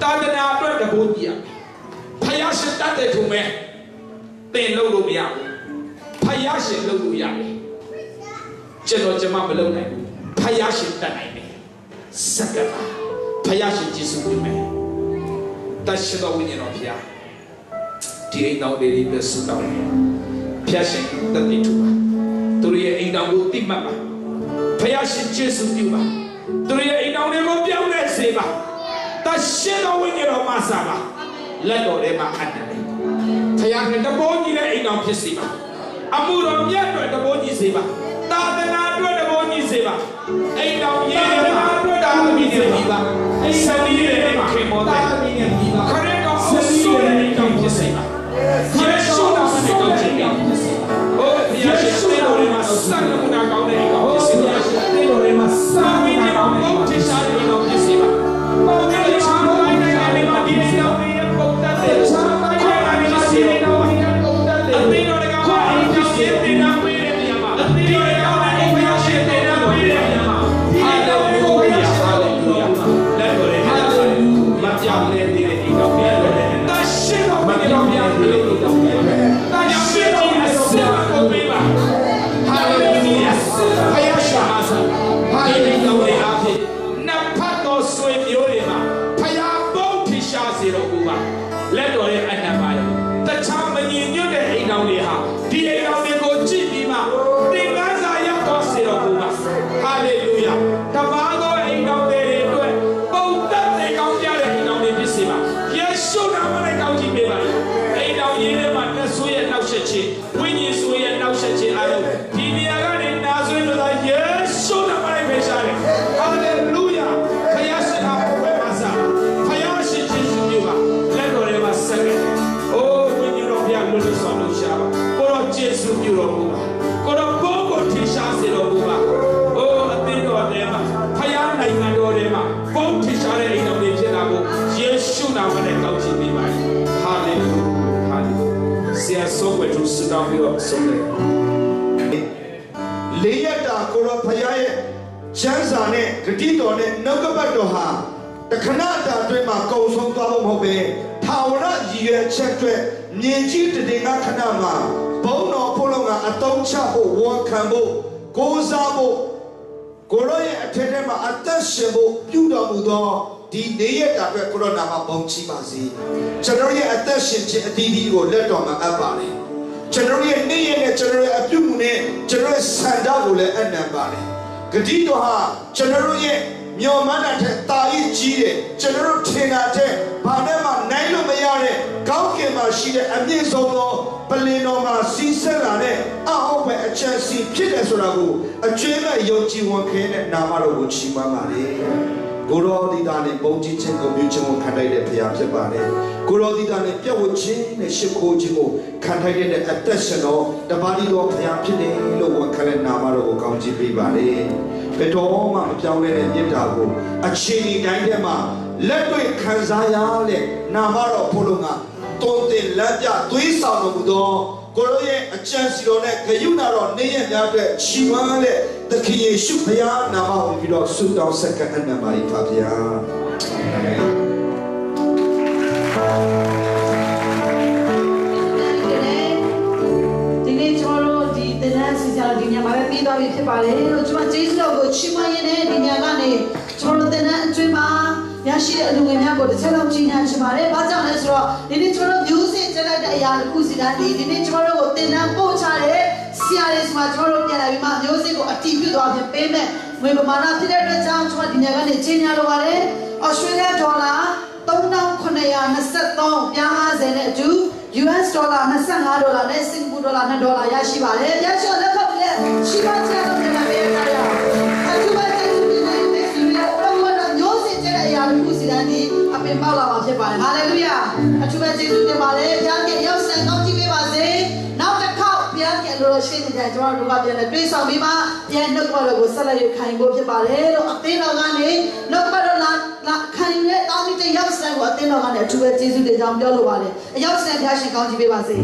တာသနာအတွက်တဘိုးကြီးရမယ်ဖယားရှင်တတ်တဲ့ထုံမဲ့တင်လို့လို့မရဘူးဖယားရှင်လုပ်လို့ရတယ်ကျွန်တော်ကျမမလုပ်နိုင်ဘူးဖယားရှင်တတ်နိုင်တယ်စက္ကပါဖယားရှင်ကျေးဇူးပြုမယ်တရှိတော်ဝိညာဉ်တော်ဖယားဒီအိမ်တော်တွေပြဆုတောင်းဖယားရှင်တတ်တဲ့ထုပါသူရဲ့အိမ်တော်ကိုတိမှတ်ပါဖယားရှင်ကျေးဇူးပြုပါသူရဲ့အိမ်တော်တွေကိုပြောင်းလဲစေပါတရှိတော်ဝိညာဉ်တော်မှာစားပါလက်တော်ထဲမှာအပ်တယ်ဖယားကတဘိုးကြီးနဲ့အိမ်တော်ဖြစ်စေပါအမှုတော်မြတ်အတွက်တဘိုးကြီးစေပါသာသနာအတွက်တဘိုးကြီးစေပါအိမ်တော်ရေးတဲ့မှာအတွက်တာသမီးတွေပြီးပါအိမ်ဆောင်ကြီးတွေမှာခင်မောတာသမီးတွေပြီးပါခရစ်တော်အဆိုးတဲ့အိမ်တော်ဖြစ်စေပါယေရှုတော်နဲ့ကောင်းချီးဖြစ်စေပါဟိုဘုရားရှင်တေတော်တွေမှာစံနမူနာကောင်းတဲ့အိမ်တော်ဖြစ်စေပါတေတော်တွေမှာစံမင်းတွေမှာဘုရားရှင်ရှားတဲ့အိမ်တော်ဖြစ်စေပါဘောင်ကြီးချားတိုင်းတိုင်းမှာဒီအိမ်တော်ရဲ့ပုံတတ်တဲ့ချားတိုင်းတိုင်းမှာဒီအိမ်တော်ရဲ့ပုံတတ်တဲ့အသေးတော်တွေကအိမ်တော်ရဲ့တင်နာပေးတဲ့နေရာမှာအသေးတော်ရဲ့အိမ်ဘုရားရှင်တင်နာပေးတဲ့နေရာမှာဟာလေလုယာဟာလေလုယာလက်တော်ရဲ့ဟာလေလုယာမပြောင်းလဲတဲ့အိမ်တော်ရဲ့တရှိတော်မပြောင်းလဲတဲ့အိမ်တော်ရဲ့တရှိတော်ရဲ့ဆရာကိုပေးပါဟာလေလုယာဘုရားရှင်ဟာဆာဟာလေလုယာအဖြစ်နတ်ဖတ်တော်ဆွေမျိုးတွေမှာဖယားဘုတ်ထိရှားစေတော်မူပါလက်တော်ရဲ့အနံပါရဲ့တခြားမညီညွတ်တဲ့အိမ်တော်တွေဟာဒီအိမ်တော်တွေကိုကြည့်ပြီးမှသင်္ကန်းစာရောက်တော်စေတော်မူပါဟာလေလုယာတပါးသောအိမ်တော်တွေအတွက်ပုံသက်တဲ့ကောင်းကြတဲ့အိမ်တော်တွေဖြစ်စေပါယေရှုနာမနဲ့ကောင်းချီးပေးပါအိမ်တော်ရေးထဲမှာနှဆွေးရဲ့နောက်ဆက်ခြင်းဝိညာဉ်ဆွေးရဲ့နောက်ဆက်ခြင်းအားလုံးဒီနေရာကနေနာဆွေးလို့သာယေရှုနာမနဲ့ဖေရှားတယ်ဟာလေလုယာဖယားရှင်ဟာဘယ်မှာစားဖယားရှင်ကျေးဇူးပြုပါလက်တော်ထဲမှာဆက်ခဲ့အိုးဝိညာဉ်တော်ဘုရားလွတ်လွတ်ဆောင်လို့ရှားပါကိုတော့ကျေးဇူးပြုတော်မူပါကိုတော့ဘုန်းကိုထင်ရှားစေတော်မူပါအိုးအသင်းတော်ထဲမှာဖယားနိုင်ငံတော်ထဲမှာဘုန်းထင်ရှားတဲ့အိမ်တော်တွေဖြစ်လာဖို့ယေရှုနာမနဲ့ကောင်းချီးပေးပါဟာလေလုယာဟာလေလုယာဆရာဆုံးဝဲသူစတောင်းပြီးတော့ဆုံးတယ်လေးရတာကိုရောဖယားရဲ့ချမ်းသာနဲ့ဂတိတော်နဲ့နှုတ်ကပတ်တော်ဟာတခဏတာအတွင်းမှာကုံဆုံးသွားဖို့မဟုတ်ပဲထာဝရရည်ရွယ်ချက်အတွက်မြင်ကြီးတည်ငါခဏမှာဘုံတော်ဖို့လုံးကအတုံးချဖို့ဝန်ခံဖို့ကိုးစားဖို့ကိုရောရဲ့အထက်ထဲမှာအသက်ရှင်ဖို့ပြုတော်မူသောဒီနေရတာအတွက်ကိုရောနာမှာပုံချပါစေကျွန်တော်ရဲ့အသက်ရှင်ခြင်းအသီးသီးကိုလက်တော်မှာအပ်ပါလေကျွန်တော်ရဲ့နေ့ရက်နဲ့ကျွန်တော်ရဲ့အပြုမှုနဲ့ကျွန်တော်ရဲ့ဆန္ဒကိုလည်းအနံပါလေဂတိတော်ဟာကျွန်တော်ရဲ့မျော်မှန်းတာထက်တာရည်ကြီးတယ်ကျွန်တော်ထင်တာထက်ဘာနဲ့မှနိုင်လို့မရတဲ့ကောင်းကင်မှာရှိတဲ့အမြင့်ဆုံးသောပလင်တော်မှာစီးဆက်လာတဲ့အဟောက်ပဲအချမ်းစီဖြစ်တယ်ဆိုတာကိုအကျွမ်းမဲ့ယုံကြည်ဝန်ခဲတဲ့နာမတော်ကိုချီးမွမ်းပါလေကိုရောဒီတာနဲ့ပုံကြည့်ခြင်းကိုပြုခြင်းကိုခံထိုက်တဲ့ဘုရားဖြစ်ပါတယ်ကိုရောဒီတာနဲ့ပြတ်ဝခြင်းနဲ့ရှ िख ိုးခြင်းကိုခံထိုက်တဲ့အသက်ရှင်တော်တပါးဒီတော်ဘုရားဖြစ်တယ်လို့ဝန်ခံတဲ့နာမတော်ကိုကောင်းချီးပေးပါလေဘယ်တော်မှမပြောင်းလဲတဲ့မြတ်တာကိုအချိန်တိုင်းထဲမှာလက်တွေ့ခံစားရတဲ့နာမတော်ဘုလိုက လမ်းပြသွေးဆောင်တော်မူသောကိုရောရဲ့အကြံစီတော်နဲ့ဂယုဏတော်နေ့ရက်များအတွက်ချီးမွမ်းတဲ့သခင်ယေရှုဖခင်နာမဝင်ပြီးတော့ဆုတောင်းဆက်ကပ်အနံပါ၏ဖခင်အာမင်ဒီနေ့ကျွန်တော်တို့ဒီသင်တန်းစီစဉ်ဒီညမှာပဲပြီးသွားပြီဖြစ်ပါတယ်လို့ကျွန်မကျေးဇူးတော်ကိုချီးမွမ်းရင်းနဲ့ဒီညကနေကျွန်တော်တို့သင်တန်းအတွင်းမှာရရှိတဲ့အလူငယ်များကိုတစ်ချက်လောက်ကြီးညာချင်ပါတယ်။ဘာကြောင့်လဲဆိုတော့ဒီနေ့ကျွန်တော်တို့မျိုးစစ်တက်လိုက်တဲ့အရာတစ်ခုစီတိုင်းဒီနေ့ကျွန်တော်တို့ကိုသင်တန်းပို့ချတဲ့ဆရာတွေဆိုမှကျွန်တော်တို့ပြန်လာပြီးမှမျိုးစစ်ကိုအတီးပြုသွားပြင်ပေးမယ်။ငွေပမာဏဖြစ်တဲ့အတွက်ကြောင့်ကျွန်တော်ဒီညကနေကြီးညာလိုပါတယ်။ Australia dollar 3923ပြား50နဲ့အတူ US dollar 25ဒေါ်လာနဲ့စင်ကာပူဒေါ်လာ2ဒေါ်လာရရှိပါတယ်။ရရှိလက်ခံပြီးရှိပါချင်တဲ့ပြန်လာပေးကြရအောင်။အခုပဲကျေးဇူးတင်တဲ့မိတ်ဆွေတွေတော့မျိုးစစ်တဲ့အရာတစ်ခုစီတိုင်းဒီအပင်ပေါက်လာမှာဖြစ်ပါတယ်ဟာလေလုယာအထူးပဲကျေးဇူးတင်ပါတယ်ဘုရားကရောက်စံကောင်းကြီးပေးပါစေနောက်တစ်ခေါက်ဘုရားကလိုရှိနေတဲ့ကျွန်တော်တို့ကပြန်လဲတွေးဆောင်ပြီးမှပြန်နှုတ်ကပတ်တော်ကိုဆက်လက်ရခိုင်ဖို့ဖြစ်ပါတယ်လို့အသင်းတော်ကနေနှုတ်ကပတ်တော်လာခိုင်တဲ့တောင်းတရောက်စံကိုအသင်းတော်ကနေအထူးပဲကျေးဇူးတင်ကြောင်းပြောလိုပါတယ်အရောက်စံဘုရားရှင်ကောင်းကြီးပေးပါစေ